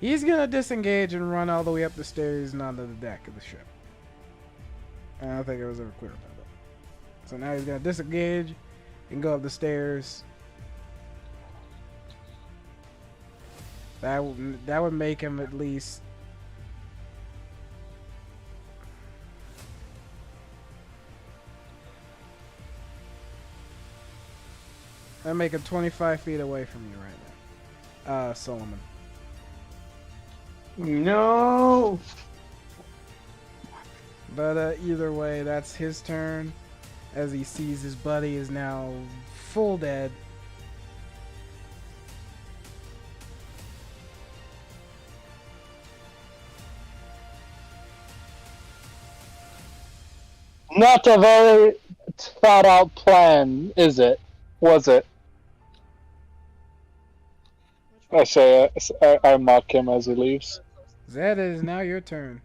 He's gonna disengage and run all the way up the stairs and onto the deck of the ship. I don't think it was ever clear about that. So now he's gonna disengage and go up the stairs. That would make him at least. That make him 25 feet away from you right now, Solomon. No. But either way, that's his turn. As he sees his buddy is now full dead. Not a very thought out plan, is it? Was it? I say I mock him as he leaves. Zed, it is now your turn.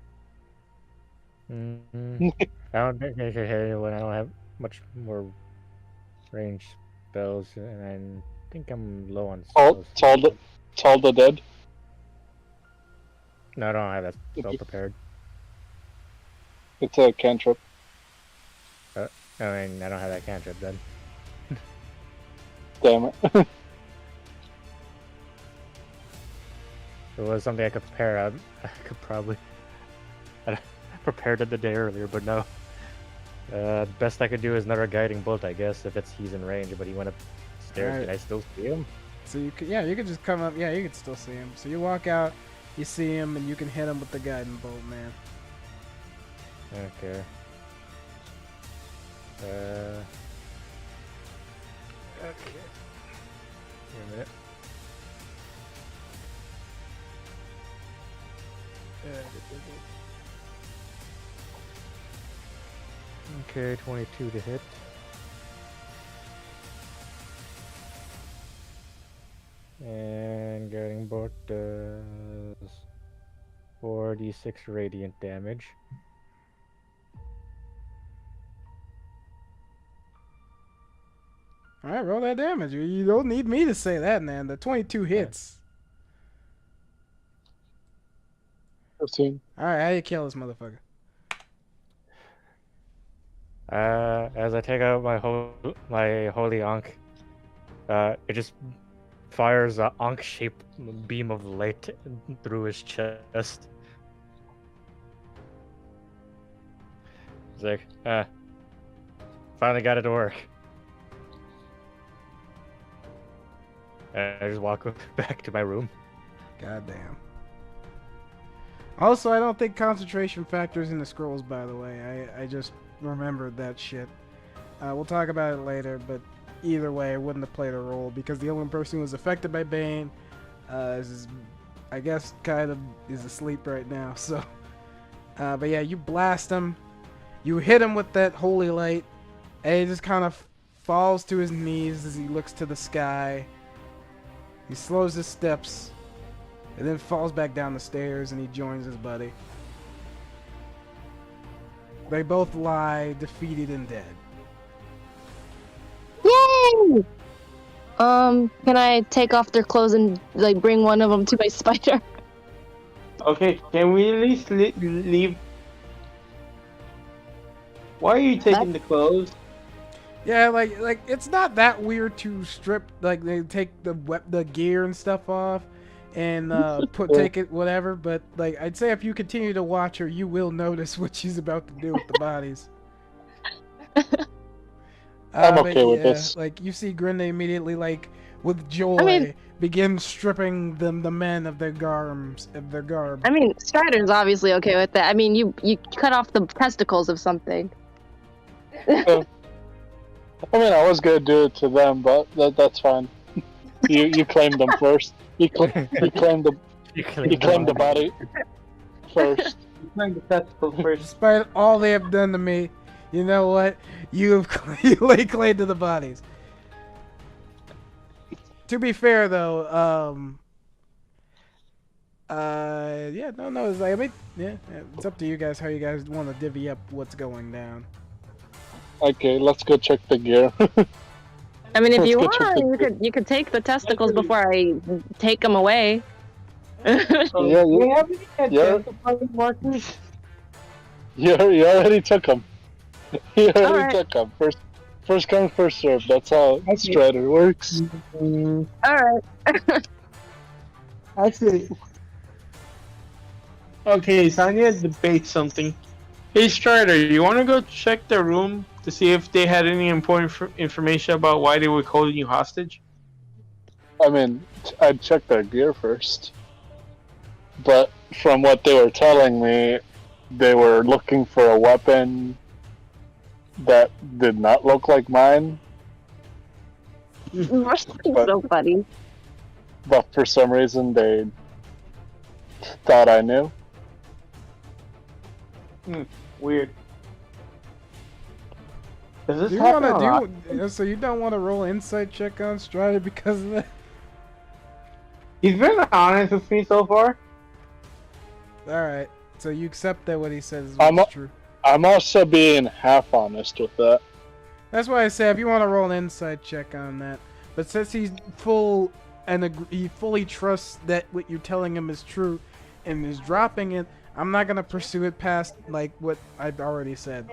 Mm-hmm. I don't think I can hit anyone. I don't have much more range spells, and I think I'm low on spells. Toll the dead. No, I don't have that spell prepared. It's a cantrip. I mean, I don't have that cantrip then. Damn it. If it was something I could prepare, I could probably. I prepared it the day earlier, but no. Best I could do is another guiding bolt, I guess, if he's in range. But he went upstairs. Alright. Can I still see him? So you could, yeah, you could just come up. Yeah, you could still see him. So you walk out, you see him, and you can hit him with the guiding bolt, man. Okay. Okay. Give me a minute. Okay, 22 to hit. And guiding bolt does 4d6 radiant damage. Alright, roll that damage. You don't need me to say that, man. The 22 hits. 15. Alright, how you kill this motherfucker? As I take out my holy Ankh, it just fires an Ankh-shaped beam of light through his chest. It's like, finally got it to work. And I just walk back to my room. Goddamn. Also, I don't think concentration factors in the scrolls, by the way. I just remembered that shit. We'll talk about it later, but either way, I wouldn't have played a role because the only person who was affected by Bane is, I guess, kind of is asleep right now. So, but yeah, you blast him, you hit him with that holy light, and he just kind of falls to his knees as he looks to the sky. He slows his steps, and then falls back down the stairs, and he joins his buddy. They both lie defeated and dead. Yay! Can I take off their clothes and like bring one of them to my spider? Okay, can we at least leave? Why are you taking the clothes? Yeah, like it's not that weird to strip, like they take the gear and stuff off and take it whatever, but like I'd say if you continue to watch her, you will notice what she's about to do with the bodies. I'm okay with this. Like you see Grinda immediately, like with joy, begin stripping the men of their garb. I mean, Strider's obviously okay with that. I mean, you cut off the testicles of something. I mean, I was gonna do it to them, but that's fine. You claimed them first. You claimed the body first. You claimed the testicle first. Despite all they have done to me, you know what? You lay claim to the bodies. To be fair, though, yeah, no, it's like, I mean, yeah, it's up to you guys how you guys want to divvy up what's going down. Okay, let's go check the gear. I mean, if you want, you could take the testicles before I take them away. Yeah. You already took them. You already took them. First come, first serve. That's how Strider works. Alright. I see. Okay, so I need to debate something. Hey Strider, you want to go check the room to see if they had any important information about why they were holding you hostage? I mean, I'd check their gear first. But from what they were telling me, they were looking for a weapon that did not look like mine. So funny. But for some reason, they thought I knew. Weird. Does this Do you happen want to do? So you don't want to roll insight check on Strider because of that? He's been honest with me so far. Alright, so you accept that what he says is I'm what's true. I'm also being half honest with that. That's why I say if you want to roll an insight check on that. But since he's full and he fully trusts that what you're telling him is true and is dropping it, I'm not gonna pursue it past like what I've already said.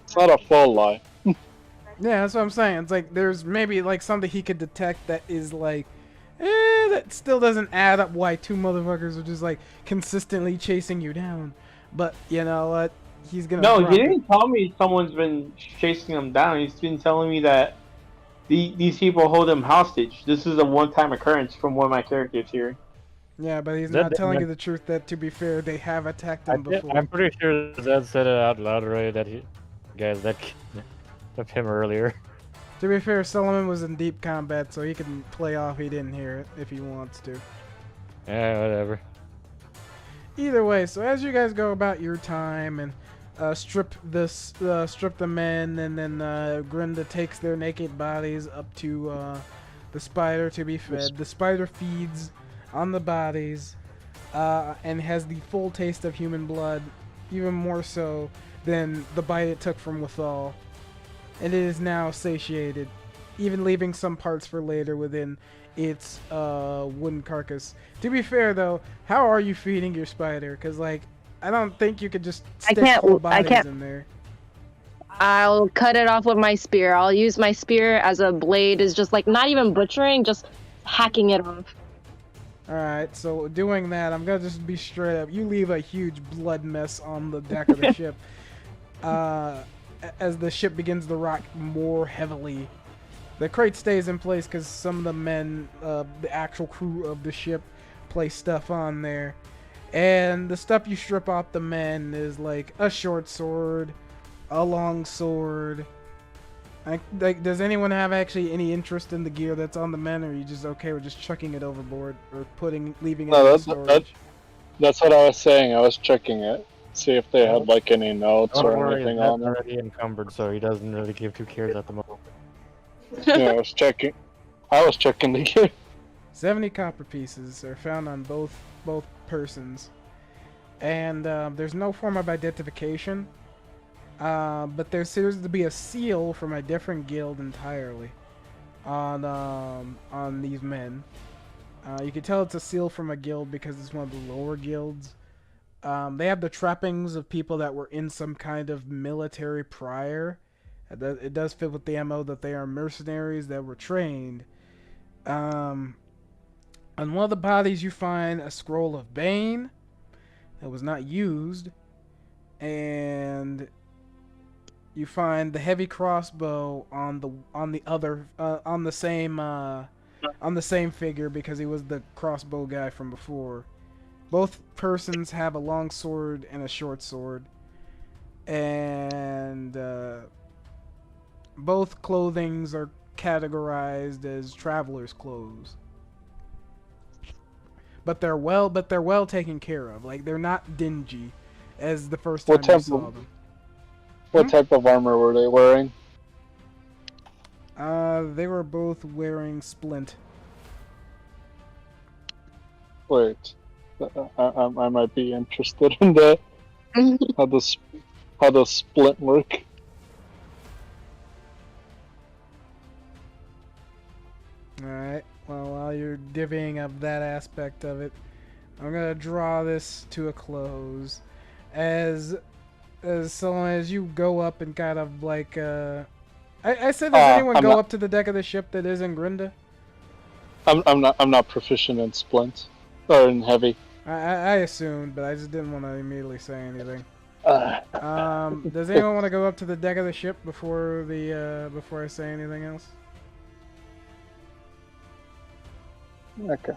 It's not a full lie. Yeah, that's what I'm saying. It's like there's maybe like something he could detect that is like, that still doesn't add up why two motherfuckers are just like consistently chasing you down. But you know what? He's gonna. No, drop he it. didn't tell me someone's been chasing him down. He's been telling me that these people hold him hostage. This is a one-time occurrence from one of my characters here. Yeah, but he's That- not telling that- you the truth that, to be fair, they have attacked him before. I'm pretty sure Zed said it out loud already that he, guys, that of him earlier. To be fair, Solomon was in deep combat, so he can play off he didn't hear it if he wants to. Yeah, whatever. Either way, so as you guys go about your time and strip the men, and then Grinda takes their naked bodies up to the spider to be fed. The spider feeds on the bodies and has the full taste of human blood, even more so than the bite it took from Withal. And it is now satiated, even leaving some parts for later within its wooden carcass. To be fair, though, how are you feeding your spider? Because, like, I don't think you could just stick full bodies in there. I'll cut it off with my spear. I'll use my spear as a blade, is just like not even butchering, just hacking it off. Alright, so doing that, I'm gonna just be straight up. You leave a huge blood mess on the deck of the ship. As the ship begins to rock more heavily. The crate stays in place because some of the men, the actual crew of the ship, place stuff on there. And the stuff you strip off the men is like a short sword, a long sword. Like, does anyone have actually any interest in the gear that's on the men, or are you just okay with just chucking it overboard or leaving it in storage? That's what I was saying. I was checking it, see if they had like any notes Don't or worry, anything Zed's on it. already encumbered, so he doesn't really give 2 cares at the moment. Yeah, I was checking. I was checking the gear. 70 copper pieces are found on both persons, and there's no form of identification. But there seems to be a seal from a different guild entirely on these men. You can tell it's a seal from a guild because it's one of the lower guilds. They have the trappings of people that were in some kind of military prior. It does fit with the MO that they are mercenaries that were trained. On one of the bodies you find a scroll of Bane that was not used, and you find the heavy crossbow on the same figure because he was the crossbow guy from before. Both persons have a long sword and a short sword, and both clothings are categorized as travelers' clothes. But they're well taken care of. Like, they're not dingy as the first time you saw them. What type of armor were they wearing? They were both wearing splint. Wait, I might be interested in that. How does splint work? Alright, well, while you're divvying up that aspect of it, I'm gonna draw this to a close. As long as you go up and kind of like, I said, does anyone go up to the deck of the ship that isn't Grinda? I'm not proficient in splint or in heavy. I assumed, but I just didn't want to immediately say anything. Does anyone want to go up to the deck of the ship before I say anything else? Okay.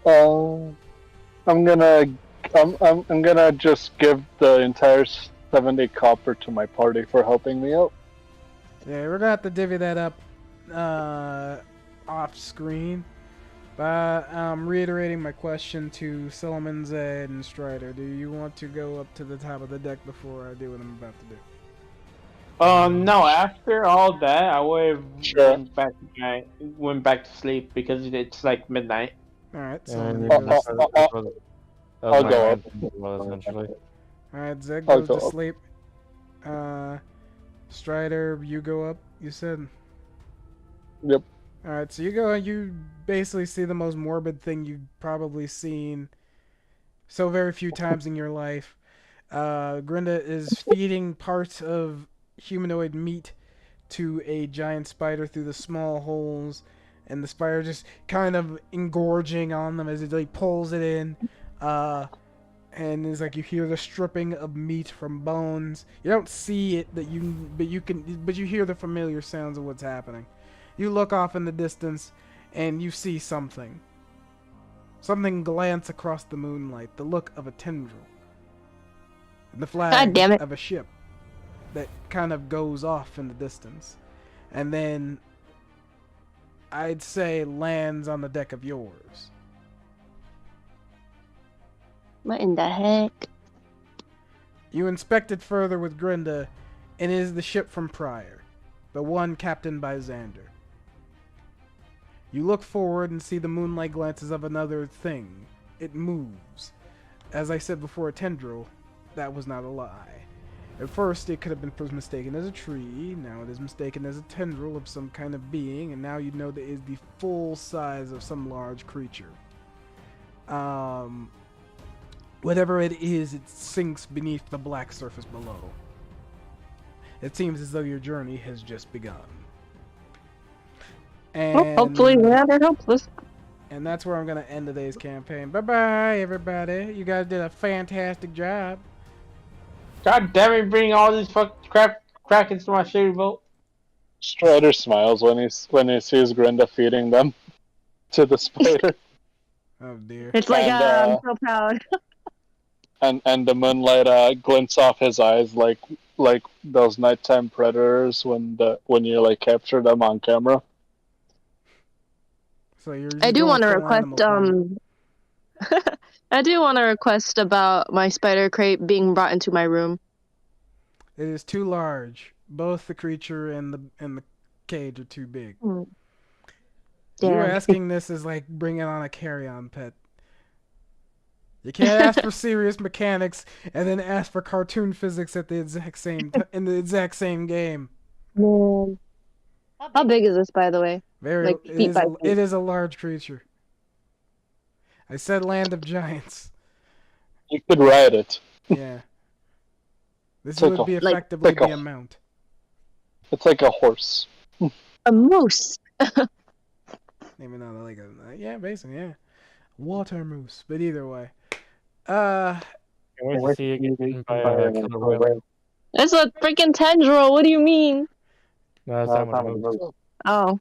I'm gonna just give the entire 70 copper to my party for helping me out. Yeah, we're gonna have to divvy that up off screen. But I'm reiterating my question to Solomon, Zed, and Strider. Do you want to go up to the top of the deck before I do what I'm about to do? No. After all that, I would have Sure. went back to sleep because it's like midnight. Alright, so And I'm you gonna can go to just, sleep. that was I'll my go plan up. as well, essentially. Alright, Zeg I'll goes go to up. sleep. Strider, you go up, you said? Yep. Alright, so you go and you basically see the most morbid thing you've probably seen so very few times in your life. Grinda is feeding parts of humanoid meat to a giant spider through the small holes, and the spider just kind of engorging on them as it like pulls it in. And it's like you hear the stripping of meat from bones. You don't see it, but you hear the familiar sounds of what's happening. You look off in the distance, and you see something. Something glance across the moonlight, the look of a tendril. The God flag damn it. of a ship that kind of goes off in the distance. And then, I'd say, lands on the deck of yours. What in the heck? You inspect it further with Grinda, and it is the ship from Prior, the one captained by Xander. You look forward and see the moonlight glances of another thing. It moves. As I said before, a tendril. That was not a lie. At first, it could have been mistaken as a tree. Now it is mistaken as a tendril of some kind of being, and now you know that it is the full size of some large creature. Whatever it is, it sinks beneath the black surface below. It seems as though your journey has just begun. And Well, hopefully Xander helps us. And that's where I'm going to end today's campaign. Bye-bye, everybody. You guys did a fantastic job. God damn it! Bring all this fucking crack into my shitty boat. Strider smiles when he sees Grinda feeding them to the spider, Oh, dear. It's like, And, I'm so proud. and the moonlight glints off his eyes like those nighttime predators when you like capture them on camera. So you're I do going want to full request, Animal Planet. I do want to request about my spider crate being brought into my room. It is too large. Both the creature and the cage are too big. Hmm. You Damn. asking this is like bringing on a carry-on pet. You can't ask for serious mechanics and then ask for cartoon physics at the exact same in the exact same game. Man. How big is this, by the way? Very. Like, feet by feet. It is a large creature. I said land of giants. You could ride it. Yeah. This It's like would a- be like- effectively like a- be a mount. It's like a horse. A moose. Maybe not like a yeah, basically yeah, water moose. But either way, Can't wait to see you get eaten by a killer whale. It's a freaking tendril. What do you mean? No, that's not what it moves. Oh.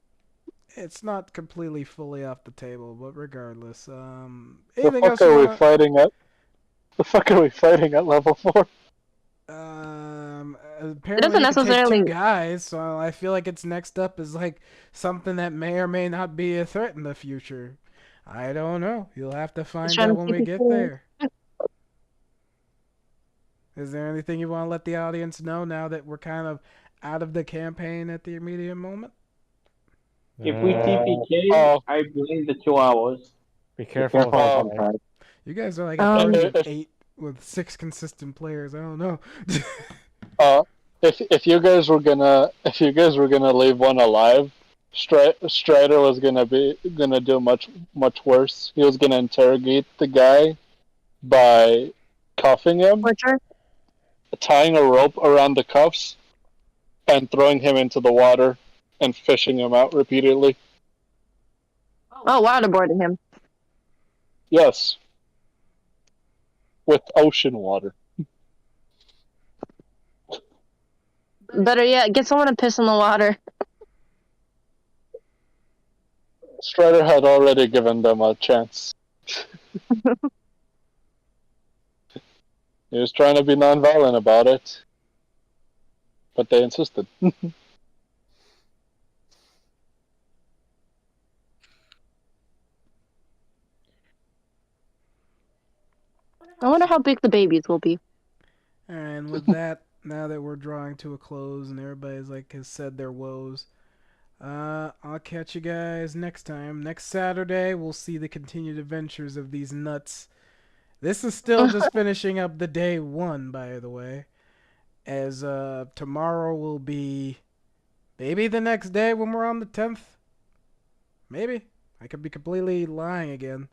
it's not completely fully off the table. But regardless, The anything fuck else you are we wanna? fighting at? The fuck are we fighting at level 4? Apparently doesn't you can take necessarily- 2 guys, so I feel like it's next up is like something that may or may not be a threat in the future. I don't know. You'll have to find trying out to when keep we it get cool. there. Is there anything you want to let the audience know now that we're kind of out of the campaign at the immediate moment? If we TPK, Oh. I blame the 2 hours. Be careful. careful. with that. You guys are like a Um, party of 8 with 6 consistent players. I don't know. If you guys were gonna leave one alive, Strider was gonna do much worse. He was gonna interrogate the guy by cuffing him, Butcher? tying a rope around the cuffs, and throwing him into the water and fishing him out repeatedly. Oh, waterboarding him. Yes, with ocean water. Better yet, get someone to piss in the water. Strider had already given them a chance. He was trying to be nonviolent about it, but they insisted. I wonder how big the babies will be. And with that, now that we're drawing to a close and everybody's like has said their woes, I'll catch you guys next time. Next Saturday, we'll see the continued adventures of these nuts. This is still just finishing up the day 1, by the way. As tomorrow will be maybe the next day when we're on the 10th. Maybe. I could be completely lying again.